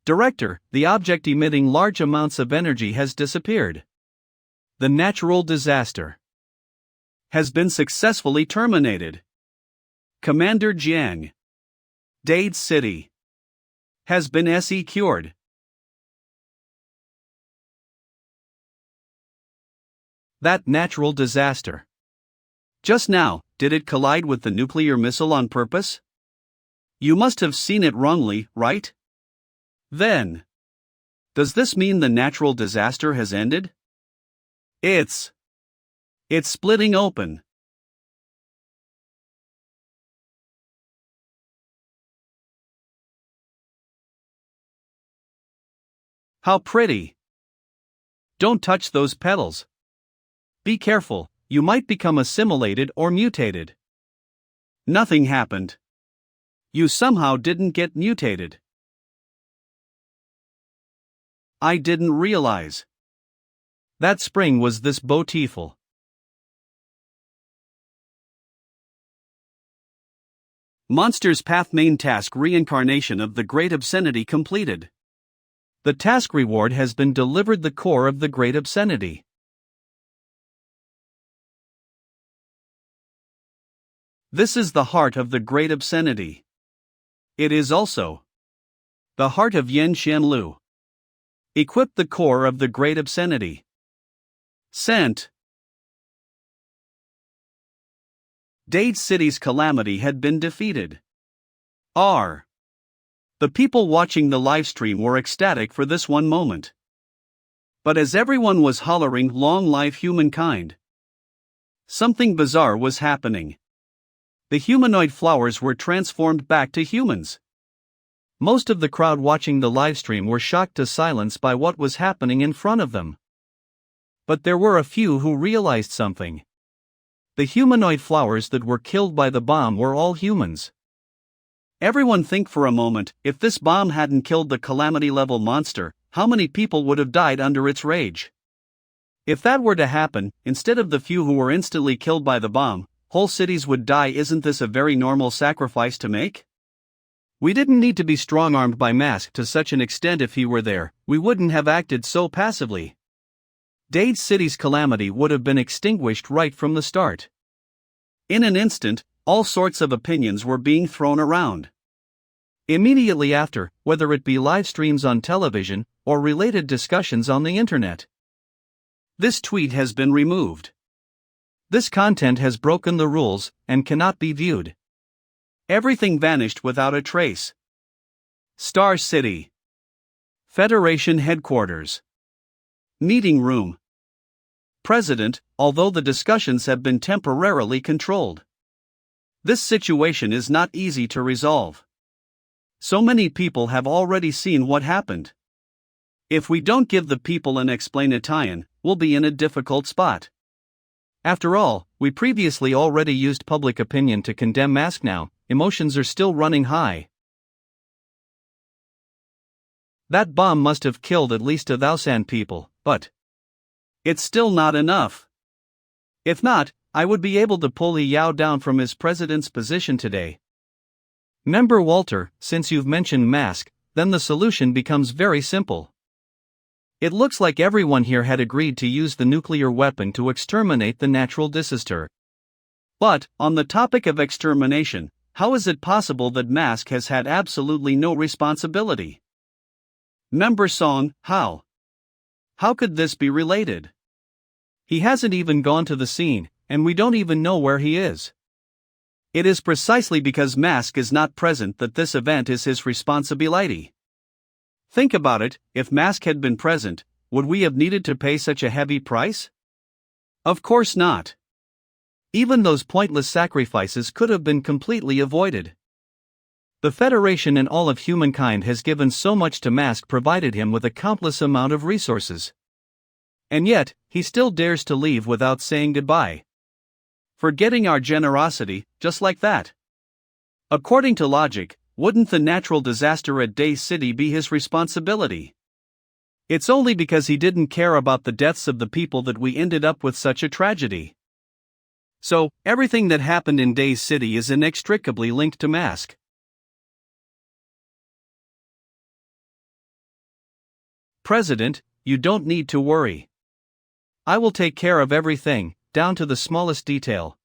Director, the object emitting large amounts of energy has disappeared. The natural disaster has been successfully terminated. Commander Jiang. Dade City has been secured. That natural disaster. Just now, did it collide with the nuclear missile on purpose? You must have seen it wrongly, right? Then, does this mean the natural disaster has ended? It's splitting open. How pretty. Don't touch those petals. Be careful, you might become assimilated or mutated. Nothing happened. You somehow didn't get mutated. I didn't realize that spring was this beautiful. Monsters Path main task reincarnation of the Great Obscenity completed. The task reward has been delivered. The core of the Great Obscenity. This is the heart of the Great Obscenity. It is also the heart of Yen Xianlu. Equip the core of the Great Obscenity. Sent. Dade City's calamity had been defeated. The people watching the livestream were ecstatic for this one moment. But as everyone was hollering "Long live humankind," something bizarre was happening. The humanoid flowers were transformed back to humans. Most of the crowd watching the livestream were shocked to silence by what was happening in front of them. But there were a few who realized something. The humanoid flowers that were killed by the bomb were all humans. Everyone think for a moment, if this bomb hadn't killed the calamity-level monster, how many people would have died under its rage? If that were to happen, instead of the few who were instantly killed by the bomb, whole cities would die. Isn't this a very normal sacrifice to make? We didn't need to be strong-armed by Mask to such an extent. If he were there, we wouldn't have acted so passively. Dade City's calamity would have been extinguished right from the start. In an instant, all sorts of opinions were being thrown around. Immediately after, whether it be live streams on television, or related discussions on the internet. This tweet has been removed. This content has broken the rules, and cannot be viewed. Everything vanished without a trace. Star City. Federation Headquarters. Meeting Room. President, although the discussions have been temporarily controlled. This situation is not easy to resolve. So many people have already seen what happened. If we don't give the people an explanation, we'll be in a difficult spot. After all, we previously already used public opinion to condemn Mask. Now, emotions are still running high. That bomb must have killed at least 1,000 people, but it's still not enough. If not, I would be able to pull Li Yao down from his president's position today. Member Walter, since you've mentioned Mask, then the solution becomes very simple. It looks like everyone here had agreed to use the nuclear weapon to exterminate the natural disaster. But, on the topic of extermination, how is it possible that Mask has had absolutely no responsibility? Member Song, how? How could this be related? He hasn't even gone to the scene, and we don't even know where he is. It is precisely because Mask is not present that this event is his responsibility. Think about it, if Mask had been present, would we have needed to pay such a heavy price? Of course not. Even those pointless sacrifices could have been completely avoided. The Federation and all of humankind has given so much to Mask, provided him with a countless amount of resources. And yet, he still dares to leave without saying goodbye. Forgetting our generosity, just like that. According to logic, wouldn't the natural disaster at Dahe City be his responsibility? It's only because he didn't care about the deaths of the people that we ended up with such a tragedy. So, everything that happened in Dahe City is inextricably linked to Mask. President, you don't need to worry. I will take care of everything, down to the smallest detail.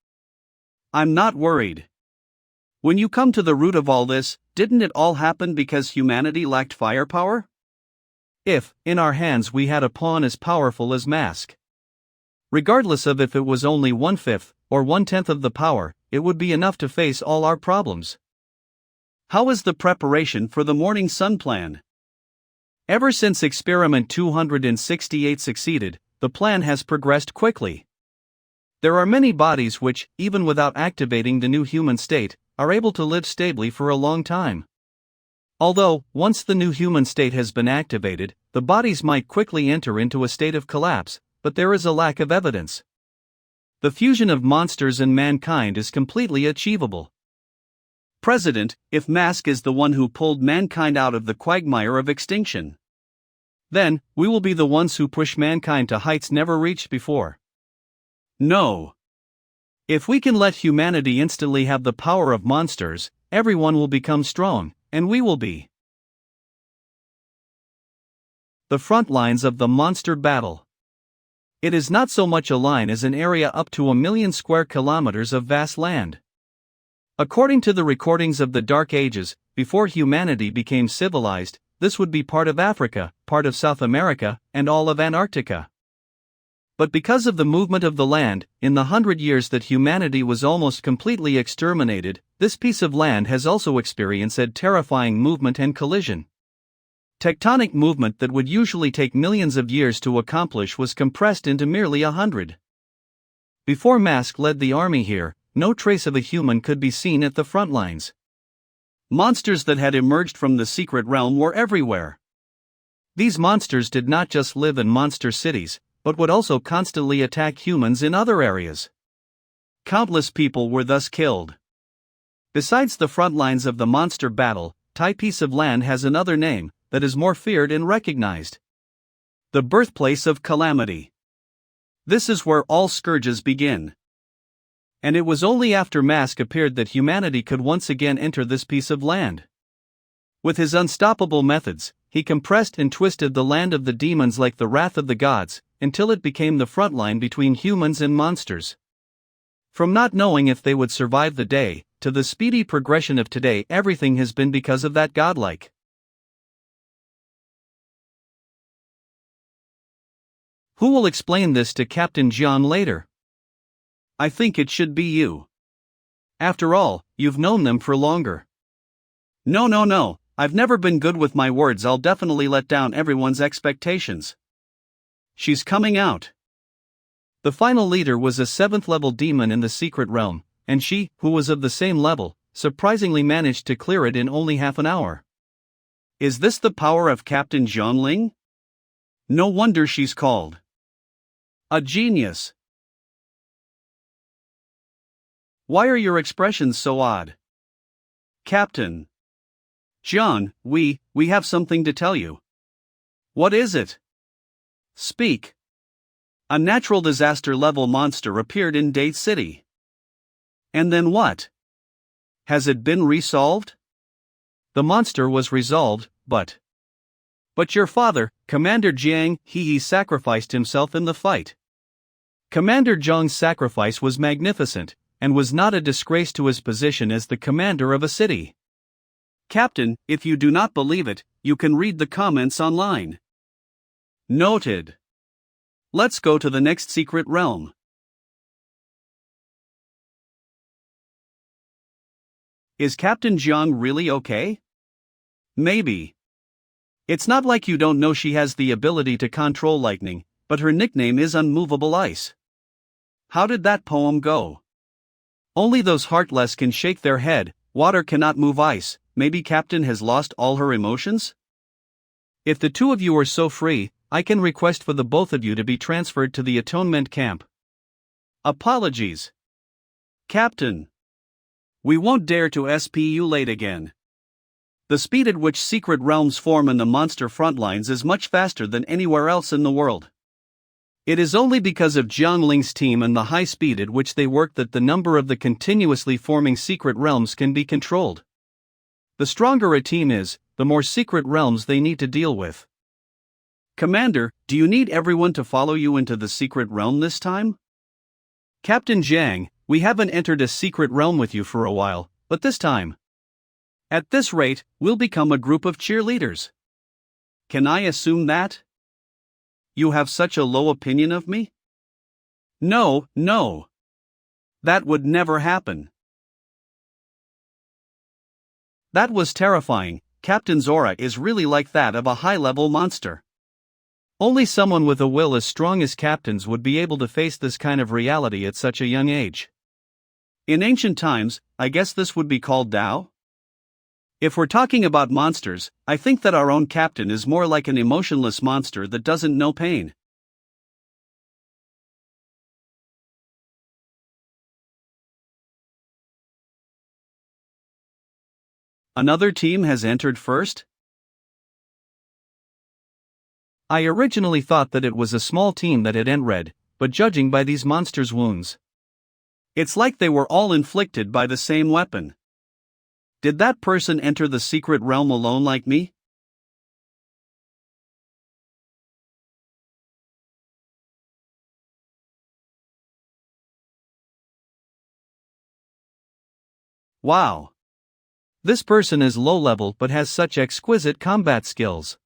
I'm not worried. When you come to the root of all this, didn't it all happen because humanity lacked firepower? If, in our hands, we had a pawn as powerful as Mask, regardless of if it was only 1/5 or 1/10 of the power, it would be enough to face all our problems. How is the preparation for the Morning Sun plan? Ever since experiment 268 succeeded, the plan has progressed quickly. There are many bodies which, even without activating the new human state, are able to live stably for a long time. Although, once the new human state has been activated, the bodies might quickly enter into a state of collapse, but there is a lack of evidence. The fusion of monsters and mankind is completely achievable. President, if Mask is the one who pulled mankind out of the quagmire of extinction, then, we will be the ones who push mankind to heights never reached before. No. If we can let humanity instantly have the power of monsters, everyone will become strong, and we will be the front lines of the monster battle. It is not so much a line as an area up to 1,000,000 square kilometers of vast land. According to the recordings of the Dark Ages, before humanity became civilized, this would be part of Africa, part of South America, and all of Antarctica. But because of the movement of the land, in the 100 years that humanity was almost completely exterminated, this piece of land has also experienced a terrifying movement and collision. Tectonic movement that would usually take millions of years to accomplish was compressed into merely 100. Before Mask led the army here, no trace of a human could be seen at the front lines. Monsters that had emerged from the secret realm were everywhere. These monsters did not just live in monster cities, but would also constantly attack humans in other areas. Countless people were thus killed. Besides the front lines of the monster battle, Tai piece of land has another name, that is more feared and recognized. The birthplace of calamity. This is where all scourges begin. And it was only after Mask appeared that humanity could once again enter this piece of land. With his unstoppable methods, he compressed and twisted the land of the demons like the wrath of the gods, until it became the front line between humans and monsters. From not knowing if they would survive the day, to the speedy progression of today, everything has been because of that godlike. Who will explain this to Captain Jiang later? I think it should be you. After all, you've known them for longer. No, I've never been good with my words. I'll definitely let down everyone's expectations. She's coming out. The final leader was a 7th level demon in the secret realm, and she, who was of the same level, surprisingly managed to clear it in only half an hour. Is this the power of Captain Zhongling? No wonder she's called A genius. Why are your expressions so odd? Captain. Jiang, we have something to tell you. What is it? Speak. A natural disaster level monster appeared in Dahe City. And then what? Has it been resolved? The monster was resolved, but your father, Commander Jiang, he sacrificed himself in the fight. Commander Jiang's sacrifice was magnificent, and was not a disgrace to his position as the commander of a city. Captain, if you do not believe it, you can read the comments online. Noted. Let's go to the next secret realm. Is Captain Jiang really okay? Maybe. It's not like you don't know she has the ability to control lightning, but her nickname is Unmovable Ice. How did that poem go? Only those heartless can shake their head, water cannot move ice. Maybe Captain has lost all her emotions? If the two of you are so free, I can request for the both of you to be transferred to the atonement camp. Apologies. Captain. We won't dare to SP you late again. The speed at which secret realms form in the monster frontlines is much faster than anywhere else in the world. It is only because of Jiang Ling's team and the high speed at which they work that the number of the continuously forming secret realms can be controlled. The stronger a team is, the more secret realms they need to deal with. Commander, do you need everyone to follow you into the secret realm this time? Captain Jiang, we haven't entered a secret realm with you for a while, but this time. At this rate, we'll become a group of cheerleaders. Can I assume that? You have such a low opinion of me? No. That would never happen. That was terrifying. Captain's aura is really like that of a high-level monster. Only someone with a will as strong as Captain's would be able to face this kind of reality at such a young age. In ancient times, I guess this would be called Tao? If we're talking about monsters, I think that our own Captain is more like an emotionless monster that doesn't know pain. Another team has entered first? I originally thought that it was a small team that had entered, but judging by these monsters' wounds, it's like they were all inflicted by the same weapon. Did that person enter the secret realm alone like me? Wow. This person is low level but has such exquisite combat skills.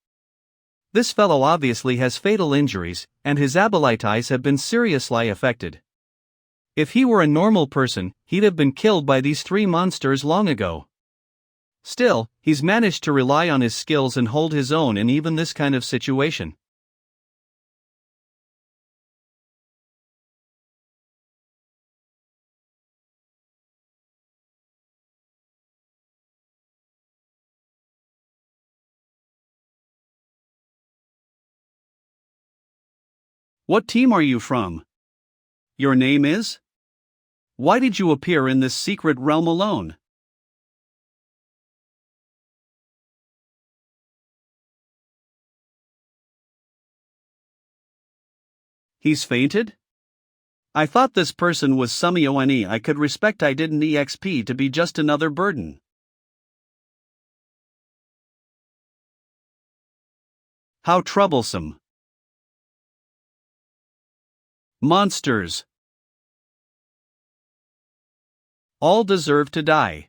This fellow obviously has fatal injuries, and his abilities have been seriously affected. If he were a normal person, he'd have been killed by these three monsters long ago. Still, he's managed to rely on his skills and hold his own in even this kind of situation. What team are you from? Your name is? Why did you appear in this secret realm alone? He's fainted? I thought this person was Sumio I could respect. I didn't EXP to be just another burden. How troublesome. Monsters. All deserve to die.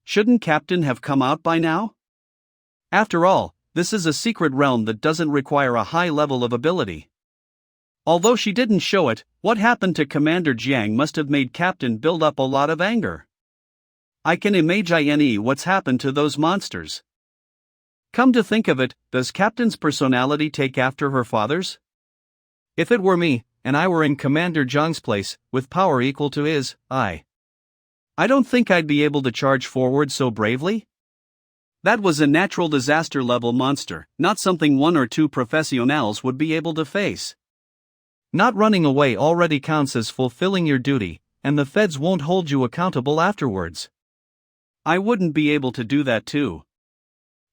Shouldn't Captain have come out by now? After all, this is a secret realm that doesn't require a high level of ability. Although she didn't show it, what happened to Commander Jiang must have made Captain build up a lot of anger. I can imagine what's happened to those monsters. Come to think of it, does Captain's personality take after her father's? If it were me, and I were in Commander Jiang's place, with power equal to his, I don't think I'd be able to charge forward so bravely. That was a natural disaster level monster, not something one or two professionals would be able to face. Not running away already counts as fulfilling your duty, and the feds won't hold you accountable afterwards. I wouldn't be able to do that too.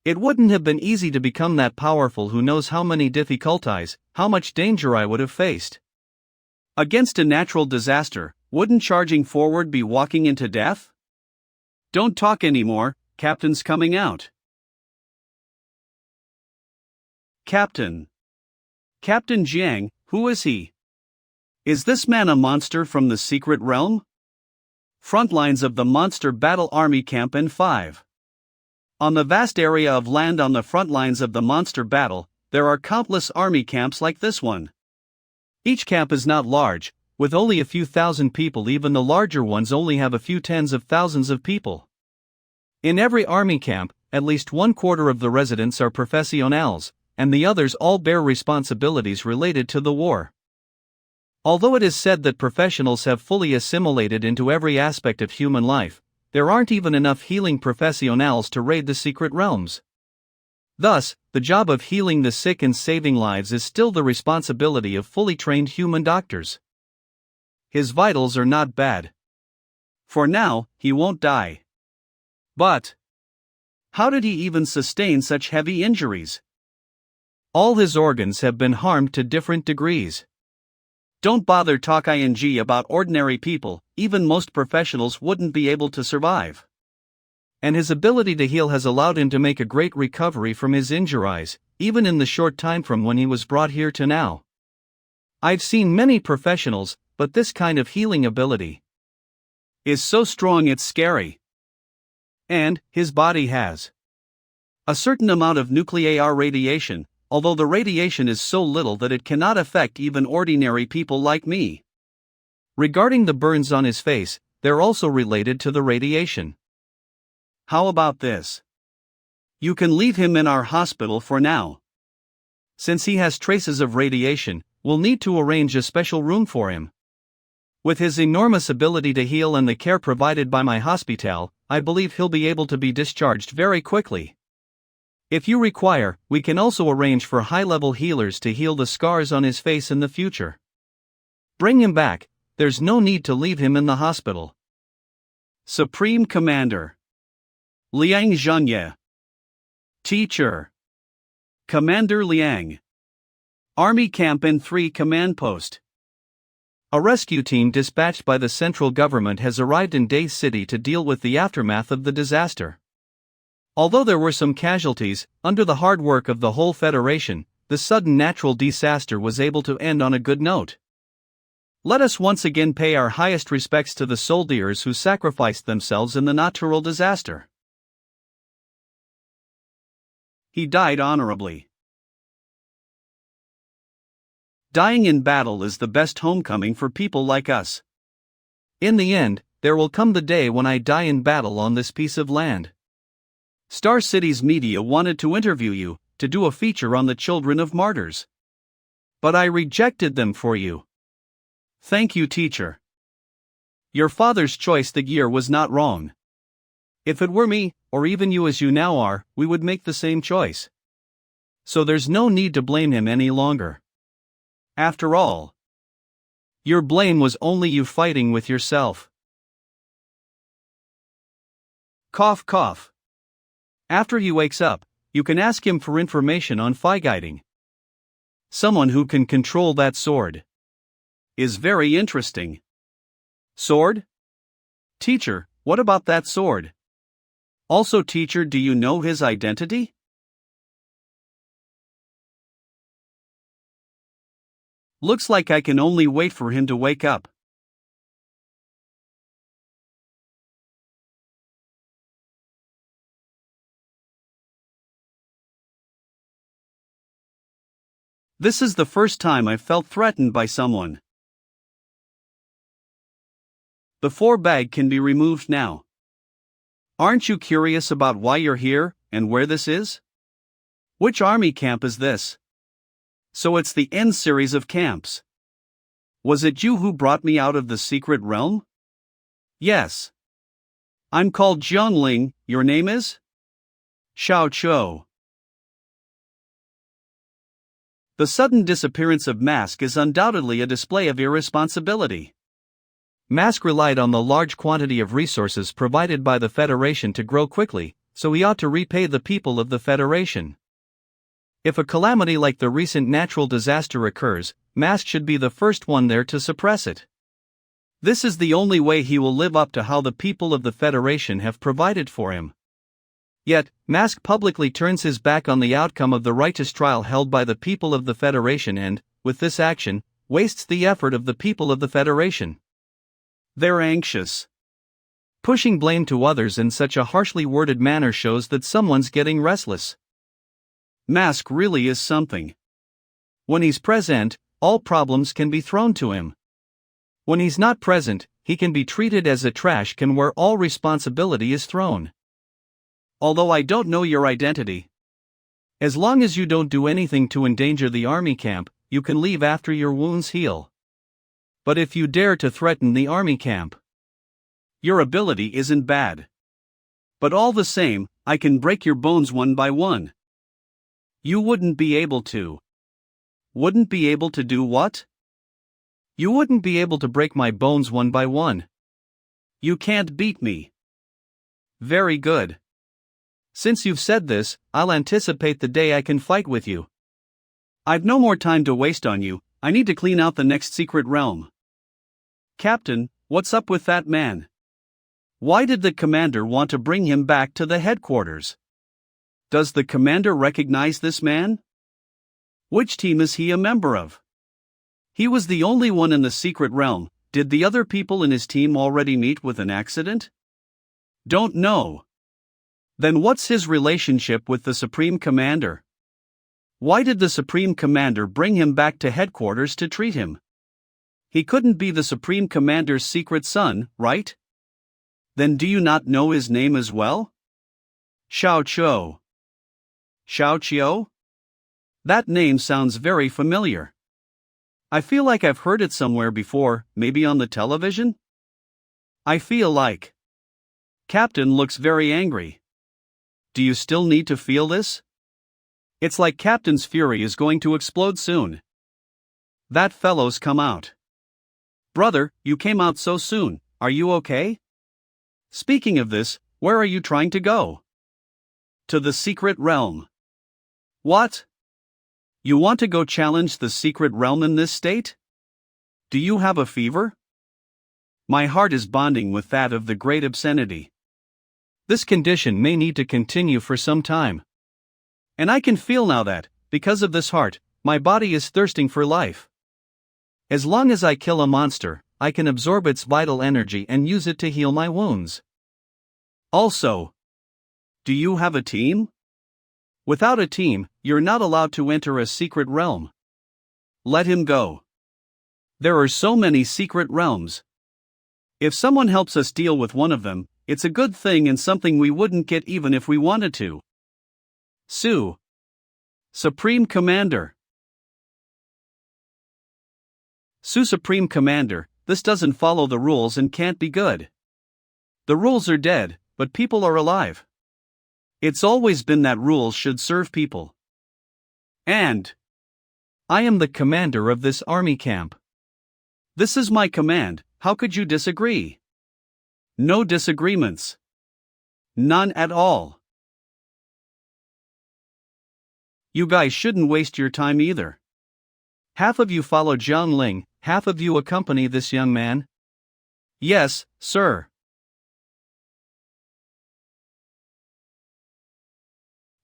It wouldn't have been easy to become that powerful. Who knows how many difficulties, how much danger I would have faced. Against a natural disaster, wouldn't charging forward be walking into death? Don't talk anymore, Captain's coming out. Captain. Captain Jiang, who is he? Is this man a monster from the secret realm? Frontlines of the Monster Battle Army Camp N5. On the vast area of land on the front lines of the monster battle, there are countless army camps like this one. Each camp is not large, with only a few thousand people. Even the larger ones only have a few tens of thousands of people. In every army camp, at least 1/4 of the residents are professionals, and the others all bear responsibilities related to the war. Although it is said that professionals have fully assimilated into every aspect of human life, there aren't even enough healing professionals to raid the secret realms. Thus, the job of healing the sick and saving lives is still the responsibility of fully trained human doctors. His vitals are not bad. For now, he won't die. But how did he even sustain such heavy injuries? All his organs have been harmed to different degrees. Don't bother talking about ordinary people, even most professionals wouldn't be able to survive. And his ability to heal has allowed him to make a great recovery from his injuries, even in the short time from when he was brought here to now. I've seen many professionals, but this kind of healing ability is so strong it's scary. And his body has a certain amount of nuclear radiation, although the radiation is so little that it cannot affect even ordinary people like me. Regarding the burns on his face, they're also related to the radiation. How about this? You can leave him in our hospital for now. Since he has traces of radiation, we'll need to arrange a special room for him. With his enormous ability to heal and the care provided by my hospital, I believe he'll be able to be discharged very quickly. If you require, we can also arrange for high-level healers to heal the scars on his face in the future. Bring him back, there's no need to leave him in the hospital. Supreme Commander Liang Zhanye. Teacher Commander Liang. Army Camp N3 Command Post. A rescue team dispatched by the central government has arrived in Dahe City to deal with the aftermath of the disaster. Although there were some casualties, under the hard work of the whole Federation, the sudden natural disaster was able to end on a good note. Let us once again pay our highest respects to the soldiers who sacrificed themselves in the natural disaster. He died honorably. Dying in battle is the best homecoming for people like us. In the end, there will come the day when I die in battle on this piece of land. Star City's media wanted to interview you, to do a feature on the children of martyrs. But I rejected them for you. Thank you, teacher. Your father's choice that year was not wrong. If it were me, or even you as you now are, we would make the same choice. So there's no need to blame him any longer. After all, your blame was only you fighting with yourself. Cough cough. After he wakes up, you can ask him for information on guiding. Someone who can control that sword is very interesting. Sword? Teacher, what about that sword? Also, teacher, do you know his identity? Looks like I can only wait for him to wake up. This is the first time I've felt threatened by someone. The 4 bag can be removed now. Aren't you curious about why you're here, and where this is? Which army camp is this? So it's the N series of camps. Was it you who brought me out of the secret realm? Yes. I'm called Jiang. Your name is? Xiao Qiu. The sudden disappearance of Mask is undoubtedly a display of irresponsibility. Mask relied on the large quantity of resources provided by the Federation to grow quickly, so he ought to repay the people of the Federation. If a calamity like the recent natural disaster occurs, Mask should be the first one there to suppress it. This is the only way he will live up to how the people of the Federation have provided for him. Yet, Mask publicly turns his back on the outcome of the righteous trial held by the people of the Federation and, with this action, wastes the effort of the people of the Federation. They're anxious. Pushing blame to others in such a harshly worded manner shows that someone's getting restless. Mask really is something. When he's present, all problems can be thrown to him. When he's not present, he can be treated as a trash can where all responsibility is thrown. Although I don't know your identity. As long as you don't do anything to endanger the army camp, you can leave after your wounds heal. But if you dare to threaten the army camp, your ability isn't bad. But all the same, I can break your bones one by one. You wouldn't be able to. Wouldn't be able to do what? You wouldn't be able to break my bones one by one. You can't beat me. Very good. Since you've said this, I'll anticipate the day I can fight with you. I've no more time to waste on you, I need to clean out the next secret realm. Captain, what's up with that man? Why did the commander want to bring him back to the headquarters? Does the commander recognize this man? Which team is he a member of? He was the only one in the secret realm. Did the other people in his team already meet with an accident? Don't know. Then what's his relationship with the Supreme Commander? Why did the Supreme Commander bring him back to headquarters to treat him? He couldn't be the Supreme Commander's secret son, right? Then do you not know his name as well? Xiao Qiu. Xiao Qiu? That name sounds very familiar. I feel like I've heard it somewhere before, maybe on the television? I feel like. Captain looks very angry. Do you still need to feel this? It's like Captain's fury is going to explode soon. That fellow's come out. Brother, you came out so soon, are you okay? Speaking of this, where are you trying to go? To the secret realm. What? You want to go challenge the secret realm in this state? Do you have a fever? My heart is bonding with that of the great obscenity. This condition may need to continue for some time. And I can feel now that, because of this heart, my body is thirsting for life. As long as I kill a monster, I can absorb its vital energy and use it to heal my wounds. Also, do you have a team? Without a team, you're not allowed to enter a secret realm. Let him go. There are so many secret realms. If someone helps us deal with one of them, it's a good thing and something we wouldn't get even if we wanted to. Su. Supreme Commander. Su Supreme Commander, this doesn't follow the rules and can't be good. The rules are dead, but people are alive. It's always been that rules should serve people. And I am the commander of this army camp. This is my command, how could you disagree? No disagreements. None at all. You guys shouldn't waste your time either. Half of you follow Jiang Ling, half of you accompany this young man. Yes, sir.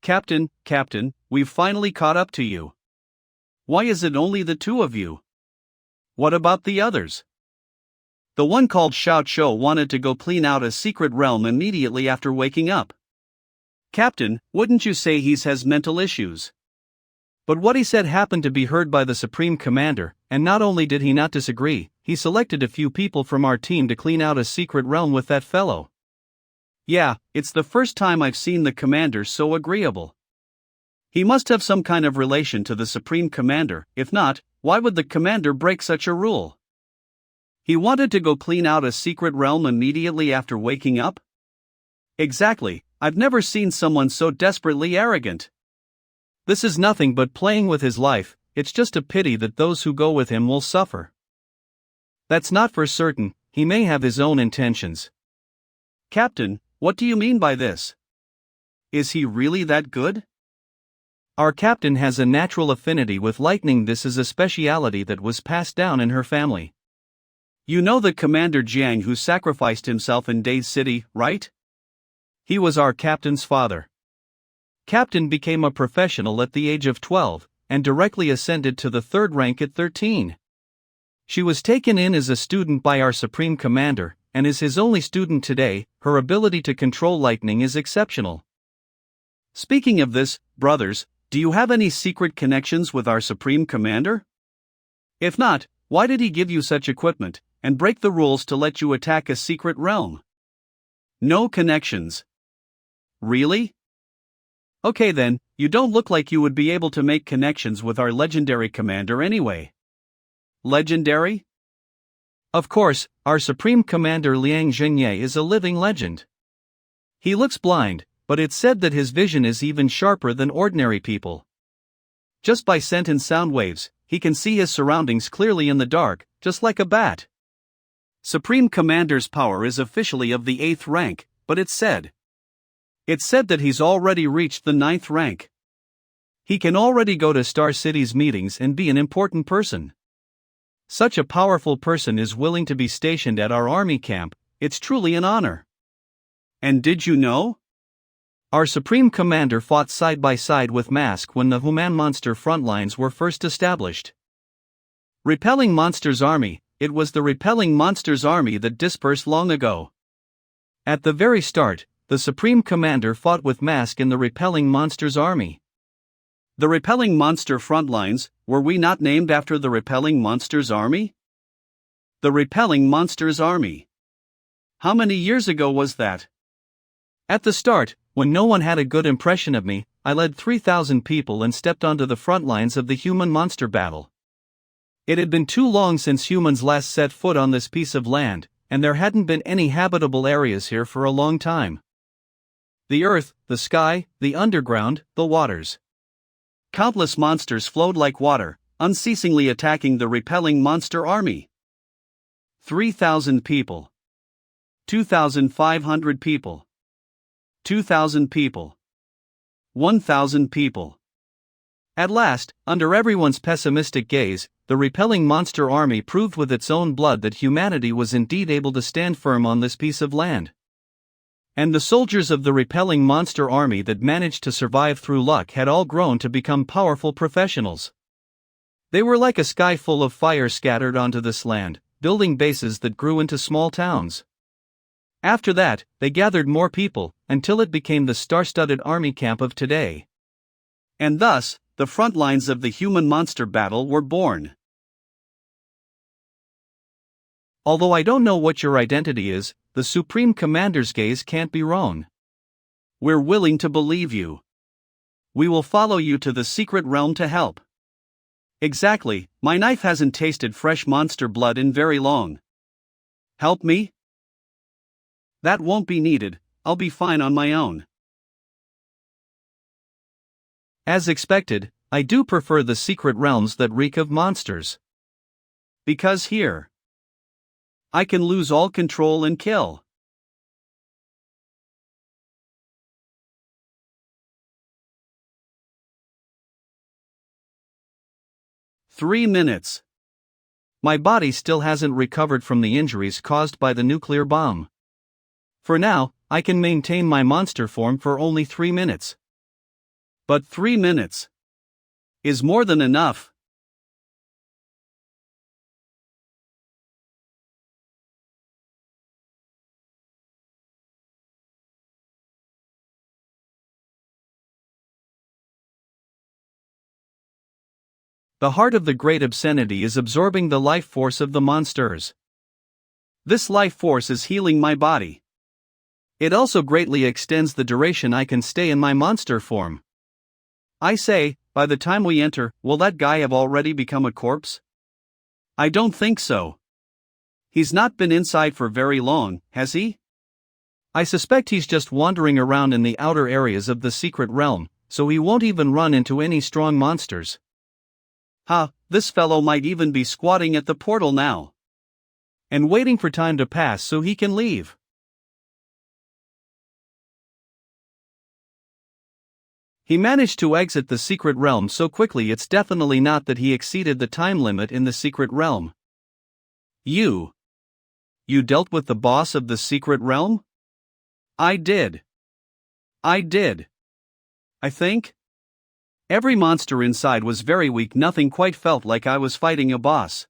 Captain, we've finally caught up to you. Why is it only the two of you? What about the others? The one called Xiao Qiu wanted to go clean out a secret realm immediately after waking up. Captain, wouldn't you say he has mental issues? But what he said happened to be heard by the Supreme Commander, and not only did he not disagree, he selected a few people from our team to clean out a secret realm with that fellow. Yeah, it's the first time I've seen the commander so agreeable. He must have some kind of relation to the Supreme Commander, if not, why would the commander break such a rule? He wanted to go clean out a secret realm immediately after waking up? Exactly, I've never seen someone so desperately arrogant. This is nothing but playing with his life. It's just a pity that those who go with him will suffer. That's not for certain, he may have his own intentions. Captain, what do you mean by this? Is he really that good? Our captain has a natural affinity with lightning. This is a speciality that was passed down in her family. You know the Commander Jiang who sacrificed himself in Dahe City, right? He was our captain's father. Captain became a professional at the age of 12, and directly ascended to the 3rd rank at 13. She was taken in as a student by our Supreme Commander, and is his only student today. Her ability to control lightning is exceptional. Speaking of this, brothers, do you have any secret connections with our Supreme Commander? If not, why did he give you such equipment, and break the rules to let you attack a secret realm? No connections. Really? Okay then, you don't look like you would be able to make connections with our legendary commander anyway. Legendary? Of course, our Supreme Commander Liang Zhengye is a living legend. He looks blind, but it's said that his vision is even sharper than ordinary people. Just by scent and sound waves, he can see his surroundings clearly in the dark, just like a bat. Supreme Commander's power is officially of the 8th rank, but it's said that he's already reached the 9th rank. He can already go to Star City's meetings and be an important person. Such a powerful person is willing to be stationed at our army camp. It's truly an honor. And did you know? Our Supreme Commander fought side by side with Mask when the human monster frontlines were first established. Repelling Monsters Army, it was the Repelling Monsters Army that dispersed long ago. At the very start, the Supreme Commander fought with Mask in the Repelling Monsters Army. The Repelling Monster Frontlines, were we not named after the Repelling Monsters Army? The Repelling Monsters Army. How many years ago was that? At the start, when no one had a good impression of me, I led 3,000 people and stepped onto the front lines of the human-monster battle. It had been too long since humans last set foot on this piece of land, and there hadn't been any habitable areas here for a long time. The earth, the sky, the underground, the waters. Countless monsters flowed like water, unceasingly attacking the Repelling Monster Army. 3,000 people. 2,500 people. 2,000 people. 1,000 people. At last, under everyone's pessimistic gaze, the Repelling Monster Army proved with its own blood that humanity was indeed able to stand firm on this piece of land. And the soldiers of the Repelling Monster Army that managed to survive through luck had all grown to become powerful professionals. They were like a sky full of fire scattered onto this land, building bases that grew into small towns. After that, they gathered more people, until it became the star-studded army camp of today. And thus, the front lines of the human-monster battle were born. Although I don't know what your identity is, the Supreme Commander's gaze can't be wrong. We're willing to believe you. We will follow you to the secret realm to help. Exactly, my knife hasn't tasted fresh monster blood in very long. Help me? That won't be needed, I'll be fine on my own. As expected, I do prefer the secret realms that reek of monsters. Because here, I can lose all control and kill. "3 minutes. My body still hasn't recovered from the injuries caused by the nuclear bomb. For now, I can maintain my monster form for only 3 minutes. But 3 minutes is more than enough. The heart of the great obscenity is absorbing the life force of the monsters. This life force is healing my body. It also greatly extends the duration I can stay in my monster form. I say, by the time we enter, will that guy have already become a corpse? I don't think so. He's not been inside for very long, has he? I suspect he's just wandering around in the outer areas of the secret realm, so he won't even run into any strong monsters. This fellow might even be squatting at the portal now. And waiting for time to pass so he can leave. He managed to exit the secret realm so quickly, it's definitely not that he exceeded the time limit in the secret realm. You dealt with the boss of the secret realm? I did. I think. Every monster inside was very weak, nothing quite felt like I was fighting a boss.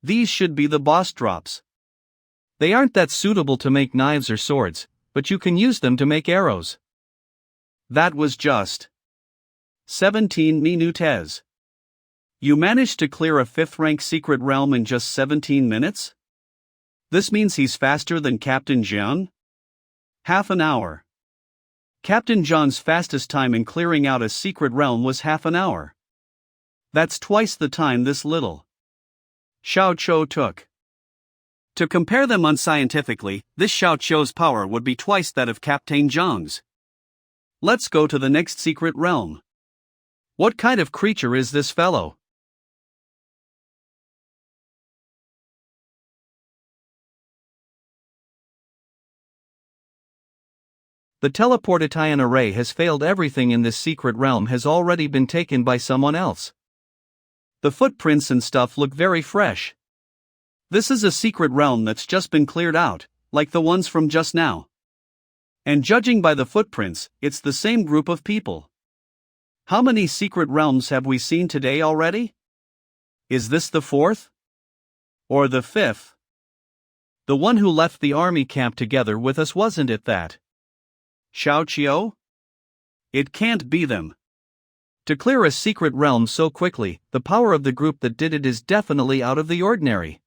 These should be the boss drops. They aren't that suitable to make knives or swords, but you can use them to make arrows. That was just 17 minutes. You managed to clear a 5th rank secret realm in just 17 minutes? This means he's faster than Captain Jiang? Half an hour. Captain Jiang's fastest time in clearing out a secret realm was half an hour. That's twice the time this little Xiao Qiu took. To compare them unscientifically, this Xiao Qiu's power would be twice that of Captain Jiang's. Let's go to the next secret realm. What kind of creature is this fellow? The teleportation array has failed. Everything in this secret realm has already been taken by someone else. The footprints and stuff look very fresh. This is a secret realm that's just been cleared out, like the ones from just now. And judging by the footprints, it's the same group of people. How many secret realms have we seen today already? Is this the 4th? Or the 5th? The one who left the army camp together with us, wasn't it that Xiao Qiu? It can't be them. To clear a secret realm so quickly, the power of the group that did it is definitely out of the ordinary.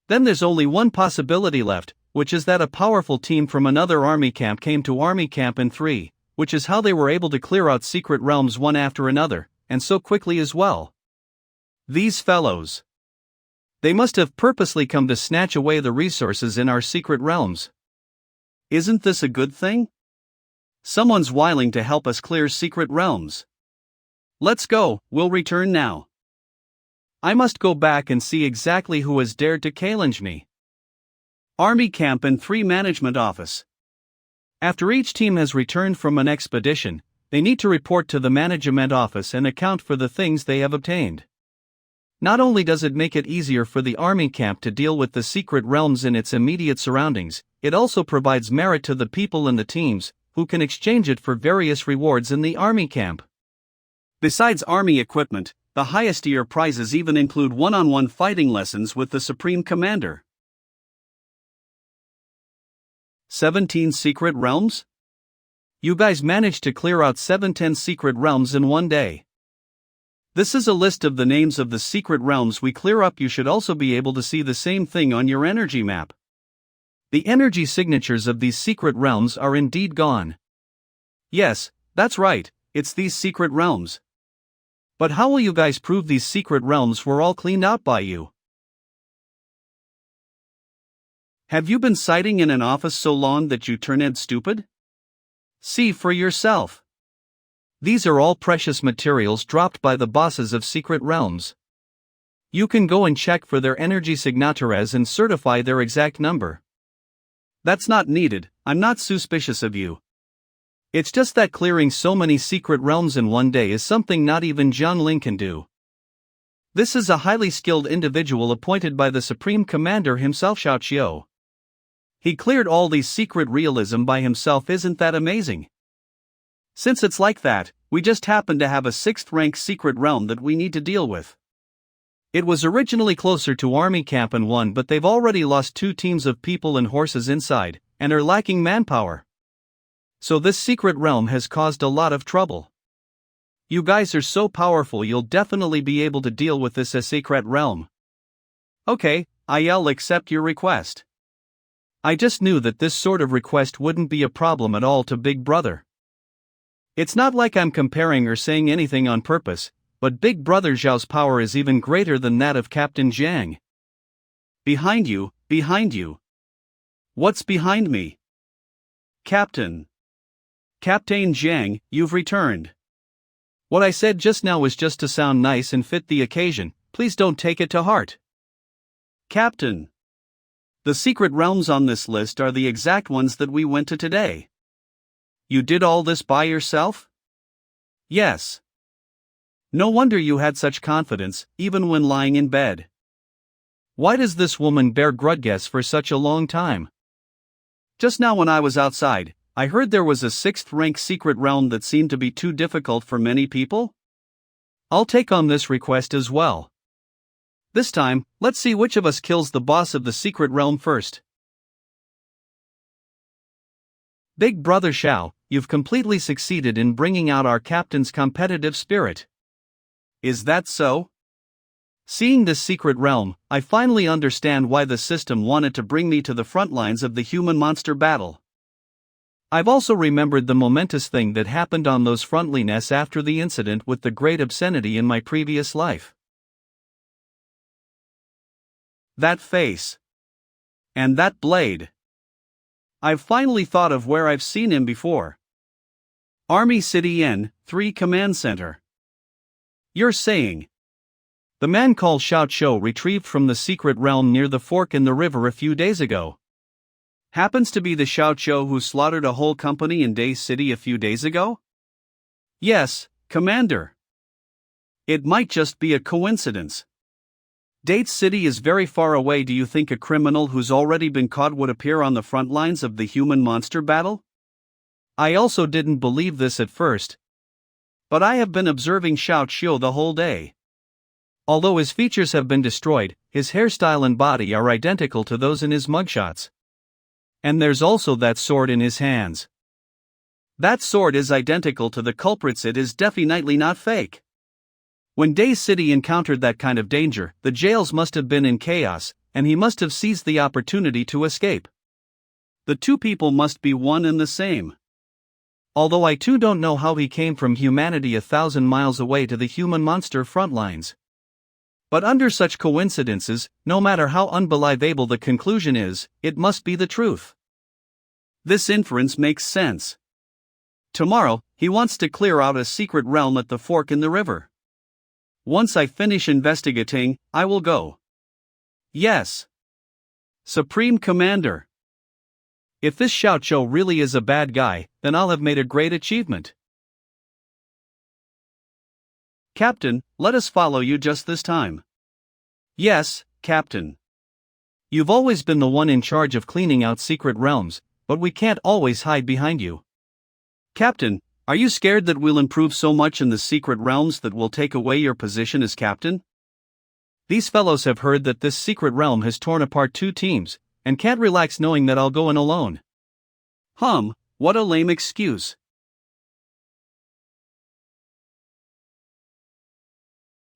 Then there's only one possibility left, which is that a powerful team from another army camp came to army camp in 3, which is how they were able to clear out secret realms one after another, and so quickly as well. These fellows. They must have purposely come to snatch away the resources in our secret realms. Isn't this a good thing? Someone's willing to help us clear secret realms. Let's go, we'll return now. I must go back and see exactly who has dared to challenge me. Army Camp and 3 Management Office. After each team has returned from an expedition, they need to report to the Management Office and account for the things they have obtained. Not only does it make it easier for the Army Camp to deal with the secret realms in its immediate surroundings, it also provides merit to the people in the teams, who can exchange it for various rewards in the Army Camp. Besides army equipment, the highest tier prizes even include one-on-one fighting lessons with the Supreme Commander. 17 secret realms? You guys managed to clear out 17 secret realms in one day. This is a list of the names of the secret realms we clear up. You should also be able to see the same thing on your energy map. The energy signatures of these secret realms are indeed gone. Yes, that's right, it's these secret realms. But how will you guys prove these secret realms were all cleaned out by you? Have you been sitting in an office so long that you turned stupid? See for yourself. These are all precious materials dropped by the bosses of secret realms. You can go and check for their energy signatures and certify their exact number. That's not needed, I'm not suspicious of you. It's just that clearing so many secret realms in one day is something not even Jiang can do. This is a highly skilled individual appointed by the Supreme Commander himself, Xiao Qiu. He cleared all these secret realism by himself. Isn't that amazing? Since it's like that, we just happen to have a 6th rank secret realm that we need to deal with. It was originally closer to Army Camp and 1, but they've already lost 2 teams of people and horses inside, and are lacking manpower. So this secret realm has caused a lot of trouble. You guys are so powerful, you'll definitely be able to deal with this secret realm. Okay, I'll accept your request. I just knew that this sort of request wouldn't be a problem at all to Big Brother. It's not like I'm comparing or saying anything on purpose, but Big Brother Zhao's power is even greater than that of Captain Jiang. Behind you, behind you. What's behind me? Captain. Captain Jiang, you've returned. What I said just now was just to sound nice and fit the occasion, please don't take it to heart. Captain. The secret realms on this list are the exact ones that we went to today. You did all this by yourself? Yes. No wonder you had such confidence, even when lying in bed. Why does this woman bear grudges for such a long time? Just now when I was outside, I heard there was a 6th-rank secret realm that seemed to be too difficult for many people. I'll take on this request as well. This time, let's see which of us kills the boss of the secret realm first. Big Brother Xiao, you've completely succeeded in bringing out our captain's competitive spirit. Is that so? Seeing this secret realm, I finally understand why the system wanted to bring me to the front lines of the human-monster battle. I've also remembered the momentous thing that happened on those frontliness after the incident with the great obscenity in my previous life. That face. And that blade. I've finally thought of where I've seen him before. Army City N3 Command Center. You're saying the man called Xiao Qiu retrieved from the secret realm near the fork in the river a few days ago. Happens to be the Xiao Qiu who slaughtered a whole company in Dahe City a few days ago? Yes, Commander. It might just be a coincidence. Dahe City is very far away. Do you think a criminal who's already been caught would appear on the front lines of the human-monster battle? I also didn't believe this at first. But I have been observing Xiao Qiu the whole day. Although his features have been destroyed, his hairstyle and body are identical to those in his mugshots. And there's also that sword in his hands. That sword is identical to the culprit's. It is definitely not fake. When Dahe City encountered that kind of danger, the jails must have been in chaos, and he must have seized the opportunity to escape. The two people must be one and the same. Although I too don't know how he came from humanity 1,000 miles away to the human-monster front lines. But under such coincidences, no matter how unbelievable the conclusion is, it must be the truth. This inference makes sense. Tomorrow, he wants to clear out a secret realm at the fork in the river. Once I finish investigating, I will go. Yes. Supreme Commander. If this Xiao Qiu really is a bad guy, then I'll have made a great achievement. Captain, let us follow you just this time. Yes, Captain. You've always been the one in charge of cleaning out secret realms, but we can't always hide behind you. Captain, are you scared that we'll improve so much in the secret realms that we'll take away your position as captain? These fellows have heard that this secret realm has torn apart 2 teams, and can't relax knowing that I'll go in alone. What a lame excuse.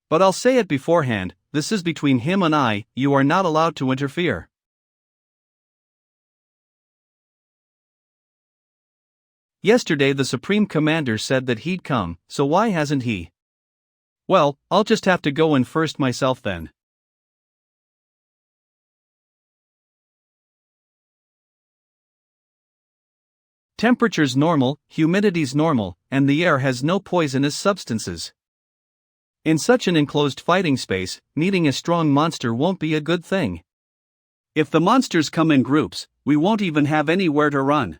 But I'll say it beforehand, this is between him and I, you are not allowed to interfere. Yesterday the Supreme Commander said that he'd come, so why hasn't he? Well, I'll just have to go in first myself then. Temperature's normal, humidity's normal, and the air has no poisonous substances. In such an enclosed fighting space, needing a strong monster won't be a good thing. If the monsters come in groups, we won't even have anywhere to run.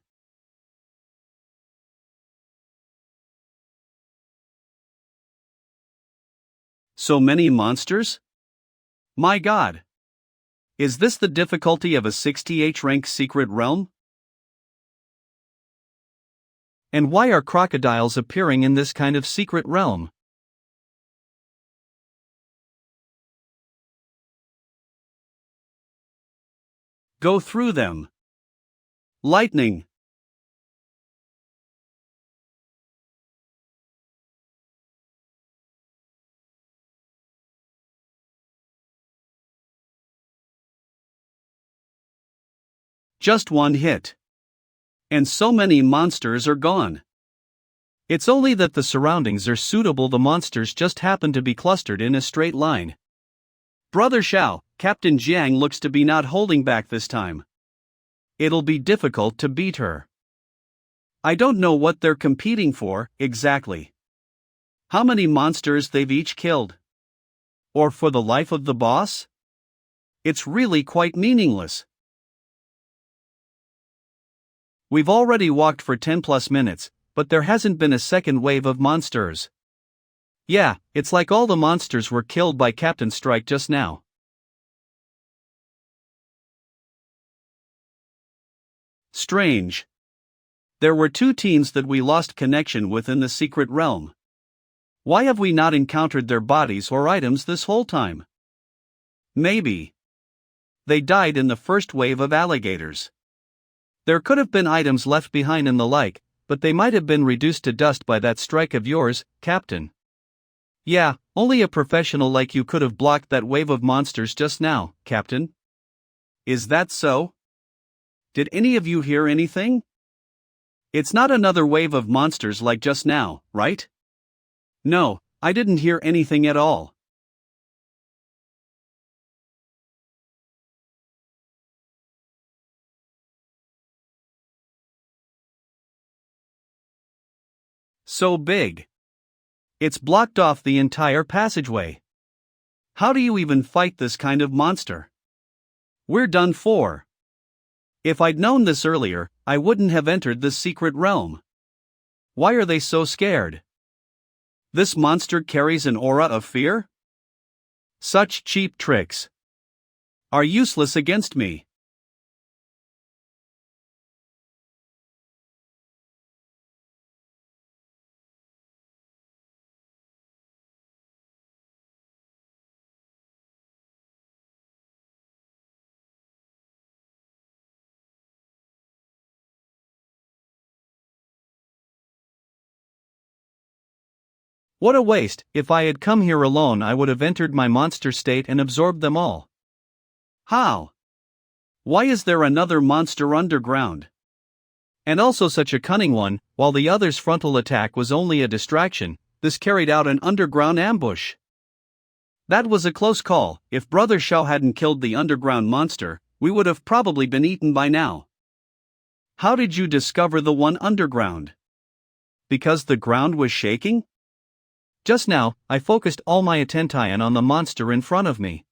So many monsters? My God! Is this the difficulty of a 60H-rank secret realm? And why are crocodiles appearing in this kind of secret realm? Go through them. Lightning. Just one hit. And so many monsters are gone. It's only that the surroundings are suitable, the monsters just happen to be clustered in a straight line. Brother Xiao, Captain Jiang looks to be not holding back this time. It'll be difficult to beat her. I don't know what they're competing for, exactly. How many monsters they've each killed? Or for the life of the boss? It's really quite meaningless. We've already walked for 10 plus minutes, but there hasn't been a second wave of monsters. Yeah, it's like all the monsters were killed by Captain Strike just now. Strange. There were 2 teams that we lost connection with in the secret realm. Why have we not encountered their bodies or items this whole time? Maybe they died in the first wave of alligators. There could have been items left behind and the like, but they might have been reduced to dust by that strike of yours, Captain. Yeah, only a professional like you could have blocked that wave of monsters just now, Captain. Is that so? Did any of you hear anything? It's not another wave of monsters like just now, right? No, I didn't hear anything at all. So big. It's blocked off the entire passageway. How do you even fight this kind of monster? We're done for. If I'd known this earlier, I wouldn't have entered this secret realm. Why are they so scared? This monster carries an aura of fear? Such cheap tricks are useless against me. What a waste! If I had come here alone, I would have entered my monster state and absorbed them all. How? Why is there another monster underground? And also such a cunning one. While the other's frontal attack was only a distraction, this carried out an underground ambush. That was a close call. If Brother Shao hadn't killed the underground monster, we would have probably been eaten by now. How did you discover the one underground? Because the ground was shaking? Just now, I focused all my attention on the monster in front of me.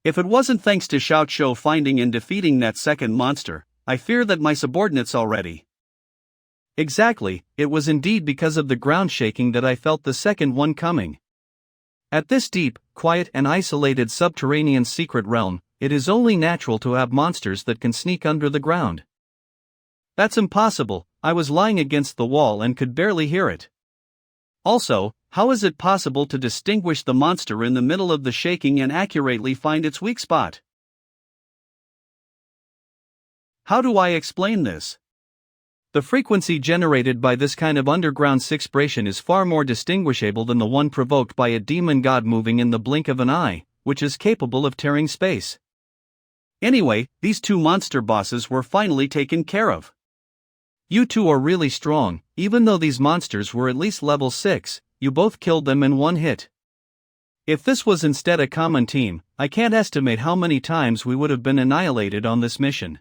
If it wasn't thanks to Xiao Chou finding and defeating that second monster, I fear that my subordinates already. Exactly, it was indeed because of the ground shaking that I felt the second one coming. At this deep, quiet and isolated subterranean secret realm, it is only natural to have monsters that can sneak under the ground. That's impossible. I was lying against the wall and could barely hear it. Also, how is it possible to distinguish the monster in the middle of the shaking and accurately find its weak spot? How do I explain this? The frequency generated by this kind of underground sixbration is far more distinguishable than the one provoked by a demon god moving in the blink of an eye, which is capable of tearing space. Anyway, these 2 monster bosses were finally taken care of. You 2 are really strong. Even though these monsters were at least level 6, you both killed them in one hit. If this was instead a common team, I can't estimate how many times we would have been annihilated on this mission.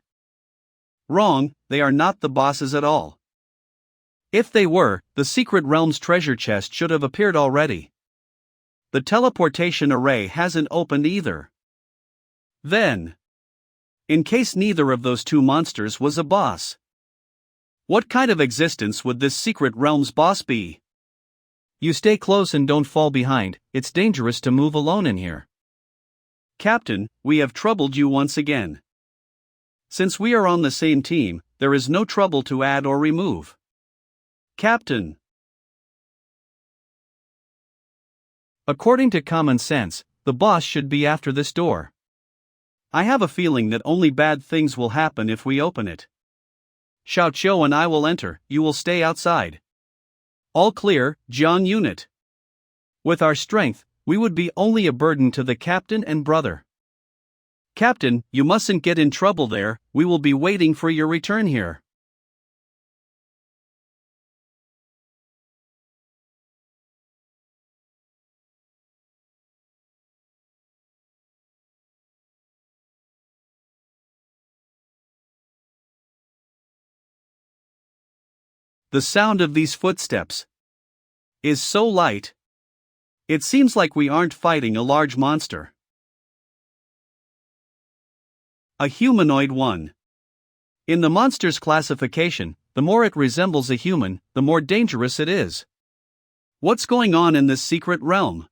Wrong, they are not the bosses at all. If they were, the secret realm's treasure chest should have appeared already. The teleportation array hasn't opened either. Then, in case neither of those 2 monsters was a boss, what kind of existence would this secret realm's boss be? You stay close and don't fall behind. It's dangerous to move alone in here. Captain, we have troubled you once again. Since we are on the same team, there is no trouble to add or remove. Captain. According to common sense, the boss should be after this door. I have a feeling that only bad things will happen if we open it. Xiao Chou and I will enter, you will stay outside. All clear, Jiang unit. With our strength, we would be only a burden to the captain and brother. Captain, you mustn't get in trouble there, we will be waiting for your return here. The sound of these footsteps is so light. It seems like we aren't fighting a large monster. A humanoid one. In the monster's classification, the more it resembles a human, the more dangerous it is. What's going on in this secret realm?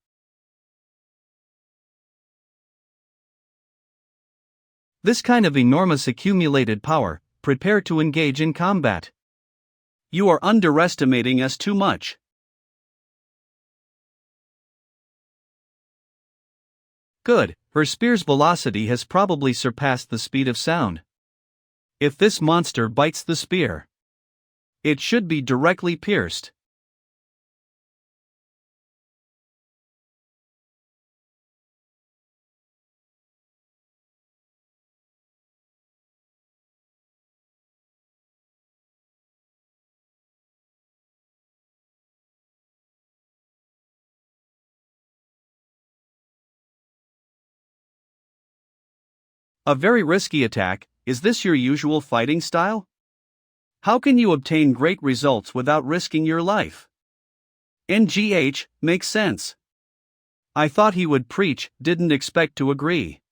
This kind of enormous accumulated power, prepare to engage in combat. You are underestimating us too much. Good, her spear's velocity has probably surpassed the speed of sound. If this monster bites the spear, it should be directly pierced. A very risky attack. Is this your usual fighting style? How can you obtain great results without risking your life? NGH, makes sense. I thought he would preach, didn't expect to agree.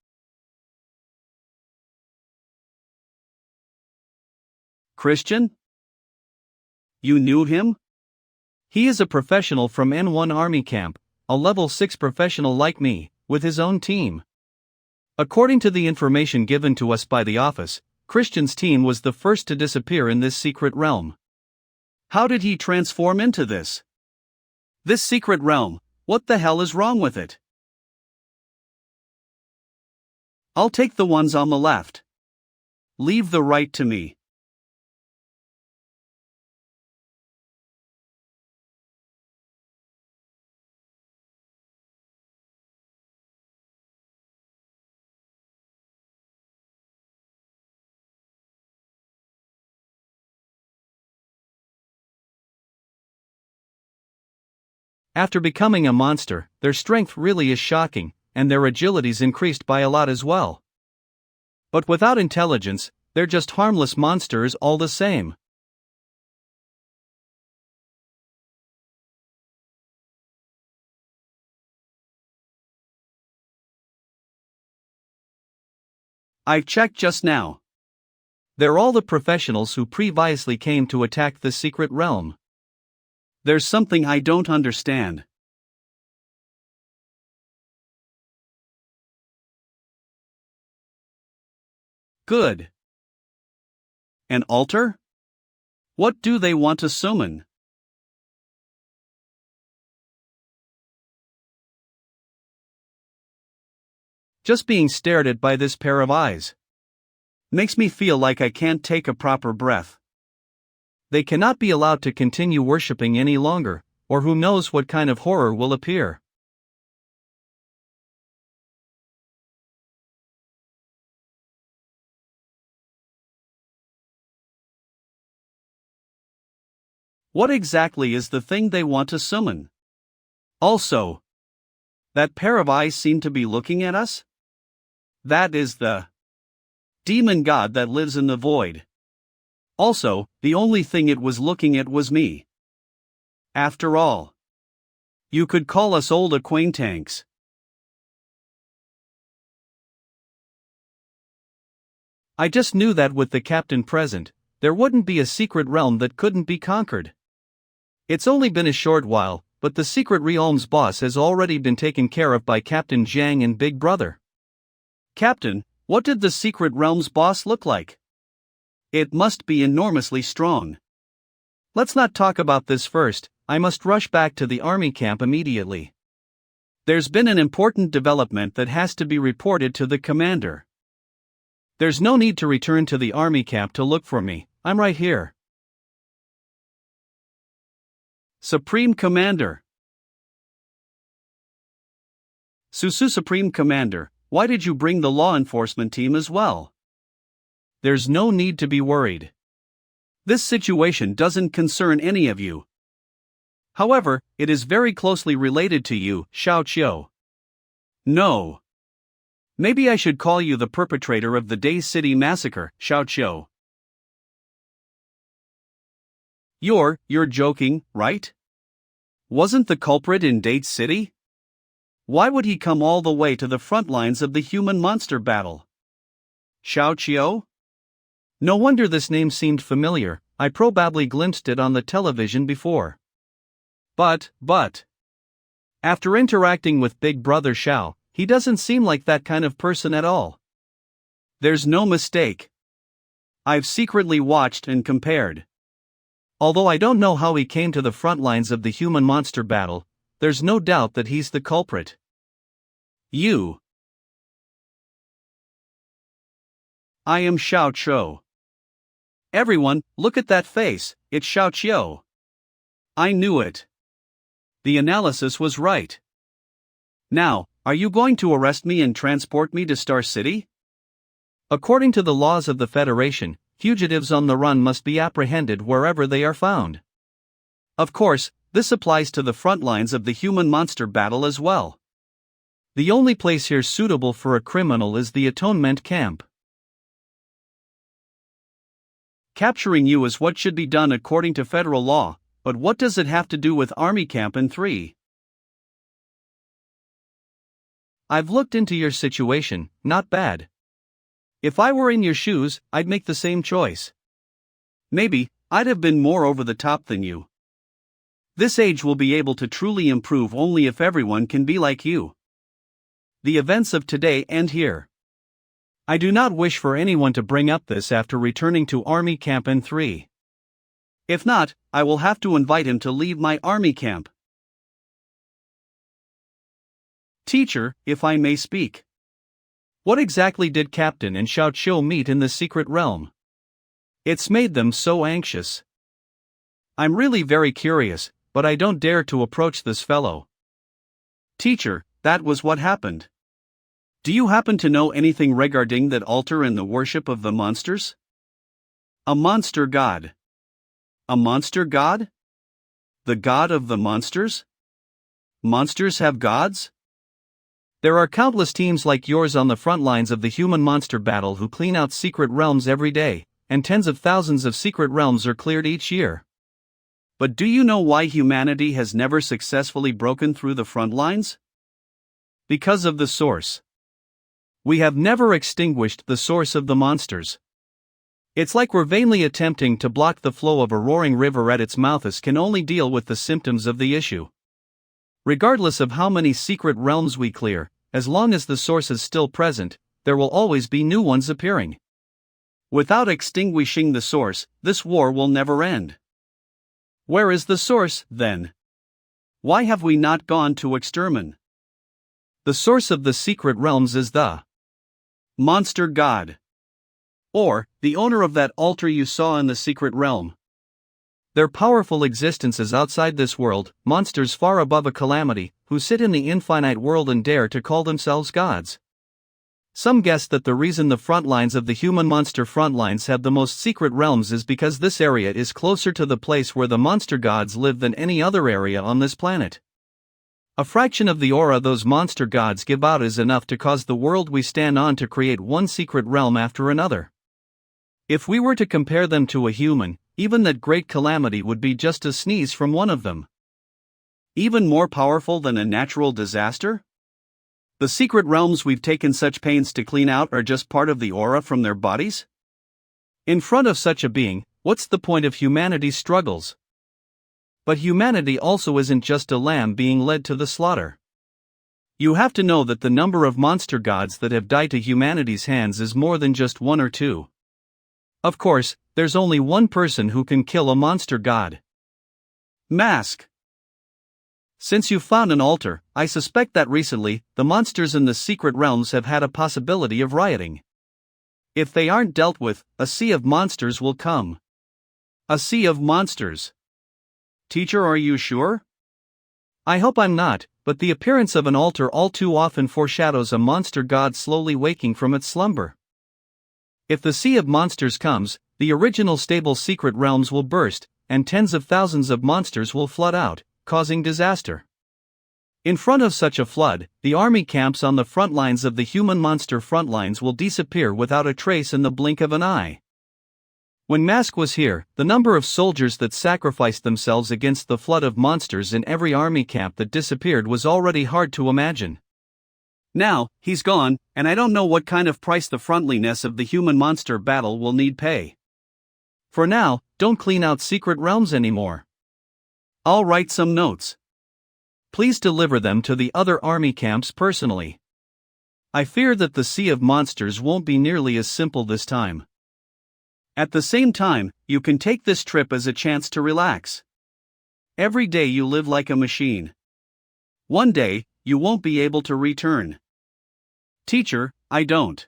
Christian? You knew him? He is a professional from N1 Army Camp, a level 6 professional like me, with his own team. According to the information given to us by the office, Christian's team was the first to disappear in this secret realm. How did he transform into this? This secret realm, what the hell is wrong with it? I'll take the ones on the left. Leave the right to me. After becoming a monster, their strength really is shocking, and their agility's increased by a lot as well. But without intelligence, they're just harmless monsters all the same. I've checked just now. They're all the professionals who previously came to attack the secret realm. There's something I don't understand. Good. An altar? What do they want to summon? Just being stared at by this pair of eyes makes me feel like I can't take a proper breath. They cannot be allowed to continue worshipping any longer, or who knows what kind of horror will appear. What exactly is the thing they want to summon? Also, that pair of eyes seem to be looking at us? That is the demon god that lives in the void. Also, the only thing it was looking at was me. After all, you could call us old acquaintances. I just knew that with the captain present, there wouldn't be a secret realm that couldn't be conquered. It's only been a short while, but the secret realm's boss has already been taken care of by Captain Jiang and Big Brother. Captain, what did the secret realm's boss look like? It must be enormously strong. Let's not talk about this first, I must rush back to the army camp immediately. There's been an important development that has to be reported to the commander. There's no need to return to the army camp to look for me, I'm right here. Supreme Commander. Supreme Commander, why did you bring the law enforcement team as well? There's no need to be worried. This situation doesn't concern any of you. However, it is very closely related to you, Xiao Qiu. No. Maybe I should call you the perpetrator of the Dahe City massacre, Xiao Qiu. You're joking, right? Wasn't the culprit in Date City? Why would he come all the way to the front lines of the human-monster battle? Xiao Qiu? No wonder this name seemed familiar, I probably glimpsed it on the television before. But, after interacting with Big Brother Xiao, he doesn't seem like that kind of person at all. There's no mistake. I've secretly watched and compared. Although I don't know how he came to the front lines of the human-monster battle, there's no doubt that he's the culprit. I am Xiao Qiu. Everyone, look at that face, it's Xiao Qiu. I knew it. The analysis was right. Now, are you going to arrest me and transport me to Star City? According to the laws of the Federation, fugitives on the run must be apprehended wherever they are found. Of course, this applies to the front lines of the human-monster battle as well. The only place here suitable for a criminal is the Atonement Camp. Capturing you is what should be done according to federal law, but what does it have to do with Army Camp in 3? I've looked into your situation, not bad. If I were in your shoes, I'd make the same choice. Maybe, I'd have been more over the top than you. This age will be able to truly improve only if everyone can be like you. The events of today end here. I do not wish for anyone to bring up this after returning to Army Camp N3. If not, I will have to invite him to leave my army camp. Teacher, if I may speak. What exactly did Captain and Xiao Qiu meet in the secret realm? It's made them so anxious. I'm really very curious, but I don't dare to approach this fellow. Teacher, that was what happened. Do you happen to know anything regarding that altar and the worship of the monsters? A monster god. A monster god? The god of the monsters? Monsters have gods? There are countless teams like yours on the front lines of the human-monster battle who clean out secret realms every day, and tens of thousands of secret realms are cleared each year. But do you know why humanity has never successfully broken through the front lines? Because of the source. We have never extinguished the source of the monsters. It's like we're vainly attempting to block the flow of a roaring river at its mouth as can only deal with the symptoms of the issue. Regardless of how many secret realms we clear, as long as the source is still present, there will always be new ones appearing. Without extinguishing the source, this war will never end. Where is the source, then? Why have we not gone to extermine? The source of the secret realms is the monster god. Or, the owner of that altar you saw in the secret realm. Their powerful existence is outside this world, monsters far above a calamity, who sit in the infinite world and dare to call themselves gods. Some guess that the reason the front lines of the human-monster front lines have the most secret realms is because this area is closer to the place where the monster gods live than any other area on this planet. A fraction of the aura those monster gods give out is enough to cause the world we stand on to create one secret realm after another. If we were to compare them to a human, even that great calamity would be just a sneeze from one of them. Even more powerful than a natural disaster? The secret realms we've taken such pains to clean out are just part of the aura from their bodies? In front of such a being, what's the point of humanity's struggles? But humanity also isn't just a lamb being led to the slaughter. You have to know that the number of monster gods that have died to humanity's hands is more than just one or two. Of course, there's only one person who can kill a monster god. Mask. Since you found an altar, I suspect that recently, the monsters in the secret realms have had a possibility of rioting. If they aren't dealt with, a sea of monsters will come. A sea of monsters. Teacher, are you sure? I hope I'm not, but the appearance of an altar all too often foreshadows a monster god slowly waking from its slumber. If the sea of monsters comes, the original stable secret realms will burst, and tens of thousands of monsters will flood out, causing disaster. In front of such a flood, the army camps on the front lines of the human monster front lines will disappear without a trace in the blink of an eye. When Mask was here, the number of soldiers that sacrificed themselves against the flood of monsters in every army camp that disappeared was already hard to imagine. Now, he's gone, and I don't know what kind of price the friendliness of the human-monster battle will need pay. For now, don't clean out secret realms anymore. I'll write some notes. Please deliver them to the other army camps personally. I fear that the sea of monsters won't be nearly as simple this time. At the same time, you can take this trip as a chance to relax. Every day you live like a machine. One day, you won't be able to return. Teacher, I don't.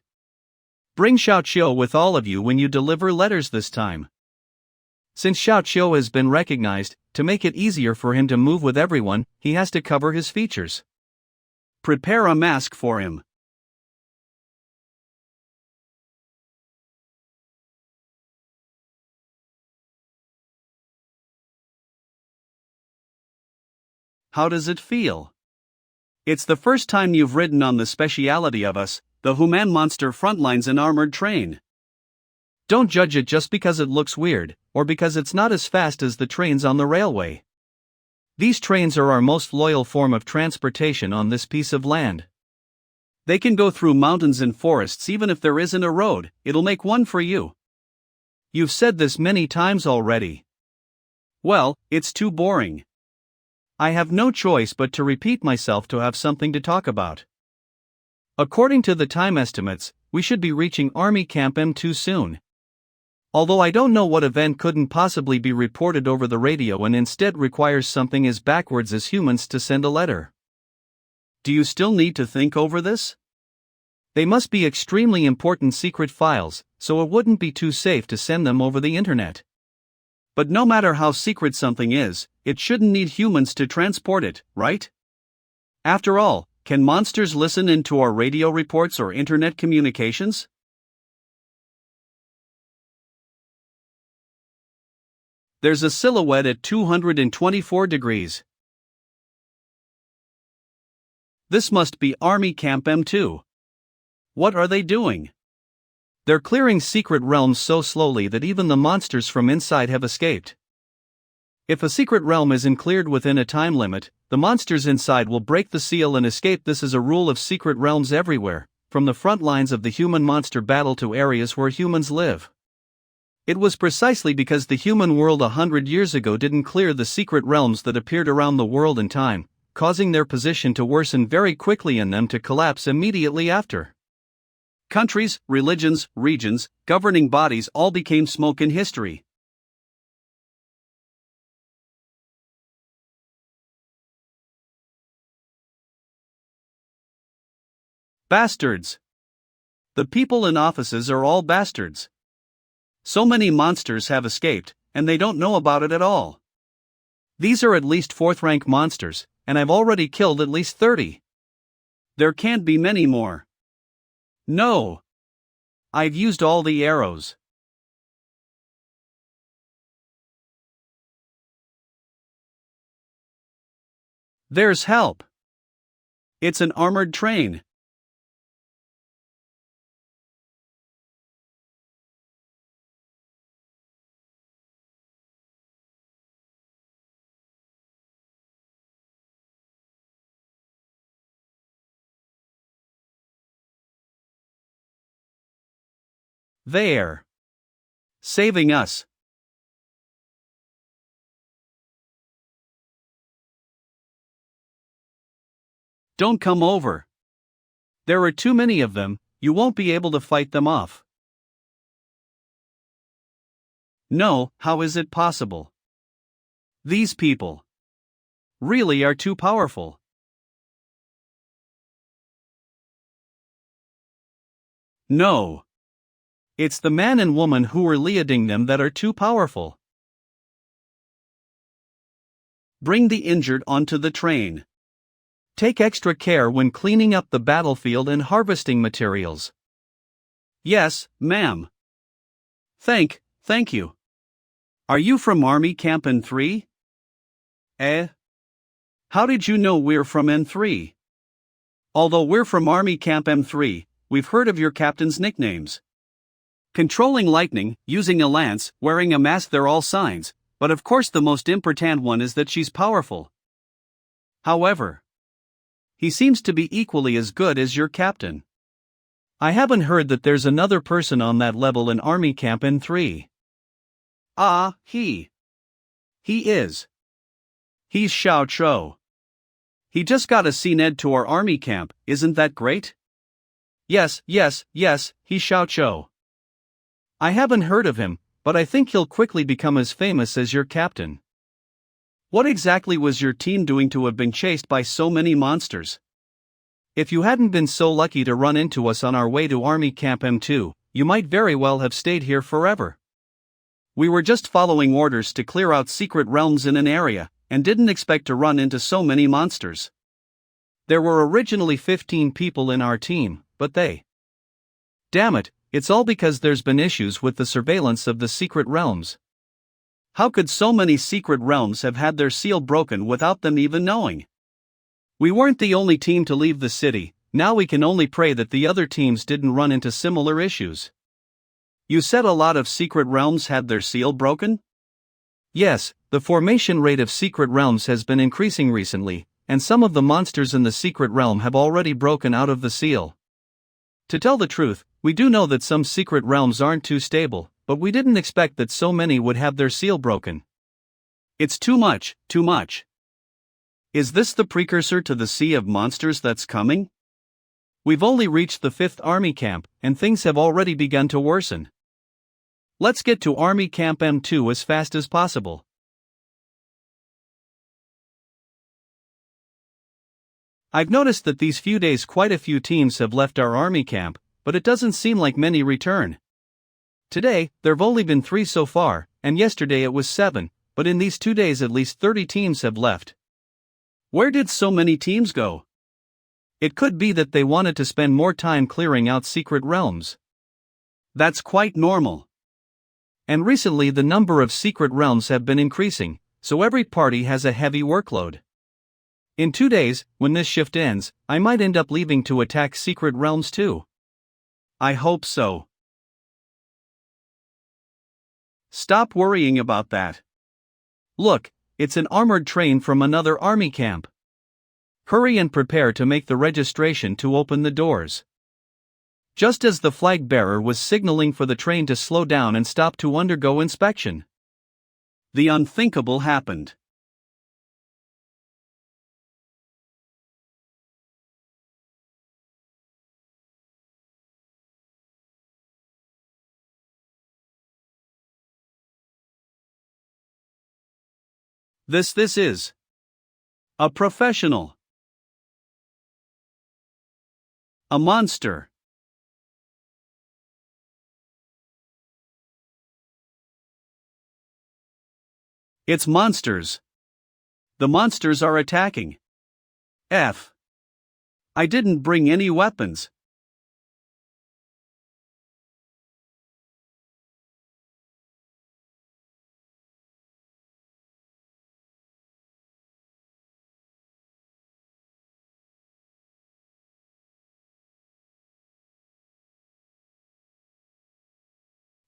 Bring Xiaoqiu with all of you when you deliver letters this time. Since Xiaoqiu has been recognized, to make it easier for him to move with everyone, he has to cover his features. Prepare a mask for him. How does it feel? It's the first time you've ridden on the speciality of us, the human monster frontlines in armored train. Don't judge it just because it looks weird, or because it's not as fast as the trains on the railway. These trains are our most loyal form of transportation on this piece of land. They can go through mountains and forests even if there isn't a road, it'll make one for you. You've said this many times already. Well, it's too boring. I have no choice but to repeat myself to have something to talk about. According to the time estimates, we should be reaching Army Camp M2 soon. Although I don't know what event couldn't possibly be reported over the radio and instead requires something as backwards as humans to send a letter. Do you still need to think over this? They must be extremely important secret files, so it wouldn't be too safe to send them over the internet. But no matter how secret something is, it shouldn't need humans to transport it, right? After all, can monsters listen into our radio reports or internet communications? There's a silhouette at 224 degrees. This must be Army Camp M2. What are they doing? They're clearing secret realms so slowly that even the monsters from inside have escaped. If a secret realm isn't cleared within a time limit, the monsters inside will break the seal and escape. This is a rule of secret realms everywhere, from the front lines of the human-monster battle to areas where humans live. It was precisely because the human world 100 years ago didn't clear the secret realms that appeared around the world in time, causing their position to worsen very quickly and them to collapse immediately after. Countries, religions, regions, governing bodies all became smoke in history. Bastards. The people in offices are all bastards. So many monsters have escaped, and they don't know about it at all. These are at least 4th-rank monsters, and I've already killed at least 30. There can't be many more. No. I've used all the arrows. There's help. It's an armored train. They're saving us. Don't come over. There are too many of them, you won't be able to fight them off. No, how is it possible? These people really are too powerful. No. It's the man and woman who are leading them that are too powerful. Bring the injured onto the train. Take extra care when cleaning up the battlefield and harvesting materials. Yes, ma'am. Thank you. Are you from Army Camp N3? How did you know we're from N3? Although we're from Army Camp M3, we've heard of your captain's nicknames. Controlling lightning, using a lance, wearing a mask, they're all signs, but of course the most important one is that she's powerful. However, he seems to be equally as good as your captain. I haven't heard that there's another person on that level in Army Camp N3. Ah, he is. He's Xiao Chou. He just got a CNED to our army camp, isn't that great? Yes, he's Xiao Chou. I haven't heard of him, but I think he'll quickly become as famous as your captain. What exactly was your team doing to have been chased by so many monsters? If you hadn't been so lucky to run into us on our way to Army Camp M2, you might very well have stayed here forever. We were just following orders to clear out secret realms in an area, and didn't expect to run into so many monsters. There were originally 15 people in our team, but Damn it, it's all because there's been issues with the surveillance of the secret realms. How could so many secret realms have had their seal broken without them even knowing? We weren't the only team to leave the city, now we can only pray that the other teams didn't run into similar issues. You said a lot of secret realms had their seal broken? Yes, the formation rate of secret realms has been increasing recently, and some of the monsters in the secret realm have already broken out of the seal. To tell the truth, we do know that some secret realms aren't too stable, but we didn't expect that so many would have their seal broken. It's too much. Is this the precursor to the sea of monsters that's coming? We've only reached the 5th Army Camp, and things have already begun to worsen. Let's get to Army Camp M2 as fast as possible. I've noticed that these few days quite a few teams have left our army camp, but it doesn't seem like many return. Today, there've only been 3 so far, and yesterday it was 7, but in these 2 days at least 30 teams have left. Where did so many teams go? It could be that they wanted to spend more time clearing out secret realms. That's quite normal. And recently the number of secret realms have been increasing, so every party has a heavy workload. In 2 days, when this shift ends, I might end up leaving to attack secret realms too. I hope so. Stop worrying about that. Look, it's an armored train from another army camp. Hurry and prepare to make the registration to open the doors. Just as the flag bearer was signaling for the train to slow down and stop to undergo inspection, the unthinkable happened. This is a professional. A monster. It's monsters. The monsters are attacking. I didn't bring any weapons.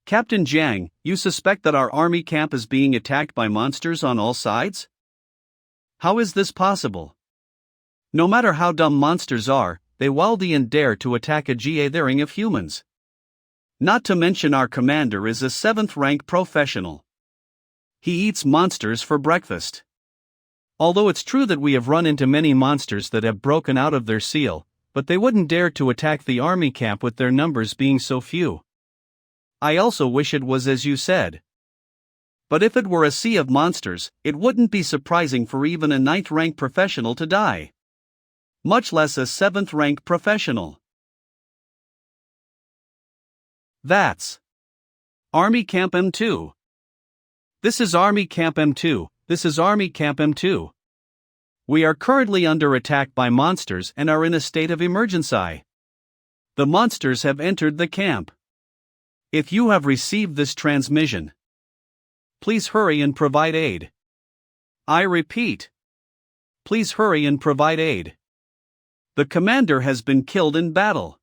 Captain Jiang, you suspect that our army camp is being attacked by monsters on all sides? How is this possible? No matter how dumb monsters are, they wildly dare to attack a gathering of humans. Not to mention our commander is a 7th rank professional. He eats monsters for breakfast. Although it's true that we have run into many monsters that have broken out of their seal, but they wouldn't dare to attack the army camp with their numbers being so few. I also wish it was as you said. But if it were a sea of monsters, it wouldn't be surprising for even a 9th rank professional to die. Much less a 7th rank professional. That's Army Camp M2. This is Army Camp M2, this is Army Camp M2. We are currently under attack by monsters and are in a state of emergency. The monsters have entered the camp. If you have received this transmission, please hurry and provide aid. I repeat, please hurry and provide aid. The commander has been killed in battle.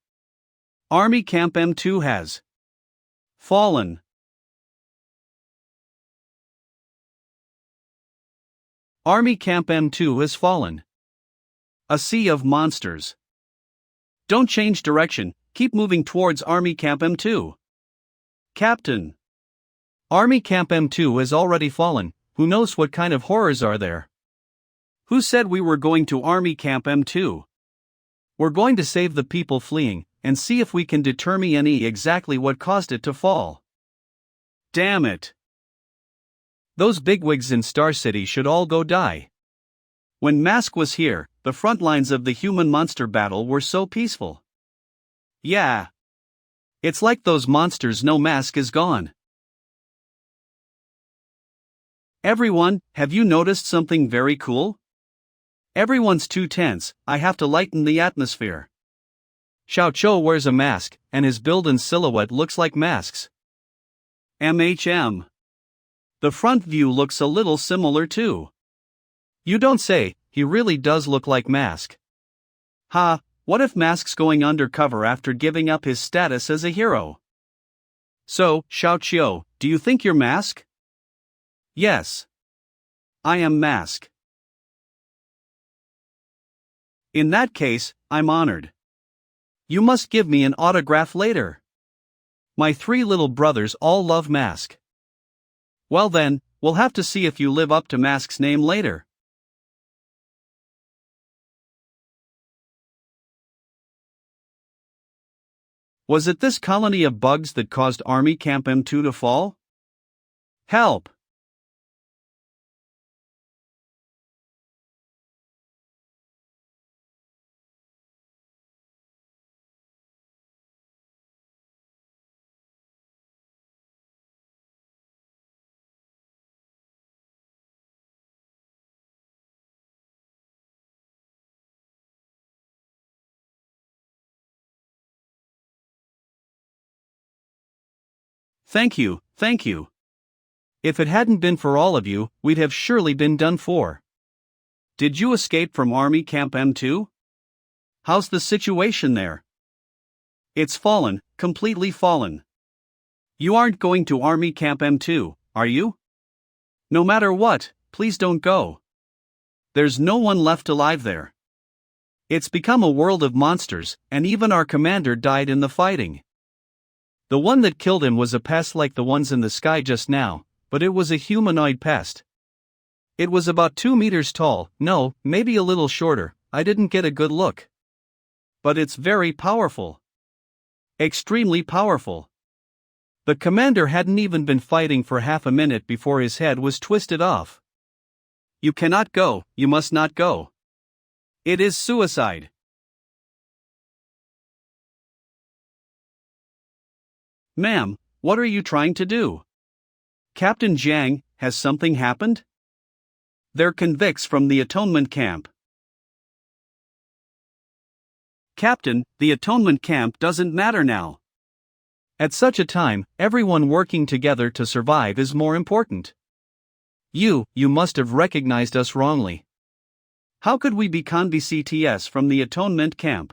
Army Camp M2 has Fallen. Army Camp M2 has fallen. A sea of monsters. Don't change direction, keep moving towards Army Camp M2. Captain. Army Camp M2 has already fallen, who knows what kind of horrors are there? Who said we were going to Army Camp M2? We're going to save the people fleeing, and see if we can determine exactly what caused it to fall. Damn it. Those bigwigs in Star City should all go die. When Mask was here, the front lines of the human-monster battle were so peaceful. Yeah. It's like those monsters know Mask is gone. Everyone, have you noticed something very cool? Everyone's too tense, I have to lighten the atmosphere. Xiao Chou wears a mask, and his build and silhouette looks like Mask's. The front view looks a little similar too. You don't say, he really does look like Mask. Ha, what if Mask's going undercover after giving up his status as a hero? So, Xiao Chou, do you think you're Mask? Yes. I am Mask. In that case, I'm honored. You must give me an autograph later. My 3 little brothers all love Mask. Well then, we'll have to see if you live up to Mask's name later. Was it this colony of bugs that caused Army Camp M2 to fall? Help! Thank you, thank you. If it hadn't been for all of you, we'd have surely been done for. Did you escape from Army Camp M2? How's the situation there? It's fallen, completely fallen. You aren't going to Army Camp M2, are you? No matter what, please don't go. There's no one left alive there. It's become a world of monsters, and even our commander died in the fighting. The one that killed him was a pest like the ones in the sky just now, but it was a humanoid pest. It was about 2 meters tall, no, maybe a little shorter, I didn't get a good look. But it's very powerful. Extremely powerful. The commander hadn't even been fighting for half a minute before his head was twisted off. You cannot go, you must not go. It is suicide. Ma'am, what are you trying to do? Captain Jiang, has something happened? They're convicts from the atonement camp. Captain, the atonement camp doesn't matter now. At such a time, everyone working together to survive is more important. You must have recognized us wrongly. How could we be convicts from the atonement camp?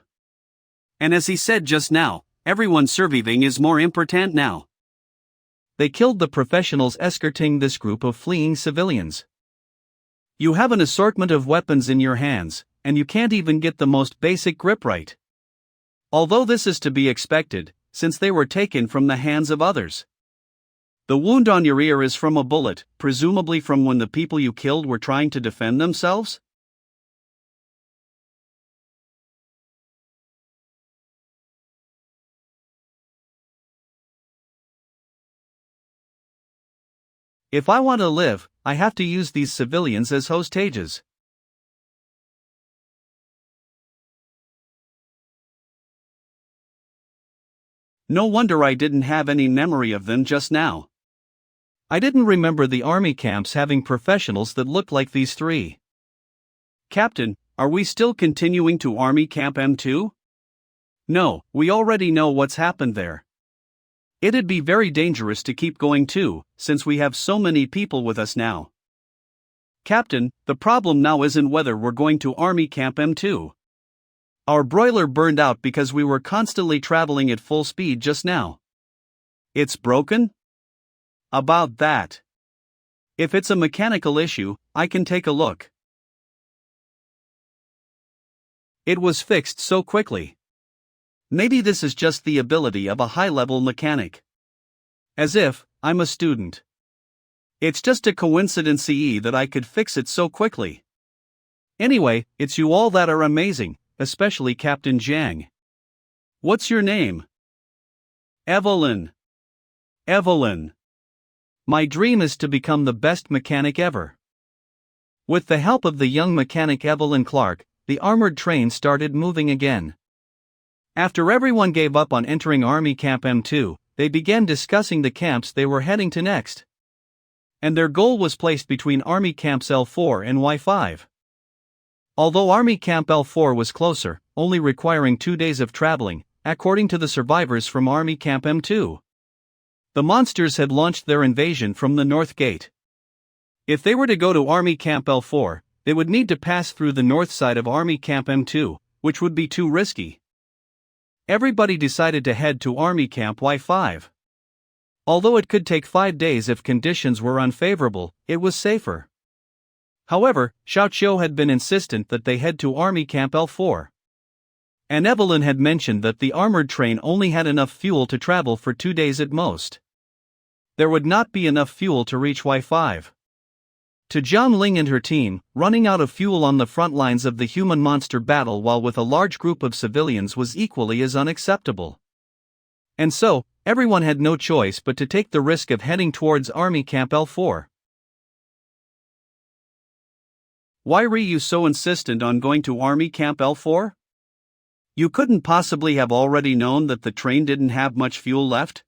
And as he said just now, everyone surviving is more important now. They killed the professionals escorting this group of fleeing civilians. You have an assortment of weapons in your hands, and you can't even get the most basic grip right. Although this is to be expected, since they were taken from the hands of others. The wound on your ear is from a bullet, presumably from when the people you killed were trying to defend themselves? If I want to live, I have to use these civilians as hostages. No wonder I didn't have any memory of them just now. I didn't remember the army camps having professionals that looked like these 3. Captain, are we still continuing to Army Camp M2? No, we already know what's happened there. It'd be very dangerous to keep going too, since we have so many people with us now. Captain, the problem now isn't whether we're going to Army Camp M2. Our broiler burned out because we were constantly traveling at full speed just now. It's broken? About that. If it's a mechanical issue, I can take a look. It was fixed so quickly. Maybe this is just the ability of a high-level mechanic. As if I'm a student. It's just a coincidence that I could fix it so quickly. Anyway, it's you all that are amazing, especially Captain Jiang. What's your name? Evelyn. Evelyn. My dream is to become the best mechanic ever. With the help of the young mechanic Evelyn Clark, the armored train started moving again. After everyone gave up on entering Army Camp M2, they began discussing the camps they were heading to next. And their goal was placed between Army Camps L4 and Y5. Although Army Camp L4 was closer, only requiring 2 days of traveling, according to the survivors from Army Camp M2. The monsters had launched their invasion from the North Gate. If they were to go to Army Camp L4, they would need to pass through the north side of Army Camp M2, which would be too risky. Everybody decided to head to Army Camp Y5. Although it could take 5 days if conditions were unfavorable, it was safer. However, Xiaoqiu had been insistent that they head to Army Camp L4. And Evelyn had mentioned that the armored train only had enough fuel to travel for 2 days at most. There would not be enough fuel to reach Y5. To Jiang Ling and her team, running out of fuel on the front lines of the human-monster battle while with a large group of civilians was equally as unacceptable. And so, everyone had no choice but to take the risk of heading towards Army Camp L4. Why were you so insistent on going to Army Camp L4? You couldn't possibly have already known that the train didn't have much fuel left?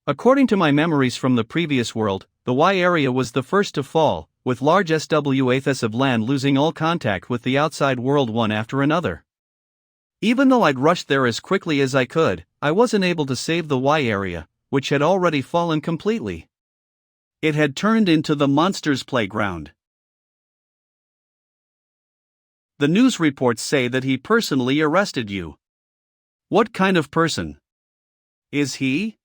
According to my memories from the previous world, the Y area was the first to fall, with large swathes of land losing all contact with the outside world one after another. Even though I'd rushed there as quickly as I could, I wasn't able to save the Y area, which had already fallen completely. It had turned into the monsters' playground. The news reports say that he personally arrested you. What kind of person? Is he?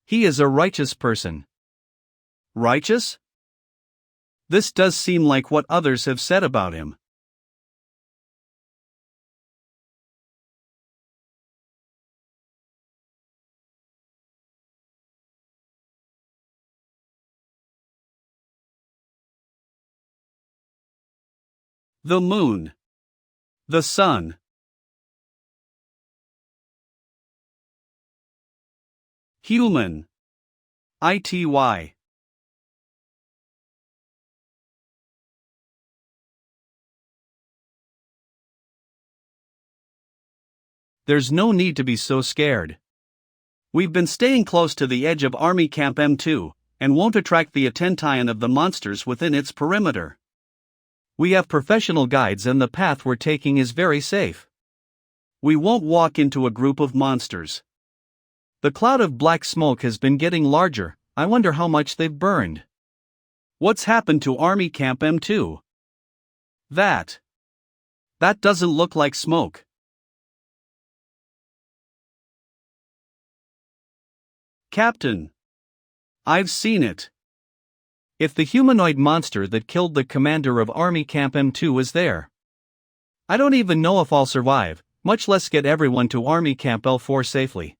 He is a righteous person. Righteous? This does seem like what others have said about him. The moon. The sun. Human. ITY. There's no need to be so scared. We've been staying close to the edge of Army Camp M2, and won't attract the attention of the monsters within its perimeter. We have professional guides and the path we're taking is very safe. We won't walk into a group of monsters. The cloud of black smoke has been getting larger, I wonder how much they've burned. What's happened to Army Camp M2? That doesn't look like smoke. Captain. I've seen it. If the humanoid monster that killed the commander of Army Camp M2 is there, I don't even know if I'll survive, much less get everyone to Army Camp L4 safely.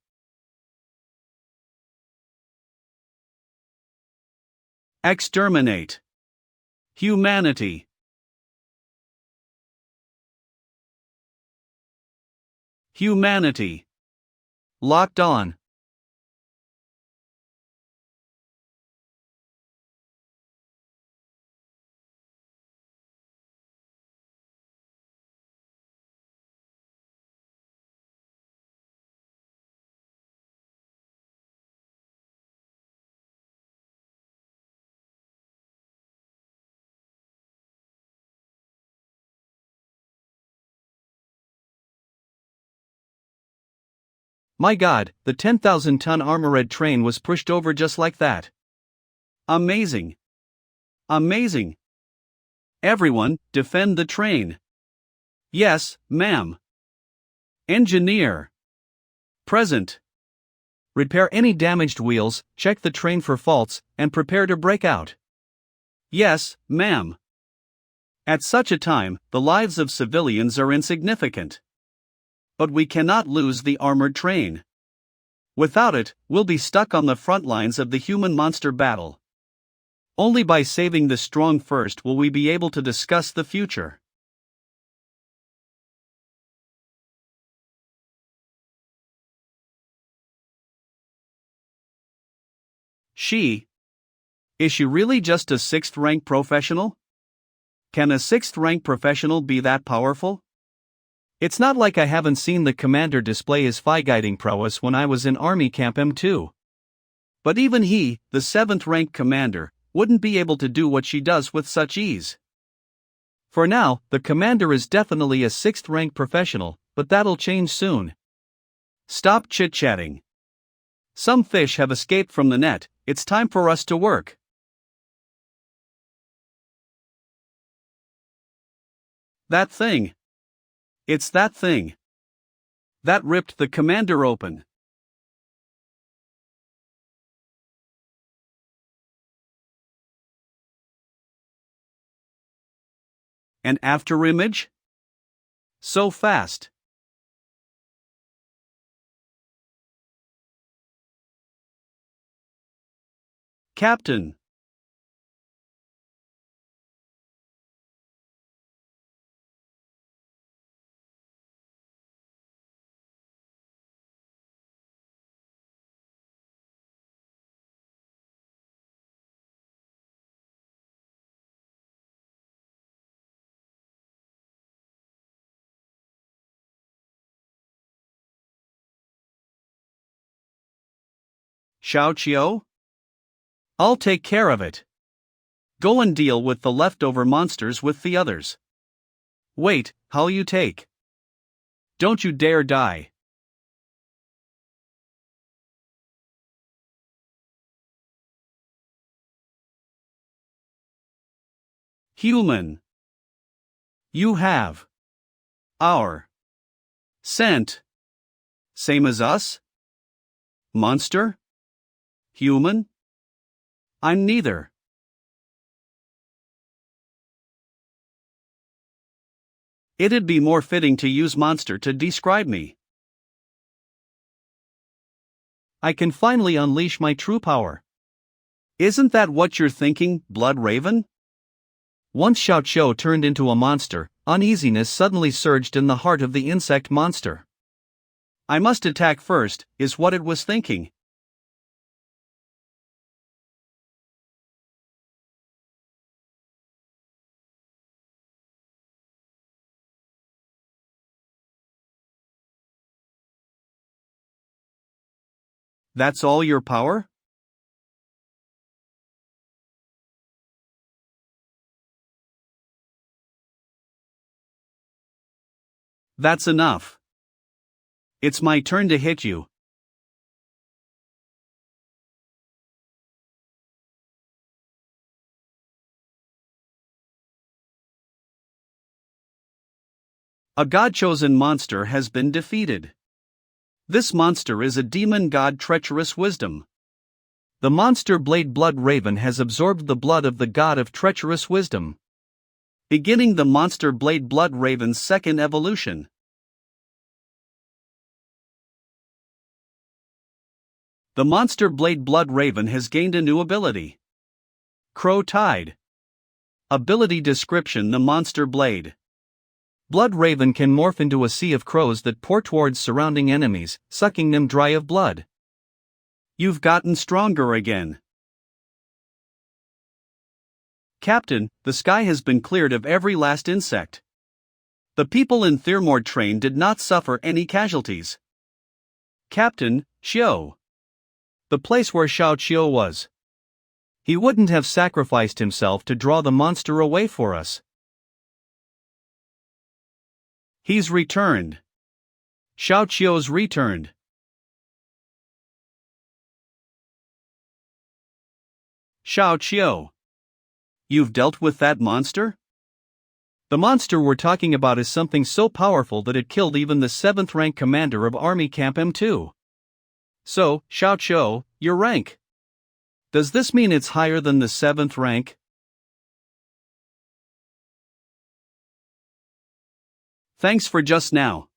Exterminate. Humanity. Humanity. Locked on. My God, the 10,000-ton armored train was pushed over just like that. Amazing. Amazing. Everyone, defend the train. Yes, ma'am. Engineer. Present. Repair any damaged wheels, check the train for faults, and prepare to break out. Yes, ma'am. At such a time, the lives of civilians are insignificant. But we cannot lose the armored train. Without it, we'll be stuck on the front lines of the human-monster battle. Only by saving the strong first will we be able to discuss the future. Is she really just a 6th rank professional? Can a 6th rank professional be that powerful? It's not like I haven't seen the commander display his fighting prowess when I was in Army Camp M2. But even he, the 7th rank commander, wouldn't be able to do what she does with such ease. For now, the commander is definitely a 6th rank professional, but that'll change soon. Stop chit-chatting. Some fish have escaped from the net, it's time for us to work. That thing. It's that thing. That ripped the commander open. An afterimage? So fast. Captain. Xiao Qiu? I'll take care of it. Go and deal with the leftover monsters with the others. Wait, how'll you take? Don't you dare die. Human. You have our scent. Same as us? Monster? Human? I'm neither. It'd be more fitting to use monster to describe me. I can finally unleash my true power. Isn't that what you're thinking, Blood Raven? Once Xiao Qiu turned into a monster, uneasiness suddenly surged in the heart of the insect monster. I must attack first, is what it was thinking. That's all your power? That's enough. It's my turn to hit you. A god-chosen monster has been defeated. This monster is a demon god Treacherous Wisdom. The monster Blade Blood Raven has absorbed the blood of the god of Treacherous Wisdom, beginning the monster Blade Blood Raven's second evolution. The monster Blade Blood Raven has gained a new ability. Crow Tide. Ability description: the monster Blade Blood Raven can morph into a sea of crows that pour towards surrounding enemies, sucking them dry of blood. You've gotten stronger again. Captain, the sky has been cleared of every last insect. The people in Thermord train did not suffer any casualties. Captain, Xiu. The place where Xiao Qiu was. He wouldn't have sacrificed himself to draw the monster away for us. He's returned. Xiao Qiu's returned. Xiao Qiu. You've dealt with that monster? The monster we're talking about is something so powerful that it killed even the 7th rank commander of Army Camp M2. So, Xiao Qiu, your rank. Does this mean it's higher than the 7th rank? Thanks for just now.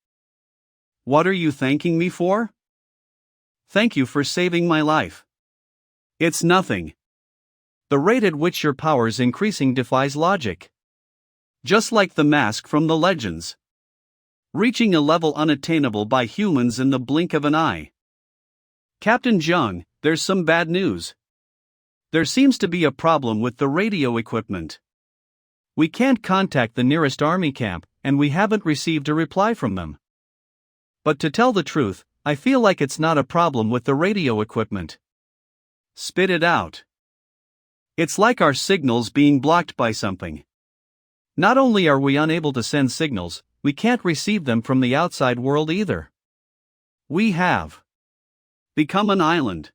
What are you thanking me for? Thank you for saving my life. It's nothing. The rate at which your power's increasing defies logic. Just like the mask from the legends. Reaching a level unattainable by humans in the blink of an eye. Captain Jiang, there's some bad news. There seems to be a problem with the radio equipment. We can't contact the nearest army camp, and we haven't received a reply from them. But to tell the truth, I feel like it's not a problem with the radio equipment. Spit it out. It's like our signals being blocked by something. Not only are we unable to send signals, we can't receive them from the outside world either. We have become an island.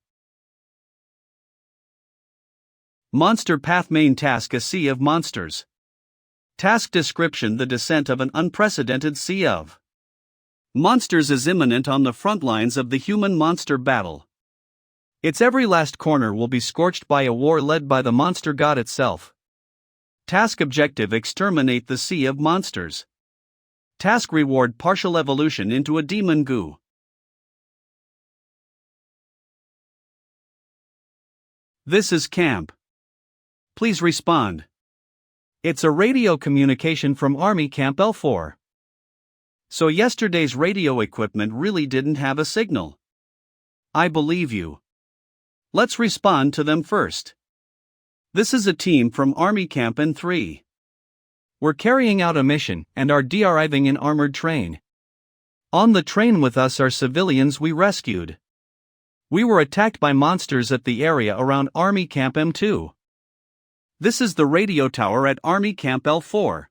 Monster Path Main Task: A Sea of Monsters. Task Description: The descent of an unprecedented sea of monsters is imminent on the front lines of the human-monster battle. Its every last corner will be scorched by a war led by the monster god itself. Task Objective: Exterminate the sea of monsters. Task Reward: Partial evolution into a demon goo. This is camp. Please respond. It's a radio communication from Army Camp L4. So yesterday's radio equipment really didn't have a signal. I believe you. Let's respond to them first. This is a team from Army Camp N3. We're carrying out a mission and are de-arriving in armored train. On the train with us are civilians we rescued. We were attacked by monsters at the area around Army Camp M2. This is the radio tower at Army Camp L4.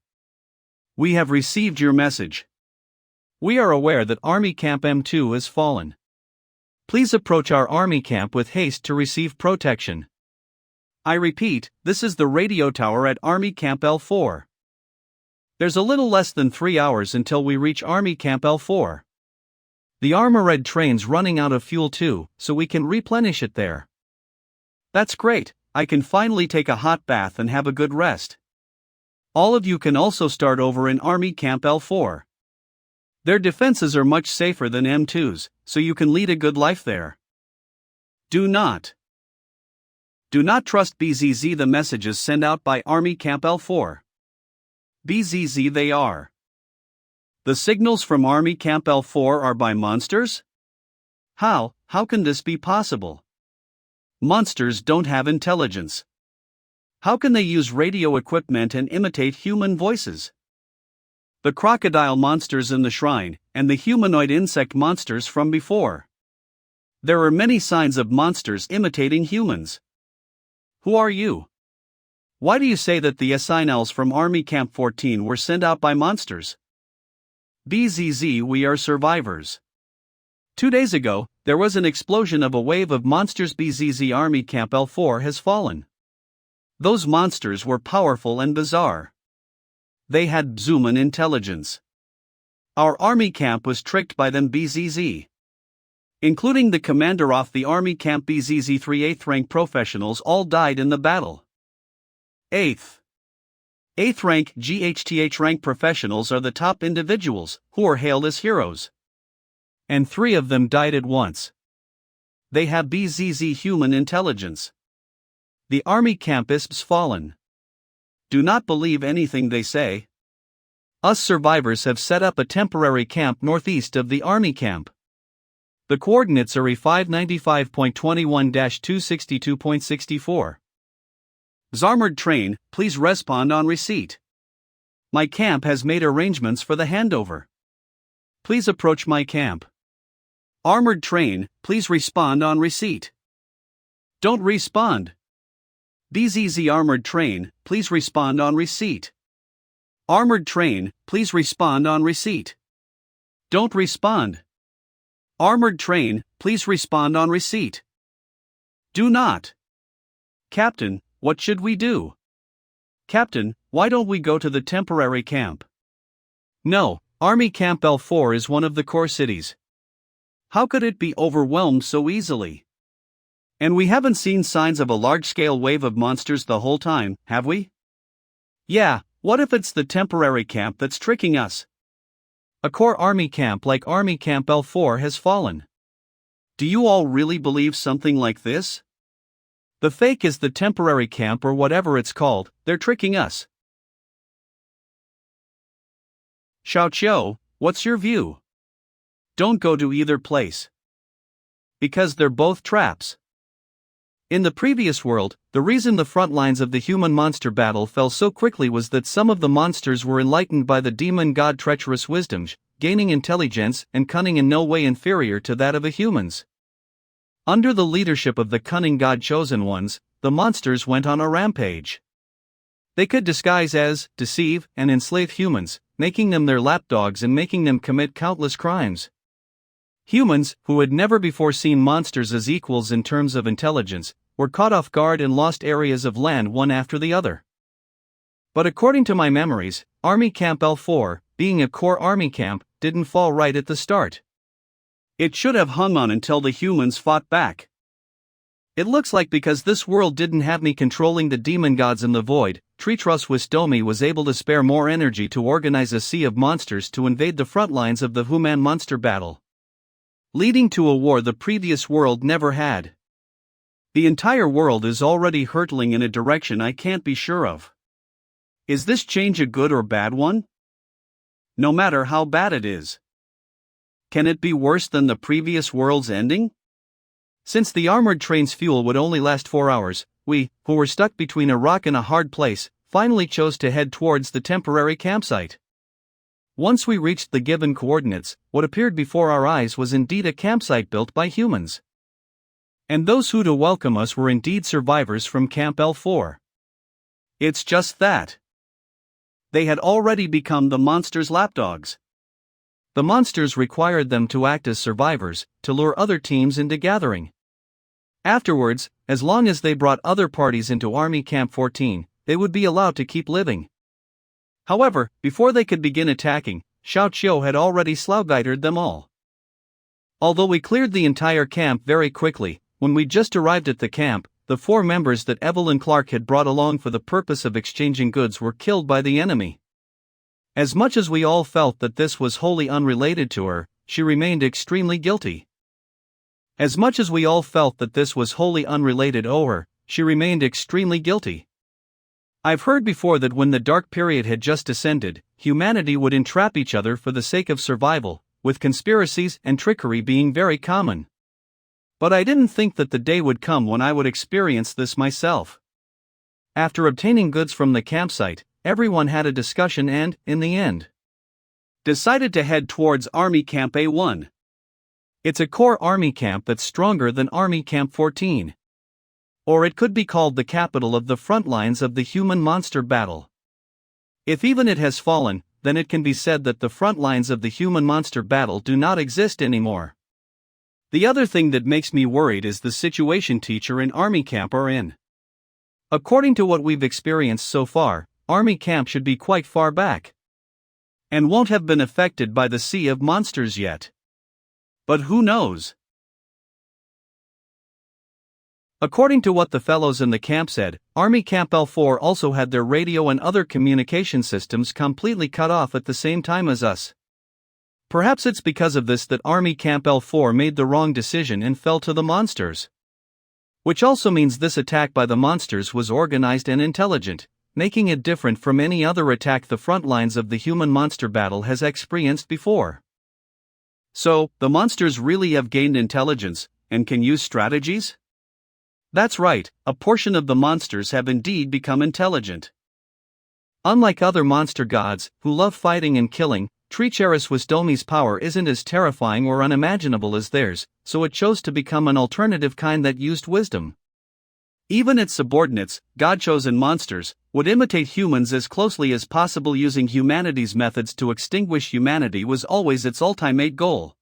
We have received your message. We are aware that Army Camp M2 has fallen. Please approach our Army Camp with haste to receive protection. I repeat, this is the radio tower at Army Camp L4. There's a little less than 3 hours until we reach Army Camp L4. The armored train's running out of fuel too, so we can replenish it there. That's great, I can finally take a hot bath and have a good rest. All of you can also start over in Army Camp L4. Their defenses are much safer than M2's, so you can lead a good life there. Do not trust BZZ. The messages sent out by Army Camp L4. BZZ they are. The signals from Army Camp L4 are by monsters? How can this be possible? Monsters don't have intelligence. How can they use radio equipment and imitate human voices? The crocodile monsters in the shrine, and the humanoid insect monsters from before. There are many signs of monsters imitating humans. Who are you? Why do you say that the SINLs from Army Camp 14 were sent out by monsters? BZZ, we are survivors. 2 days ago, there was an explosion of a wave of monsters. BZZ Army Camp L4 has fallen. Those monsters were powerful and bizarre. They had human intelligence. Our army camp was tricked by them. BZZ. Including the commander of the Army Camp BZZ 3 8th rank professionals all died in the battle. 8th rank GHTH rank professionals are the top individuals, who are hailed as heroes. And 3 of them died at once. They have BZZ human intelligence. The army camp is fallen. Do not believe anything they say. Us survivors have set up a temporary camp northeast of the army camp. The coordinates are E595.21-262.64. Armored train, please respond on receipt. My camp has made arrangements for the handover. Please approach my camp. Armored train, please respond on receipt. Don't respond. BZZ armored train, please respond on receipt. Armored train, please respond on receipt. Don't respond. Armored train, please respond on receipt. Do not. Captain, what should we do? Captain, why don't we go to the temporary camp? No, Army Camp L4 is one of the core cities. How could it be overwhelmed so easily? And we haven't seen signs of a large-scale wave of monsters the whole time, have we? Yeah, what if it's the temporary camp that's tricking us? A core army camp like Army Camp L4 has fallen. Do you all really believe something like this? The fake is the temporary camp or whatever it's called, they're tricking us. Xiao, what's your view? Don't go to either place. Because they're both traps. In the previous world, the reason the front lines of the human-monster battle fell so quickly was that some of the monsters were enlightened by the demon god treacherous wisdom, gaining intelligence and cunning in no way inferior to that of the humans. Under the leadership of the cunning god chosen ones, the monsters went on a rampage. They could disguise as, deceive, and enslave humans, making them their lapdogs and making them commit countless crimes. Humans, who had never before seen monsters as equals in terms of intelligence, were caught off guard and lost areas of land one after the other. But according to my memories, Army Camp L4, being a core army camp, didn't fall right at the start. It should have hung on until the humans fought back. It looks like because this world didn't have me controlling the demon gods in the void, Treacherous Wisdomi was able to spare more energy to organize a sea of monsters to invade the front lines of the human-monster battle, leading to a war the previous world never had. The entire world is already hurtling in a direction I can't be sure of. Is this change a good or bad one? No matter how bad it is. Can it be worse than the previous world's ending? Since the armored train's fuel would only last 4 hours, we, who were stuck between a rock and a hard place, finally chose to head towards the temporary campsite. Once we reached the given coordinates, what appeared before our eyes was indeed a campsite built by humans. And those who to welcome us were indeed survivors from Camp L4. It's just that they had already become the monsters' lapdogs. The monsters required them to act as survivors, to lure other teams into gathering. Afterwards, as long as they brought other parties into Army Camp 14, they would be allowed to keep living. However, before they could begin attacking, Xiao had already slowguided them all. Although we cleared the entire camp very quickly, when we just arrived at the camp, the 4 members that Evelyn Clark had brought along for the purpose of exchanging goods were killed by the enemy. As much as we all felt that this was wholly unrelated to her, she remained extremely guilty. As much as we all felt that this was wholly unrelated to her, she remained extremely guilty. I've heard before that when the dark period had just descended, humanity would entrap each other for the sake of survival, with conspiracies and trickery being very common. But I didn't think that the day would come when I would experience this myself. After obtaining goods from the campsite, everyone had a discussion and, in the end, decided to head towards Army Camp A1. It's a core army camp that's stronger than Army Camp 14. Or it could be called the capital of the front lines of the human-monster battle. If even it has fallen, then it can be said that the front lines of the human-monster battle do not exist anymore. The other thing that makes me worried is the situation teacher and Army Camp are in. According to what we've experienced so far, Army Camp should be quite far back, and won't have been affected by the sea of monsters yet. But who knows? According to what the fellows in the camp said, Army Camp L4 also had their radio and other communication systems completely cut off at the same time as us. Perhaps it's because of this that Army Camp L4 made the wrong decision and fell to the monsters. Which also means this attack by the monsters was organized and intelligent, making it different from any other attack the front lines of the human-monster battle has experienced before. So, the monsters really have gained intelligence, and can use strategies? That's right, a portion of the monsters have indeed become intelligent. Unlike other monster gods, who love fighting and killing, Treacherous Wisdomi's power isn't as terrifying or unimaginable as theirs, so it chose to become an alternative kind that used wisdom. Even its subordinates, god-chosen monsters, would imitate humans as closely as possible, using humanity's methods to extinguish humanity was always its ultimate goal.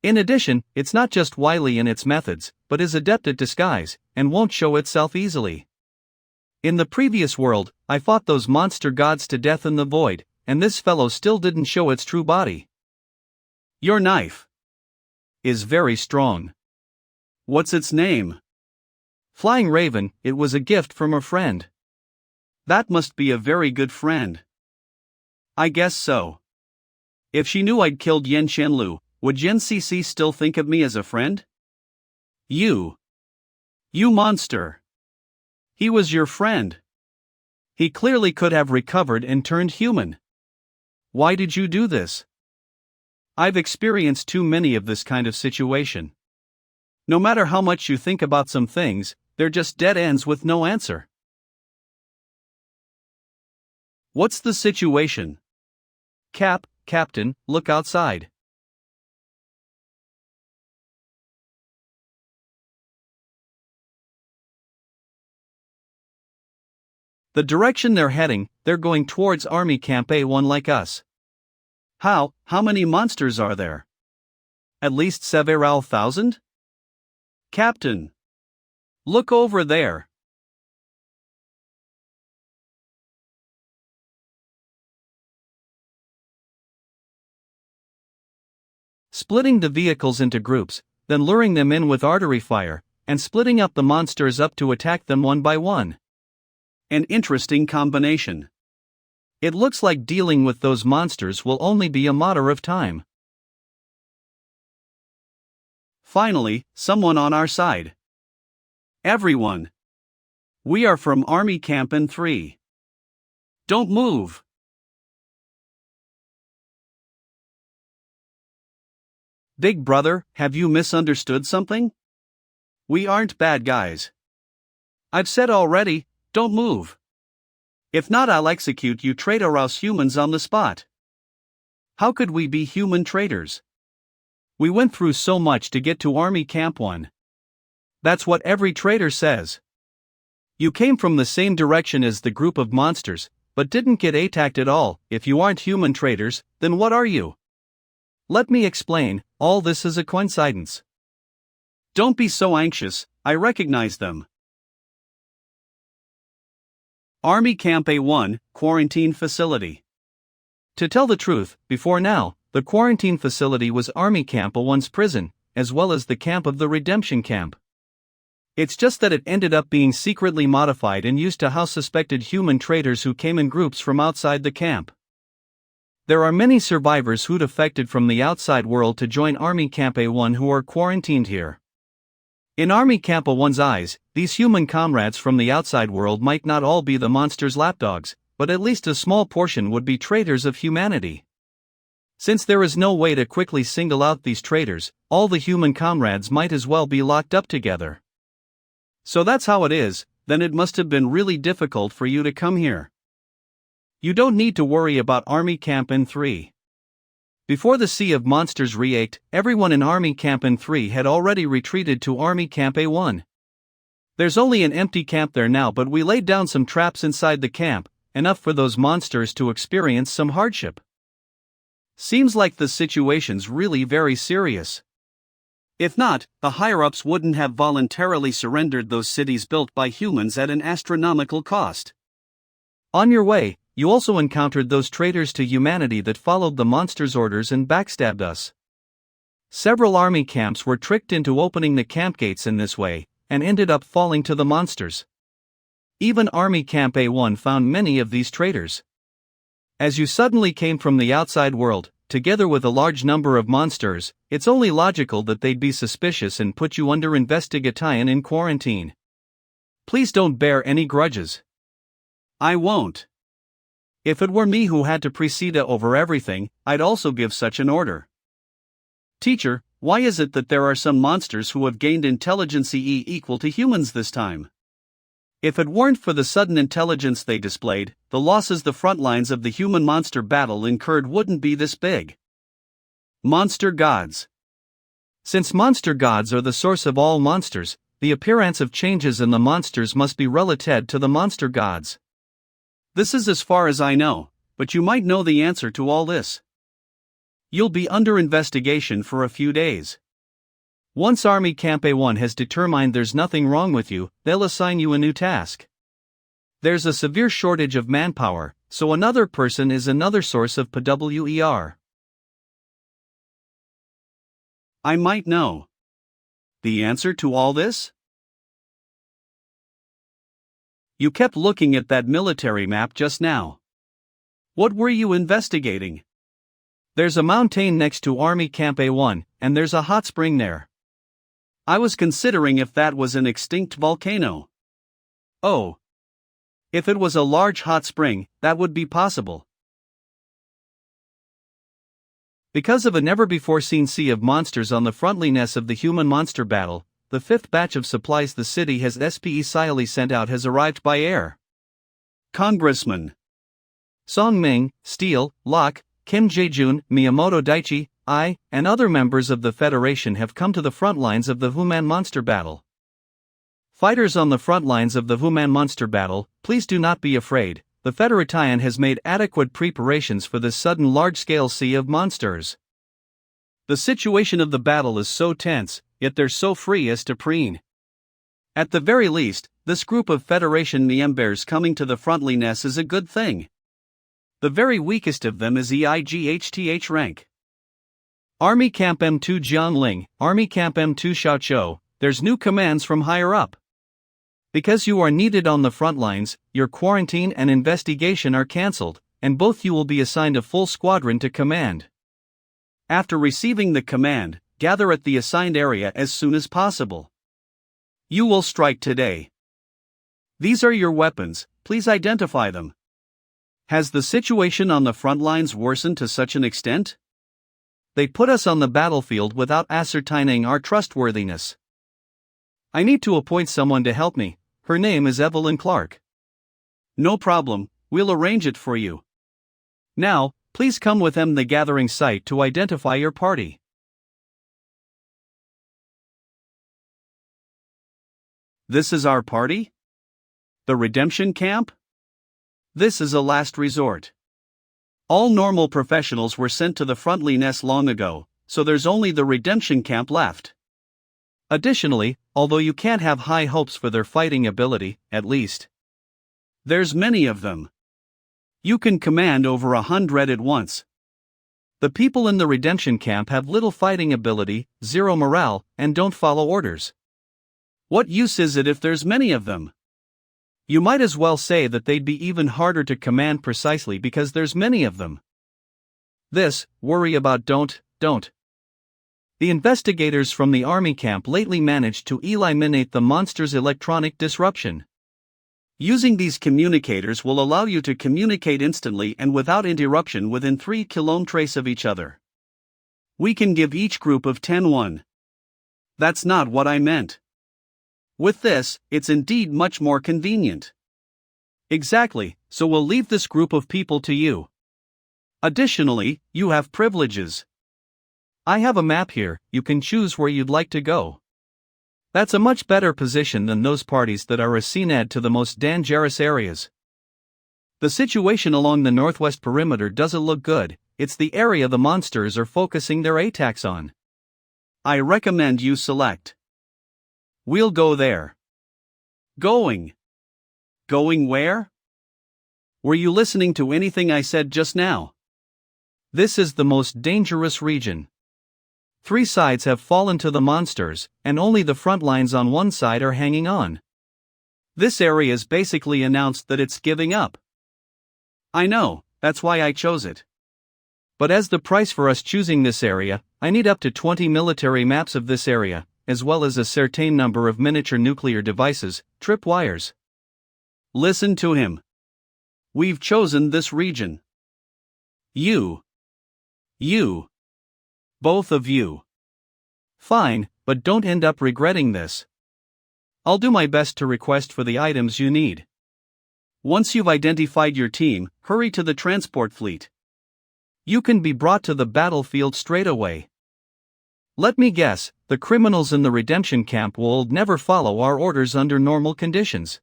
In addition, it's not just wily in its methods, but is adept at disguise, and won't show itself easily. In the previous world, I fought those monster gods to death in the void, and this fellow still didn't show its true body. Your knife. is very strong. What's its name? Flying Raven, it was a gift from a friend. That must be a very good friend. I guess so. If she knew I'd killed Yen Qianlu, would Yen Cc still think of me as a friend? You monster! He was your friend. He clearly could have recovered and turned human. Why did you do this? I've experienced too many of this kind of situation. No matter how much you think about some things, they're just dead ends with no answer. What's the situation? Captain, look outside. The direction they're heading, they're going towards Army Camp A1 like us. How many monsters are there? At least several thousand? Captain! Look over there. Splitting the vehicles into groups, then luring them in with artillery fire, and splitting up the monsters up to attack them one by one. An interesting combination. It looks like dealing with those monsters will only be a matter of time. Finally, someone on our side. Everyone. We are from Army Camp N3. Don't move. Big brother, have you misunderstood something? We aren't bad guys. I've said already, don't move. If not, I'll execute you traitorous humans on the spot. How could we be human traitors? We went through so much to get to Army Camp 1. That's what every traitor says. You came from the same direction as the group of monsters, but didn't get attacked at all. If you aren't human traitors, then what are you? Let me explain, all this is a coincidence. Don't be so anxious, I recognize them. Army Camp A1, Quarantine Facility. To tell the truth, before now, the quarantine facility was Army Camp A1's prison, as well as the camp of the redemption camp. It's just that it ended up being secretly modified and used to house suspected human traitors who came in groups from outside the camp. There are many survivors who defected from the outside world to join Army Camp A1 who are quarantined here. In Army Camp A1's eyes, these human comrades from the outside world might not all be the monster's lapdogs, but at least a small portion would be traitors of humanity. Since there is no way to quickly single out these traitors, all the human comrades might as well be locked up together. So that's how it is, then it must have been really difficult for you to come here. You don't need to worry about Army Camp N3. Before the Sea of Monsters reached, everyone in Army Camp N3 had already retreated to Army Camp A1. There's only an empty camp there now, but we laid down some traps inside the camp, enough for those monsters to experience some hardship. Seems like the situation's really very serious. If not, the higher-ups wouldn't have voluntarily surrendered those cities built by humans at an astronomical cost. On your way, you also encountered those traitors to humanity that followed the monsters' orders and backstabbed us. Several army camps were tricked into opening the camp gates in this way, and ended up falling to the monsters. Even Army Camp A1 found many of these traitors. As you suddenly came from the outside world, together with a large number of monsters, it's only logical that they'd be suspicious and put you under investigation in quarantine. Please don't bear any grudges. I won't. If it were me who had to preside over everything, I'd also give such an order. Teacher, why is it that there are some monsters who have gained intelligence equal to humans this time? If it weren't for the sudden intelligence they displayed, the losses the front lines of the human-monster battle incurred wouldn't be this big. Monster gods. Since monster gods are the source of all monsters, the appearance of changes in the monsters must be related to the monster gods. This is as far as I know, but you might know the answer to all this. You'll be under investigation for a few days. Once Army Camp A1 has determined there's nothing wrong with you, they'll assign you a new task. There's a severe shortage of manpower, so another person is another source of PWER. I might know the answer to all this? You kept looking at that military map just now. What were you investigating? There's a mountain next to Army Camp A1, and there's a hot spring there. I was considering if that was an extinct volcano. Oh. If it was a large hot spring, that would be possible. Because of a never-before-seen sea of monsters on the frontliness of the human-monster battle, the fifth batch of supplies the city has specially sent out has arrived by air. Congressman Song Ming, Steele, Locke, Kim Jae-jun, Miyamoto Daichi, I, and other members of the Federation have come to the front lines of the human-monster battle. Fighters on the front lines of the human-monster battle, please do not be afraid. The Federation has made adequate preparations for this sudden large-scale sea of monsters. The situation of the battle is so tense, yet they're so free as to preen. At the very least, this group of Federation members coming to the frontliness is a good thing. The very weakest of them is EIGHTH rank. Army Camp M2 Jiangling, Army Camp M2 Xiaoqiu, there's new commands from higher up. Because you are needed on the front lines, your quarantine and investigation are cancelled, and both you will be assigned a full squadron to command. After receiving the command, gather at the assigned area as soon as possible. You will strike today. These are your weapons, please identify them. Has the situation on the front lines worsened to such an extent? They put us on the battlefield without ascertaining our trustworthiness. I need to appoint someone to help me. Her name is Evelyn Clark. No problem, we'll arrange it for you. Now, please come with them the gathering site to identify your party. This is our party? The redemption camp? This is a last resort. All normal professionals were sent to the frontliness long ago, so there's only the redemption camp left. Additionally, although you can't have high hopes for their fighting ability, at least, there's many of them. You can command over 100 at once. The people in the redemption camp have little fighting ability, zero morale, and don't follow orders. What use is it if there's many of them? You might as well say that they'd be even harder to command precisely because there's many of them. This, worry about don't. The investigators from the army camp lately managed to eliminate the monster's electronic disruption. Using these communicators will allow you to communicate instantly and without interruption within 3 kilometers of each other. We can give each group of 10 one. That's not what I meant. With this, it's indeed much more convenient. Exactly, so we'll leave this group of people to you. Additionally, you have privileges. I have a map here, you can choose where you'd like to go. That's a much better position than those parties that are assigned to the most dangerous areas. The situation along the northwest perimeter doesn't look good, it's the area the monsters are focusing their attacks on. I recommend you select. We'll go there. Going where? Were you listening to anything I said just now? This is the most dangerous region. 3 sides have fallen to the monsters, and only the front lines on one side are hanging on. This area's basically announced that it's giving up. I know, that's why I chose it. But as the price for us choosing this area, I need up to 20 military maps of this area, as well as a certain number of miniature nuclear devices, tripwires. Listen to him. We've chosen this region. You. Both of you. Fine, but don't end up regretting this. I'll do my best to request for the items you need. Once you've identified your team, hurry to the transport fleet. You can be brought to the battlefield straight away. Let me guess, the criminals in the redemption camp will never follow our orders under normal conditions.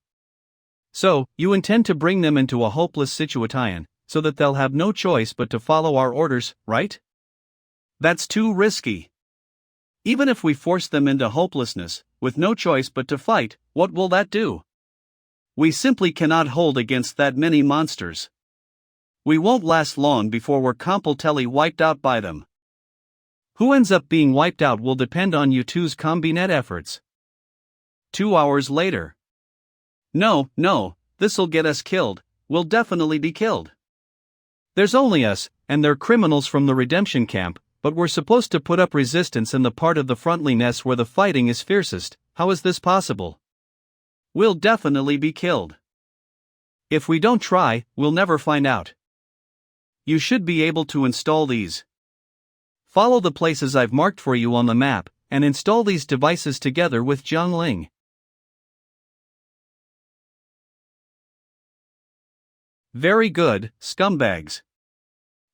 So, you intend to bring them into a hopeless situation, so that they'll have no choice but to follow our orders, right? That's too risky. Even if we force them into hopelessness, with no choice but to fight, what will that do? We simply cannot hold against that many monsters. We won't last long before we're completely wiped out by them. Who ends up being wiped out will depend on you two's combinet efforts. 2 hours later. No, this'll get us killed, we'll definitely be killed. There's only us, and they're criminals from the redemption camp, but we're supposed to put up resistance in the part of the frontliness where the fighting is fiercest. How is this possible? We'll definitely be killed. If we don't try, we'll never find out. You should be able to install these. Follow the places I've marked for you on the map, and install these devices together with Jiang. Very good, scumbags.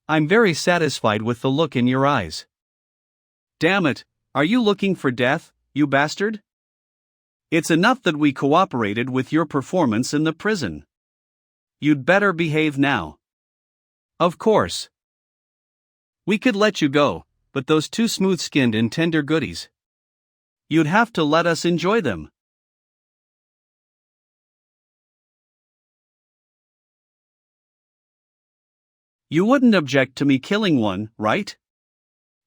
I'm very satisfied with the look in your eyes. Damn it, are you looking for death, you bastard? It's enough that we cooperated with your performance in the prison. You'd better behave now. Of course. We could let you go, but those two smooth-skinned and tender goodies. You'd have to let us enjoy them. You wouldn't object to me killing one, right?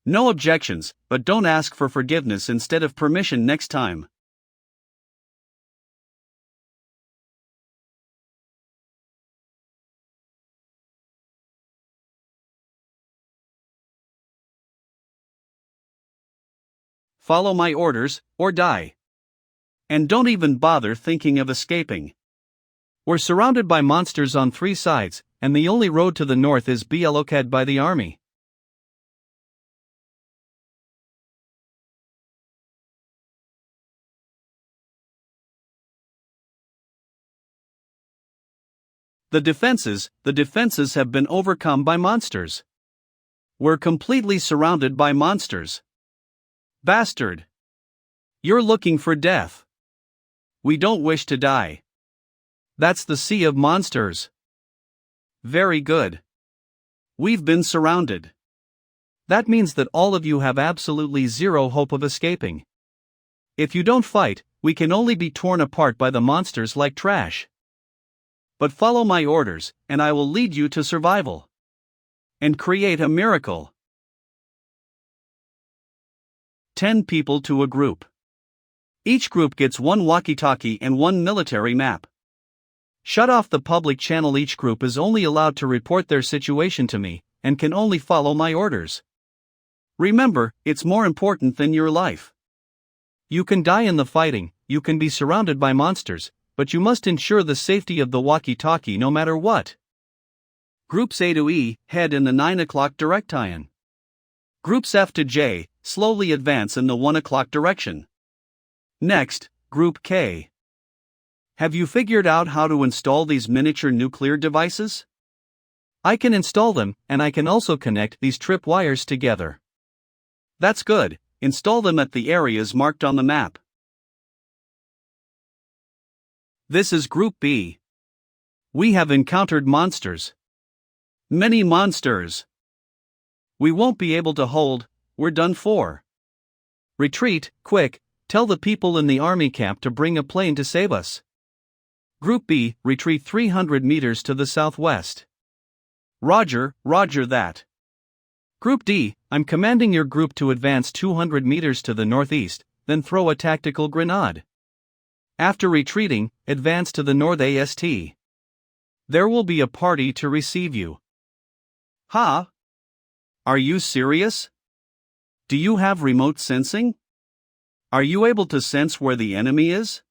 No objections, but don't ask for forgiveness instead of permission next time. Follow my orders, or die. And don't even bother thinking of escaping. We're surrounded by monsters on 3 sides, and the only road to the north is blockaded by the army. The defenses have been overcome by monsters. We're completely surrounded by monsters. Bastard! You're looking for death. We don't wish to die. That's the sea of monsters. Very good. We've been surrounded. That means that all of you have absolutely zero hope of escaping. If you don't fight, we can only be torn apart by the monsters like trash. But follow my orders, and I will lead you to survival. And create a miracle. 10 people to a group. Each group gets 1 walkie-talkie and 1 military map. Shut off the public channel. Each group is only allowed to report their situation to me, and can only follow my orders. Remember, it's more important than your life. You can die in the fighting, you can be surrounded by monsters, but you must ensure the safety of the walkie-talkie no matter what. Groups A to E, head in the 9 o'clock direction. Groups F to J, slowly advance in the 1 o'clock direction. Next, Group K. Have you figured out how to install these miniature nuclear devices? I can install them, and I can also connect these trip wires together. That's good, install them at the areas marked on the map. This is Group B. We have encountered monsters. Many monsters. We won't be able to hold, we're done for. Retreat, quick, tell the people in the army camp to bring a plane to save us. Group B, retreat 300 meters to the southwest. Roger that. Group D, I'm commanding your group to advance 200 meters to the northeast, then throw a tactical grenade. After retreating, advance to the northeast. There will be a party to receive you. Huh? Are you serious? Do you have remote sensing? Are you able to sense where the enemy is?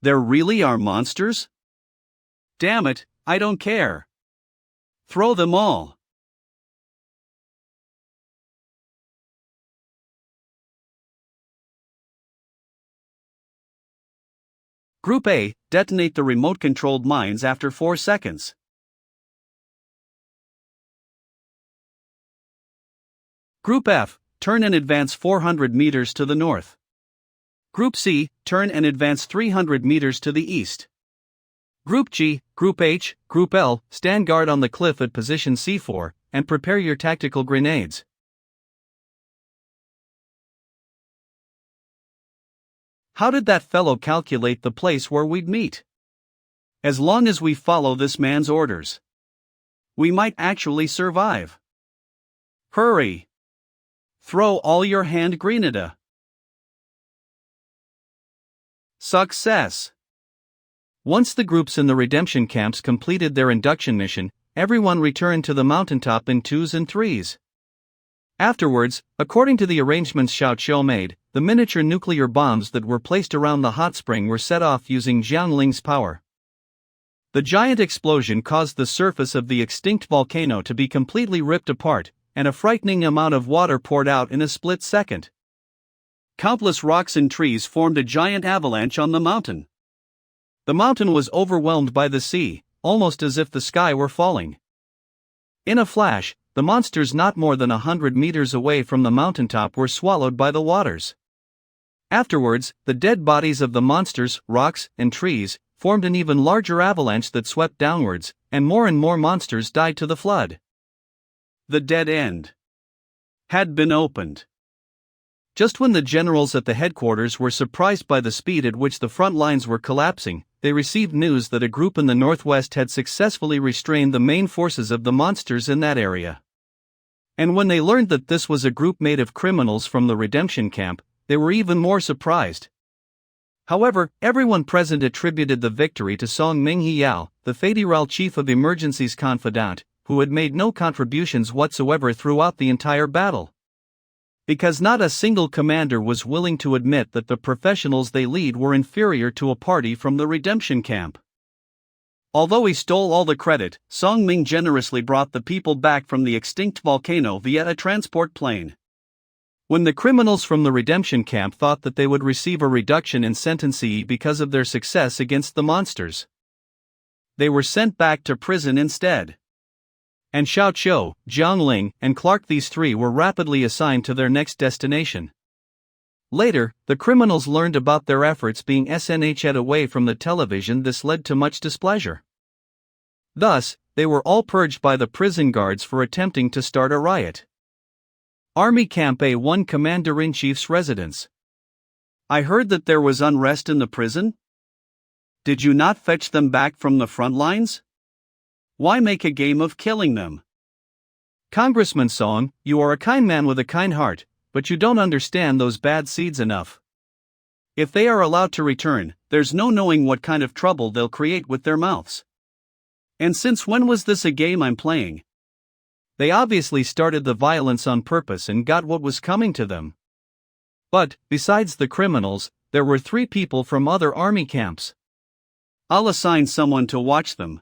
There really are monsters? Damn it, I don't care. Throw them all. Group A, detonate the remote-controlled mines after 4 seconds. Group F, turn and advance 400 meters to the north. Group C, turn and advance 300 meters to the east. Group G, Group H, Group L, stand guard on the cliff at position C4, and prepare your tactical grenades. How did that fellow calculate the place where we'd meet? As long as we follow this man's orders. We might actually survive. Hurry! Throw all your hand grenade. Success! Once the groups in the redemption camps completed their induction mission, everyone returned to the mountaintop in twos and threes. Afterwards, according to the arrangements Xiao Qiu made, the miniature nuclear bombs that were placed around the hot spring were set off using Jiang Ling's power. The giant explosion caused the surface of the extinct volcano to be completely ripped apart, and a frightening amount of water poured out in a split second. Countless rocks and trees formed a giant avalanche on the mountain. The mountain was overwhelmed by the sea, almost as if the sky were falling. In a flash, the monsters not more than 100 meters away from the mountaintop were swallowed by the waters. Afterwards, the dead bodies of the monsters, rocks, and trees formed an even larger avalanche that swept downwards, and more monsters died to the flood. The dead end had been opened. Just when the generals at the headquarters were surprised by the speed at which the front lines were collapsing, they received news that a group in the northwest had successfully restrained the main forces of the monsters in that area. And when they learned that this was a group made of criminals from the redemption camp, they were even more surprised. However, everyone present attributed the victory to Song Mingyao, the federal chief of emergencies confidant, who had made no contributions whatsoever throughout the entire battle. Because not a single commander was willing to admit that the professionals they lead were inferior to a party from the redemption camp. Although he stole all the credit, Song Ming generously brought the people back from the extinct volcano via a transport plane. When the criminals from the redemption camp thought that they would receive a reduction in sentencing because of their success against the monsters, they were sent back to prison instead. And Xiao Qiu, Jiang Ling, and Clark, these three were rapidly assigned to their next destination. Later, the criminals learned about their efforts being snhed away from the television. This led to much displeasure. Thus, they were all purged by the prison guards for attempting to start a riot. Army Camp A1 Commander-in-Chief's residence. I heard that there was unrest in the prison? Did you not fetch them back from the front lines? Why make a game of killing them? Congressman Song, you are a kind man with a kind heart, but you don't understand those bad seeds enough. If they are allowed to return, there's no knowing what kind of trouble they'll create with their mouths. And since when was this a game I'm playing? They obviously started the violence on purpose and got what was coming to them. But, besides the criminals, there were 3 people from other army camps. I'll assign someone to watch them.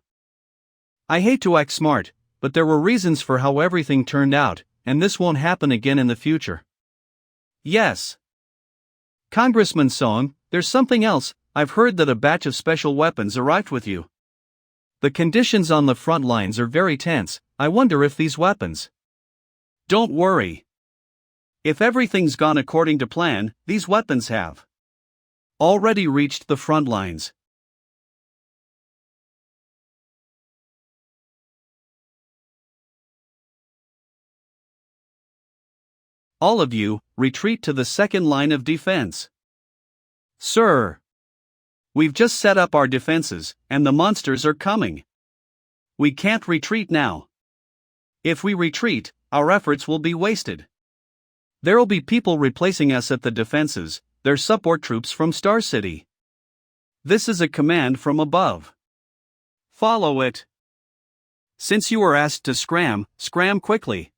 I hate to act smart, but there were reasons for how everything turned out, and this won't happen again in the future. Yes. Congressman Song, there's something else. I've heard that a batch of special weapons arrived with you. The conditions on the front lines are very tense. I wonder if these weapons... Don't worry. If everything's gone according to plan, these weapons have already reached the front lines. All of you, retreat to the second line of defense. Sir. We've just set up our defenses, and the monsters are coming. We can't retreat now. If we retreat, our efforts will be wasted. There'll be people replacing us at the defenses. They're support troops from Star City. This is a command from above. Follow it. Since you were asked to scram quickly.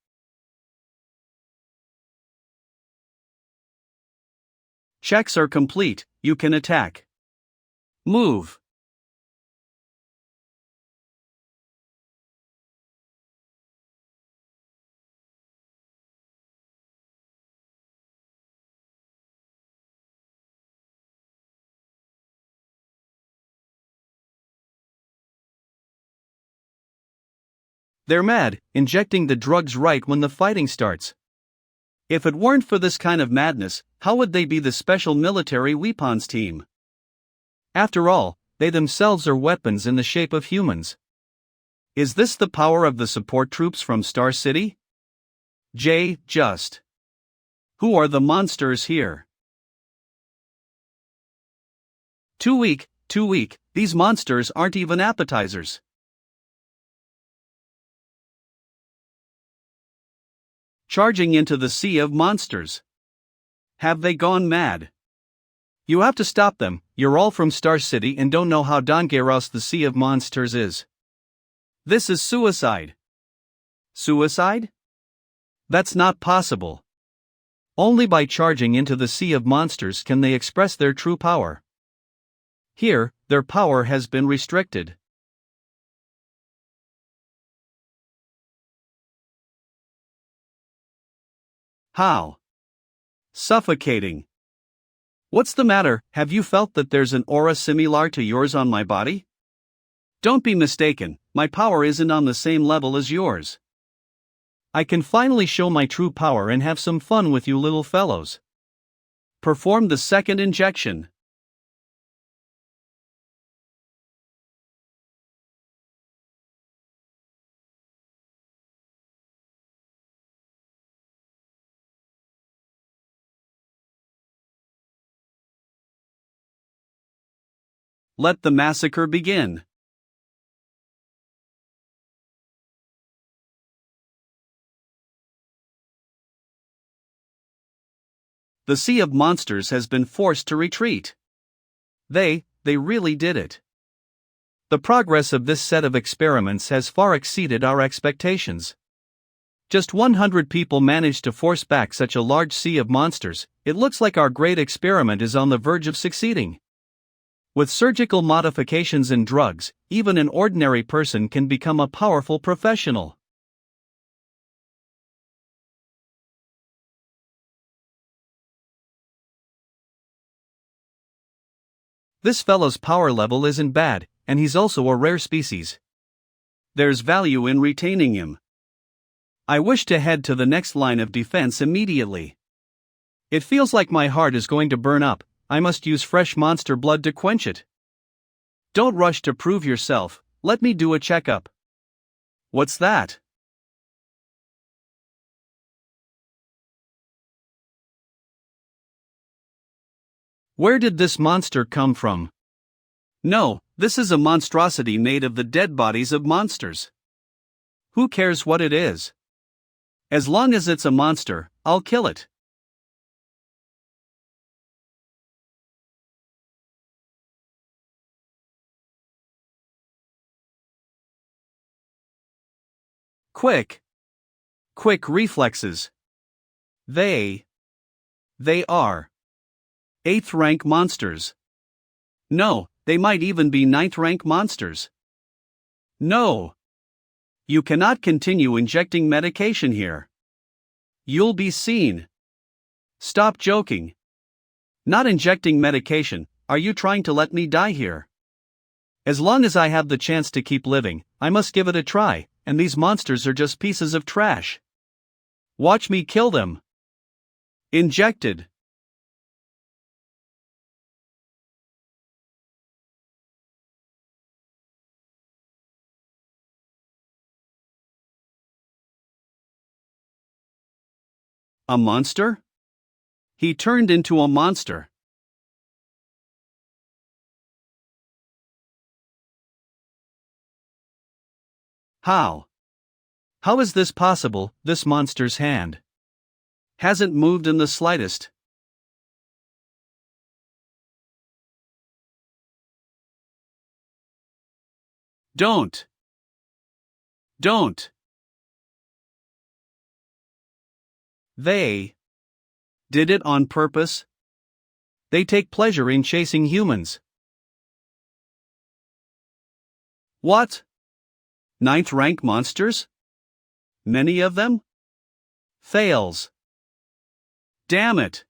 Checks are complete, you can attack. Move. They're mad, injecting the drugs right when the fighting starts. If it weren't for this kind of madness, how would they be the special military weapons team? After all, they themselves are weapons in the shape of humans. Is this the power of the support troops from Star City? Just. Who are the monsters here? Too weak, these monsters aren't even appetizers. charging into the sea of monsters. Have they gone mad? You have to stop them. You're all from Star City and don't know how dangerous the sea of monsters is. This is suicide. Suicide? That's not possible. Only by charging into the sea of monsters can they express their true power. Here, their power has been restricted. How? Suffocating. What's the matter? Have you felt that there's an aura similar to yours on my body? Don't be mistaken, my power isn't on the same level as yours. I can finally show my true power and have some fun with you little fellows. Perform the second injection. Let the massacre begin. The sea of monsters has been forced to retreat. They really did it. The progress of this set of experiments has far exceeded our expectations. Just 100 people managed to force back such a large sea of monsters. It looks like our great experiment is on the verge of succeeding. With surgical modifications and drugs, even an ordinary person can become a powerful professional. This fellow's power level isn't bad, and he's also a rare species. There's value in retaining him. I wish to head to the next line of defense immediately. It feels like my heart is going to burn up. I must use fresh monster blood to quench it. Don't rush to prove yourself, let me do a checkup. What's that? Where did this monster come from? No, this is a monstrosity made of the dead bodies of monsters. Who cares what it is? As long as it's a monster, I'll kill it. Quick reflexes. They are 8th rank monsters. No, they might even be 9th rank monsters. No. You cannot continue injecting medication here. You'll be seen. Stop joking. Not injecting medication, are you trying to let me die here? As long as I have the chance to keep living, I must give it a try, and these monsters are just pieces of trash. Watch me kill them. Injected. A monster? He turned into a monster. How? How is this possible? This monster's hand hasn't moved in the slightest. Don't. They did it on purpose. They take pleasure in chasing humans. What? 9th rank monsters? Many of them? Fails. Damn it.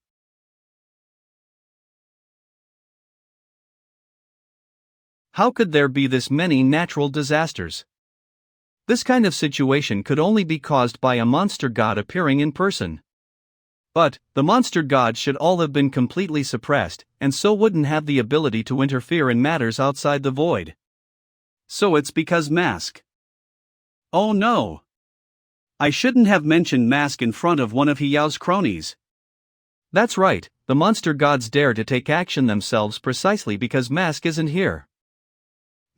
How could there be this many natural disasters? This kind of situation could only be caused by a monster god appearing in person. But, the monster gods should all have been completely suppressed, and so wouldn't have the ability to interfere in matters outside the void. So it's because Mask. Oh no! I shouldn't have mentioned Mask in front of one of Hiyao's cronies. That's right, the monster gods dare to take action themselves precisely because Mask isn't here.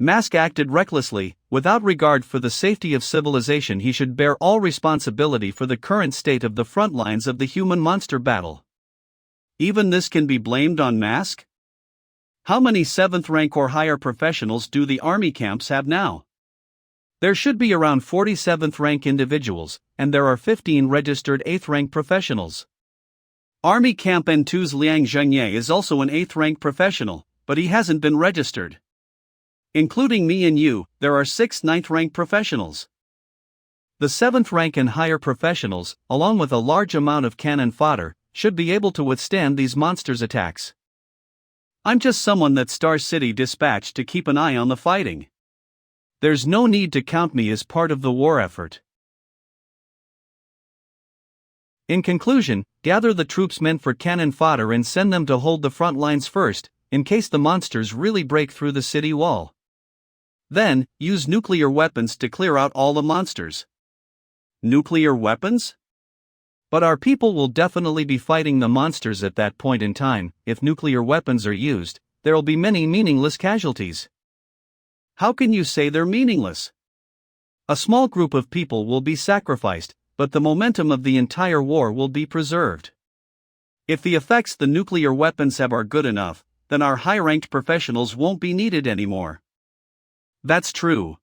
Mask acted recklessly. Without regard for the safety of civilization, he should bear all responsibility for the current state of the front lines of the human-monster battle. Even this can be blamed on Mask? How many 7th rank or higher professionals do the army camps have now? There should be around 47th rank individuals, and there are 15 registered 8th rank professionals. Army Camp N2's Liang Zhengye is also an 8th rank professional, but he hasn't been registered. Including me and you, there are 6 9th rank professionals. The 7th rank and higher professionals, along with a large amount of cannon fodder, should be able to withstand these monsters' attacks. I'm just someone that Star City dispatched to keep an eye on the fighting. There's no need to count me as part of the war effort. In conclusion, gather the troops meant for cannon fodder and send them to hold the front lines first, in case the monsters really break through the city wall. Then, use nuclear weapons to clear out all the monsters. Nuclear weapons? But our people will definitely be fighting the monsters at that point in time. If nuclear weapons are used, there'll be many meaningless casualties. How can you say they're meaningless? A small group of people will be sacrificed, but the momentum of the entire war will be preserved. If the effects the nuclear weapons have are good enough, then our high-ranked professionals won't be needed anymore. That's true.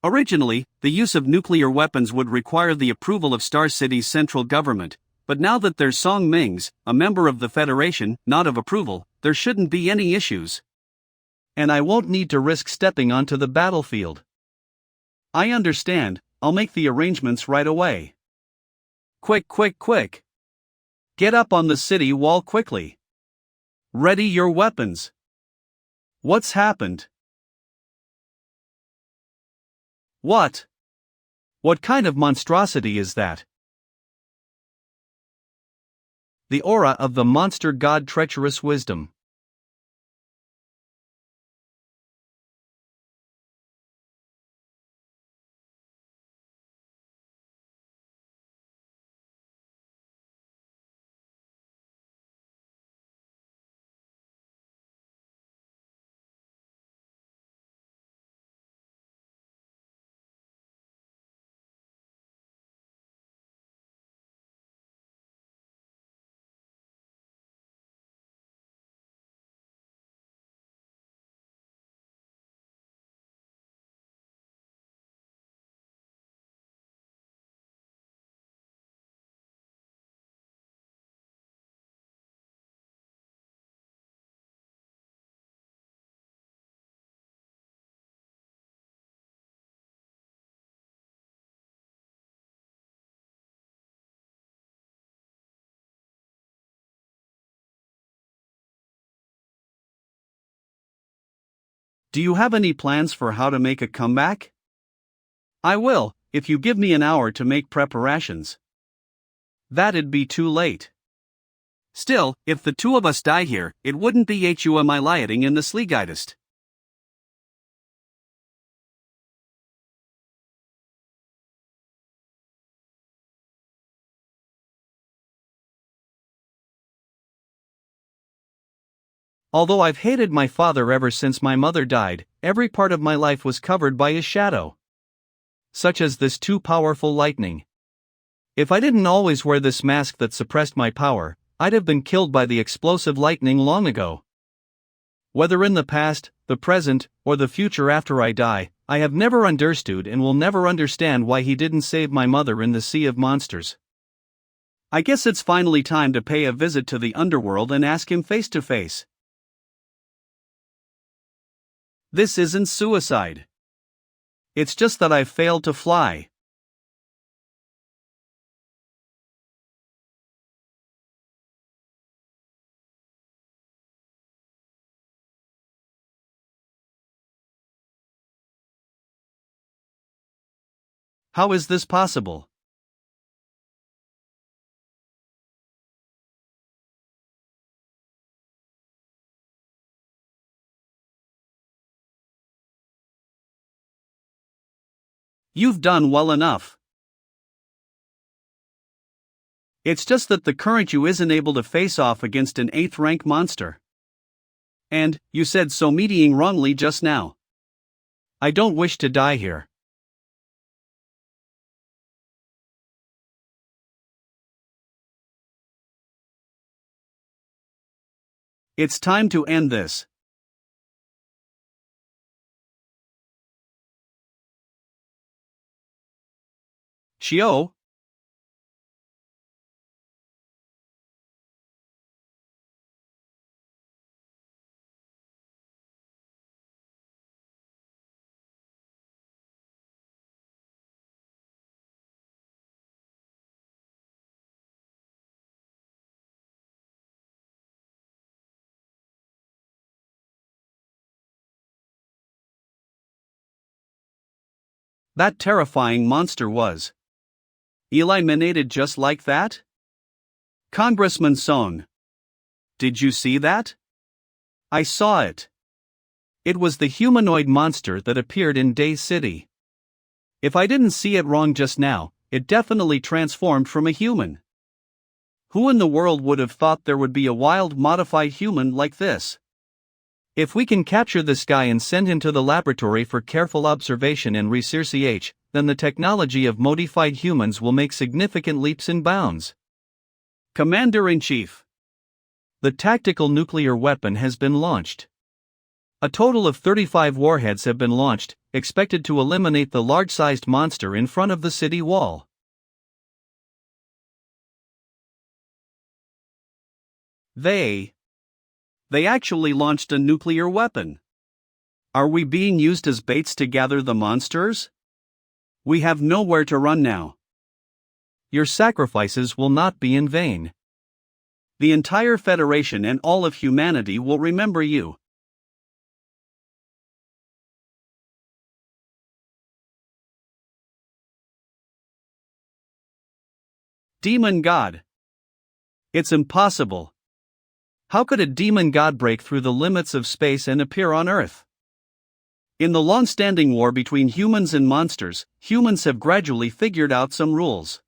Originally, the use of nuclear weapons would require the approval of Star City's central government, but now that there's Song Ming's, a member of the Federation, nod of approval, there shouldn't be any issues. And I won't need to risk stepping onto the battlefield. I understand, I'll make the arrangements right away. Quick, quick, quick! Get up on the city wall quickly. Ready your weapons. What's happened? What? What kind of monstrosity is that? The aura of the monster god treacherous wisdom. Do you have any plans for how to make a comeback? I will, if you give me an hour to make preparations. That'd be too late. Still, if the two of us die here, it wouldn't be HUMI lioting in the Sleegeidest. Although I've hated my father ever since my mother died, every part of my life was covered by his shadow. Such as this too powerful lightning. If I didn't always wear this mask that suppressed my power, I'd have been killed by the explosive lightning long ago. Whether in the past, the present, or the future after I die, I have never understood and will never understand why he didn't save my mother in the sea of monsters. I guess it's finally time to pay a visit to the underworld and ask him face to face. This isn't suicide. It's just that I've failed to fly. How is this possible? You've done well enough. It's just that the current you isn't able to face off against an 8th rank monster. And, you said so meeting wrongly just now. I don't wish to die here. It's time to end this. Xiao? That terrifying monster was eliminated just like that? Congressman Song. Did you see that? I saw it. It was the humanoid monster that appeared in Dahe City. If I didn't see it wrong just now, it definitely transformed from a human. Who in the world would have thought there would be a wild modified human like this? If we can capture this guy and send him to the laboratory for careful observation and research, then the technology of modified humans will make significant leaps and bounds. Commander-in-Chief. The tactical nuclear weapon has been launched. A total of 35 warheads have been launched, expected to eliminate the large-sized monster in front of the city wall. They actually launched a nuclear weapon. Are we being used as baits to gather the monsters? We have nowhere to run now. Your sacrifices will not be in vain. The entire Federation and all of humanity will remember you. Demon God. It's impossible. How could a demon god break through the limits of space and appear on Earth? In the long-standing war between humans and monsters, humans have gradually figured out some rules.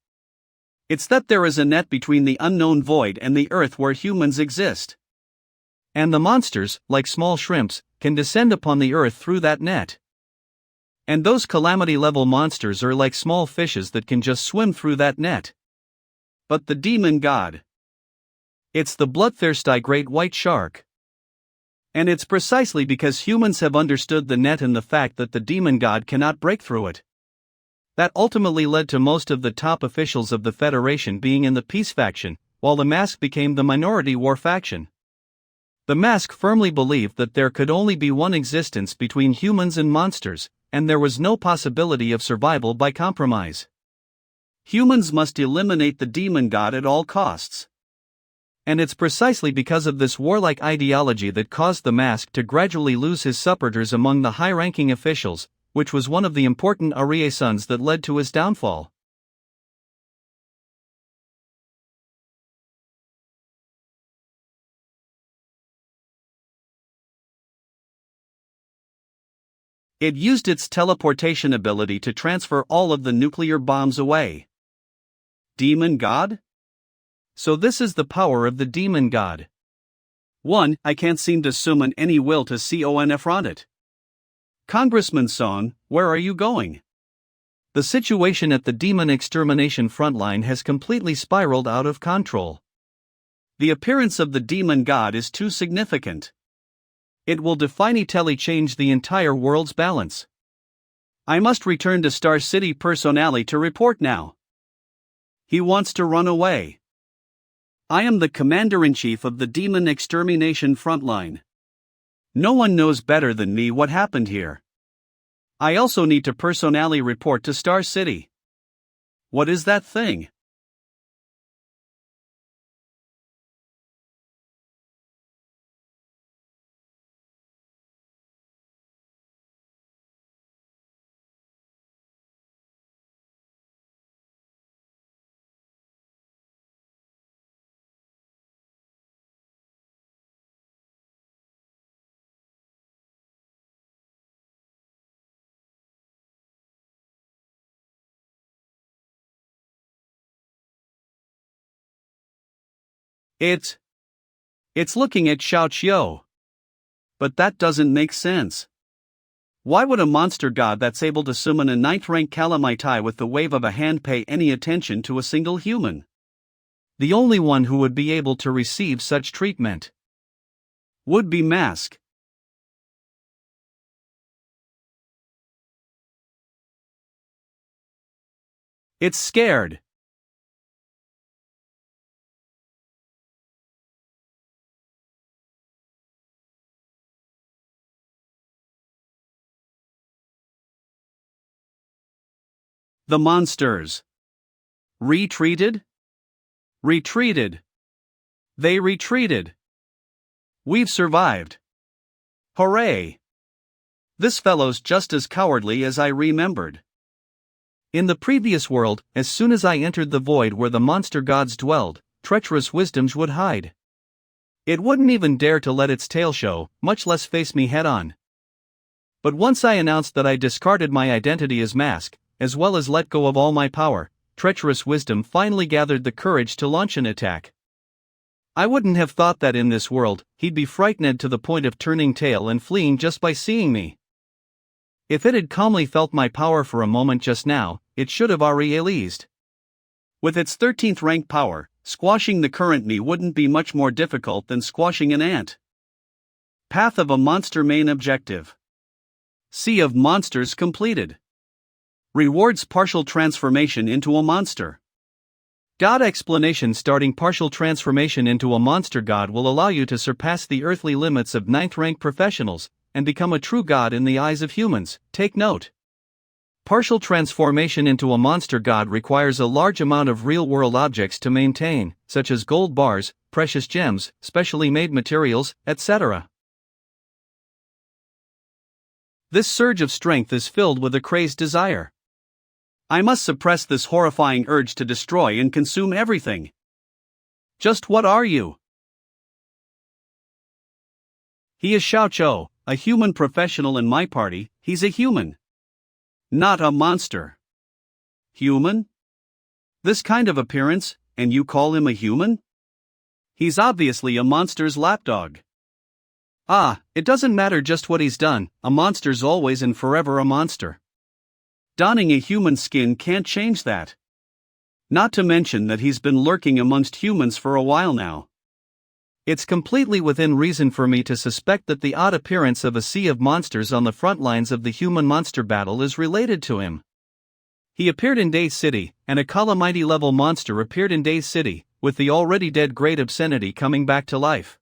It's that there is a net between the unknown void and the Earth where humans exist. And the monsters, like small shrimps, can descend upon the Earth through that net. And those calamity-level monsters are like small fishes that can just swim through that net. But the demon god. It's the bloodthirsty great white shark. And it's precisely because humans have understood the net and the fact that the demon god cannot break through it that ultimately led to most of the top officials of the Federation being in the peace faction, while the Mask became the minority war faction. The Mask firmly believed that there could only be one existence between humans and monsters, and there was no possibility of survival by compromise. Humans must eliminate the demon god at all costs. And it's precisely because of this warlike ideology that caused the Mask to gradually lose his supporters among the high-ranking officials, which was one of the important liaisons that led to his downfall. It used its teleportation ability to transfer all of the nuclear bombs away. Demon God? So this is the power of the demon god. 1. I can't seem to summon any will to confront it. Congressman Song, where are you going? The situation at the demon extermination frontline has completely spiraled out of control. The appearance of the demon god is too significant. It will definitely change the entire world's balance. I must return to Star City personally to report now. He wants to run away. I am the commander-in-chief of the demon extermination frontline. No one knows better than me what happened here. I also need to personally report to Star City. What is that thing? It's looking at Xiao Qiu. But that doesn't make sense. Why would a monster god that's able to summon a 9th rank calamity with the wave of a hand pay any attention to a single human? The only one who would be able to receive such treatment would be Mask. It's scared. The monsters retreated? Retreated. They retreated. We've survived. Hooray! This fellow's just as cowardly as I remembered. In the previous world, as soon as I entered the void where the monster gods dwelled, treacherous wisdoms would hide. It wouldn't even dare to let its tail show, much less face me head on. But once I announced that I discarded my identity as Mask, as well as let go of all my power, treacherous wisdom finally gathered the courage to launch an attack. I wouldn't have thought that in this world, he'd be frightened to the point of turning tail and fleeing just by seeing me. If it had calmly felt my power for a moment just now, it should have already released. With its 13th rank power, squashing the current me wouldn't be much more difficult than squashing an ant. Path of a monster main objective. Sea of monsters completed. Rewards partial transformation into a monster. God explanation. Starting partial transformation into a monster god will allow you to surpass the earthly limits of 9th rank professionals, and become a true god in the eyes of humans. Take note. Partial transformation into a monster god requires a large amount of real-world objects to maintain, such as gold bars, precious gems, specially made materials, etc. This surge of strength is filled with a crazed desire. I must suppress this horrifying urge to destroy and consume everything. Just what are you? He is Xiaoqiu, a human professional in my party. He's a human. Not a monster. Human? This kind of appearance, and you call him a human? He's obviously a monster's lapdog. Ah, it doesn't matter just what he's done, a monster's always and forever a monster. Donning a human skin can't change that. Not to mention that he's been lurking amongst humans for a while now. It's completely within reason for me to suspect that the odd appearance of a sea of monsters on the front lines of the human-monster battle is related to him. He appeared in Dahe City, and a calamity-level monster appeared in Dahe City, with the already dead great obscenity coming back to life.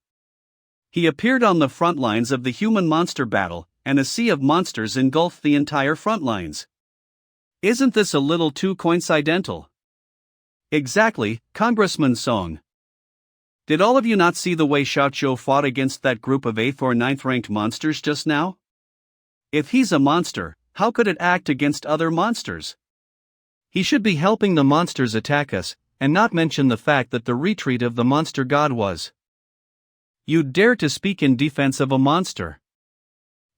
He appeared on the front lines of the human-monster battle, and a sea of monsters engulfed the entire front lines. Isn't this a little too coincidental? Exactly, Congressman Song. Did all of you not see the way Xiaoqiu fought against that group of 8th or 9th ranked monsters just now? If he's a monster, how could it act against other monsters? He should be helping the monsters attack us, and not mention the fact that the retreat of the monster god was. You dare to speak in defense of a monster?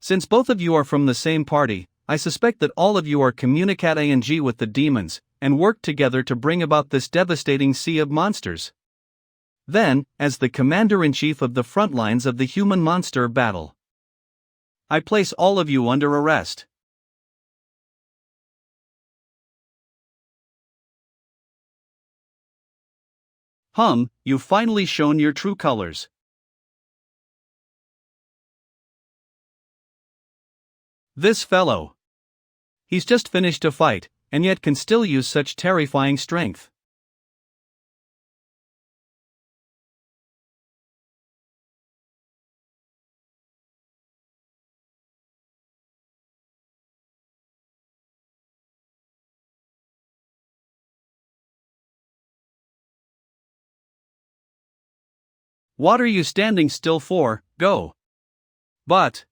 Since both of you are from the same party, I suspect that all of you are communicating with the demons, and work together to bring about this devastating sea of monsters. Then, as the commander-in-chief of the front lines of the human-monster battle, I place all of you under arrest. You've finally shown your true colors. This fellow. He's just finished a fight, and yet can still use such terrifying strength. What are you standing still for? Go. But,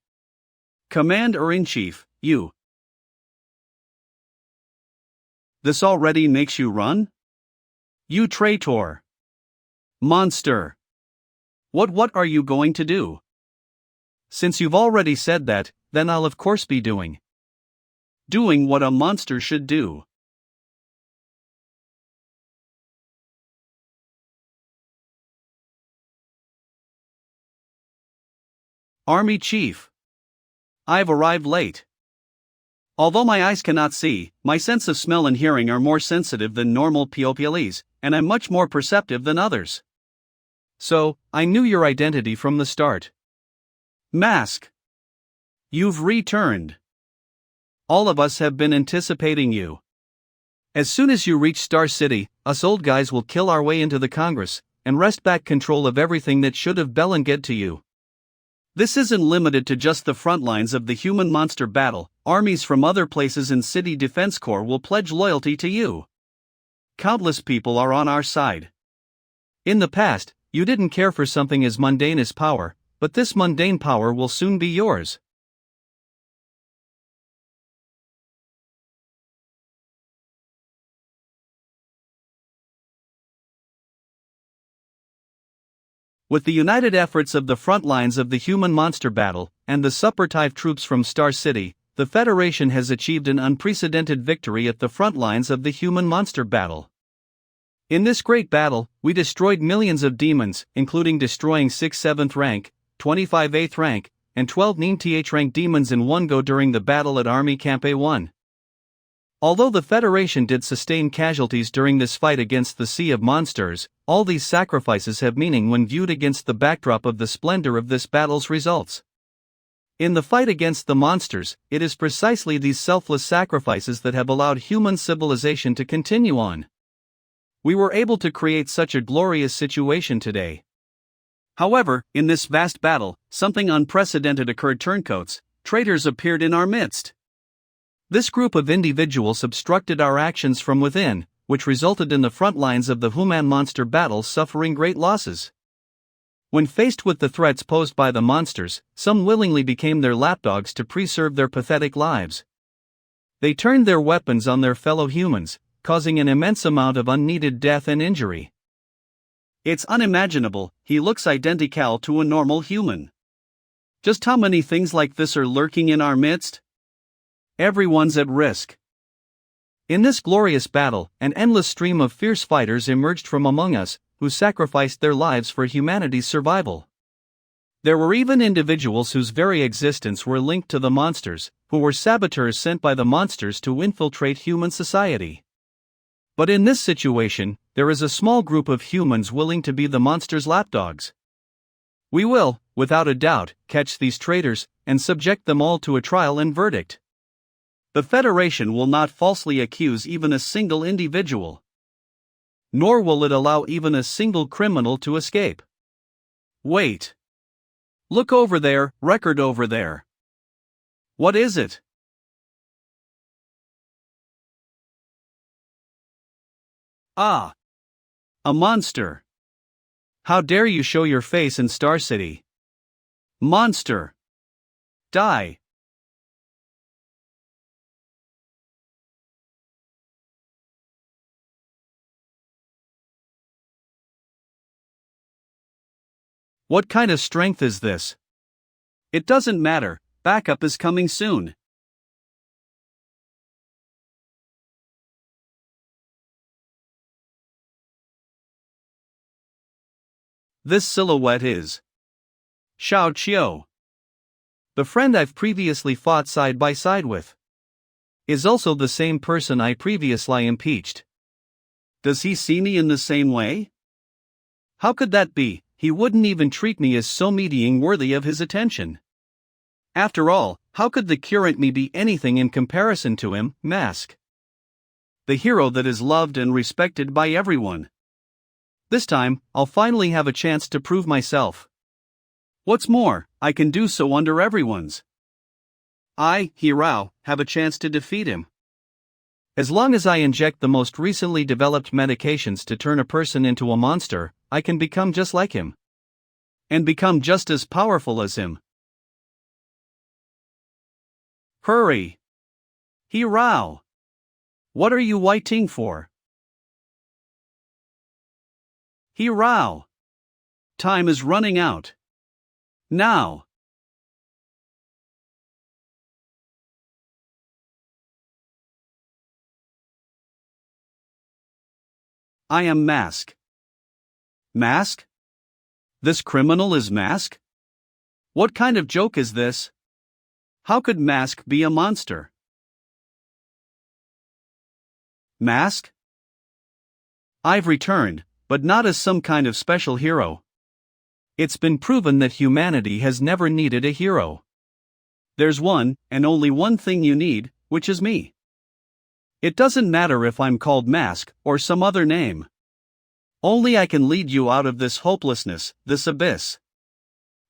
Commander-in-Chief, you. This already makes you run? You traitor. Monster. What are you going to do? Since you've already said that, then I'll of course be doing what a monster should do. Army Chief. I've arrived late. Although my eyes cannot see, my sense of smell and hearing are more sensitive than normal peoples, and I'm much more perceptive than others. So, I knew your identity from the start. Mask. You've returned. All of us have been anticipating you. As soon as you reach Star City, us old guys will kill our way into the Congress, and wrest back control of everything that should have belonged to you. This isn't limited to just the front lines of the human-monster battle. Armies from other places in City Defense Corps will pledge loyalty to you. Countless people are on our side. In the past, you didn't care for something as mundane as power, but this mundane power will soon be yours. With the united efforts of the front lines of the human-monster battle, and the support troops from Star City, the Federation has achieved an unprecedented victory at the front lines of the human-monster battle. In this great battle, we destroyed millions of demons, including destroying 6 7th rank, 25 8th rank, and 12 9th rank demons in one go during the battle at Army Camp A1. Although the Federation did sustain casualties during this fight against the Sea of Monsters, all these sacrifices have meaning when viewed against the backdrop of the splendor of this battle's results. In the fight against the monsters, it is precisely these selfless sacrifices that have allowed human civilization to continue on. We were able to create such a glorious situation today. However, in this vast battle, something unprecedented occurred. Turncoats, traitors appeared in our midst. This group of individuals obstructed our actions from within, which resulted in the front lines of the human-monster battle suffering great losses. When faced with the threats posed by the monsters, some willingly became their lapdogs to preserve their pathetic lives. They turned their weapons on their fellow humans, causing an immense amount of unneeded death and injury. It's unimaginable, he looks identical to a normal human. Just how many things like this are lurking in our midst? Everyone's at risk. In this glorious battle, an endless stream of fierce fighters emerged from among us, who sacrificed their lives for humanity's survival. There were even individuals whose very existence were linked to the monsters, who were saboteurs sent by the monsters to infiltrate human society. But in this situation, there is a small group of humans willing to be the monsters' lapdogs. We will, without a doubt, catch these traitors, and subject them all to a trial and verdict. The Federation will not falsely accuse even a single individual. Nor will it allow even a single criminal to escape. Wait. Look over there, record over there. What is it? Ah! A monster. How dare you show your face in Star City? Monster! Die! What kind of strength is this? It doesn't matter, backup is coming soon. This silhouette is Xiao Qiu. The friend I've previously fought side by side with. Is also the same person I previously impeached. Does he see me in the same way? How could that be? He wouldn't even treat me as so meeting worthy of his attention. After all, how could the current me be anything in comparison to him, Mask? The hero that is loved and respected by everyone. This time, I'll finally have a chance to prove myself. What's more, I can do so under everyone's. I, Hirao, have a chance to defeat him. As long as I inject the most recently developed medications to turn a person into a monster, I can become just like him. And become just as powerful as him. Hurry! Hirao! What are you waiting for? Hirao! Time is running out. Now! I am Mask. Mask? This criminal is Mask? What kind of joke is this? How could Mask be a monster? Mask? I've returned, but not as some kind of special hero. It's been proven that humanity has never needed a hero. There's one, and only one thing you need, which is me. It doesn't matter if I'm called Mask or some other name. Only I can lead you out of this hopelessness, this abyss.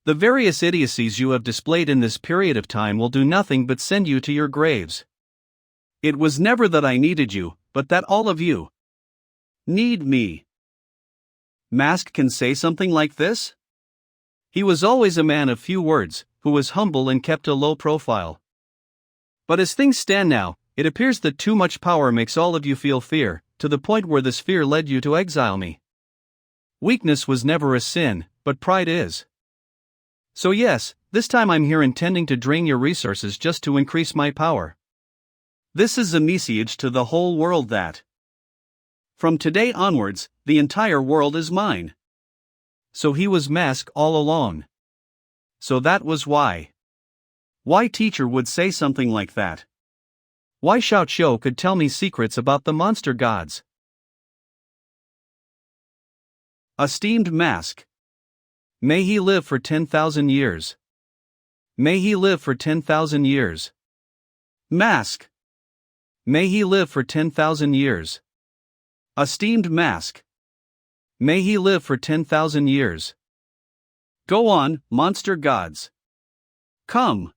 The various idiocies you have displayed in this period of time will do nothing but send you to your graves. It was never that I needed you, but that all of you need me. Mask can say something like this? He was always a man of few words, who was humble and kept a low profile. But as things stand now, it appears that too much power makes all of you feel fear, to the point where this fear led you to exile me. Weakness was never a sin, but pride is. So yes, this time I'm here intending to drain your resources just to increase my power. This is a message to the whole world that from today onwards, the entire world is mine. So he was Mask all along. So that was why. Why teacher would say something like that. Why Xiao Qiu could tell me secrets about the monster gods. Esteemed Mask. May he live for 10,000 years. May he live for 10,000 years. Mask. May he live for 10,000 years. Esteemed Mask. May he live for 10,000 years. Go on, monster gods. Come.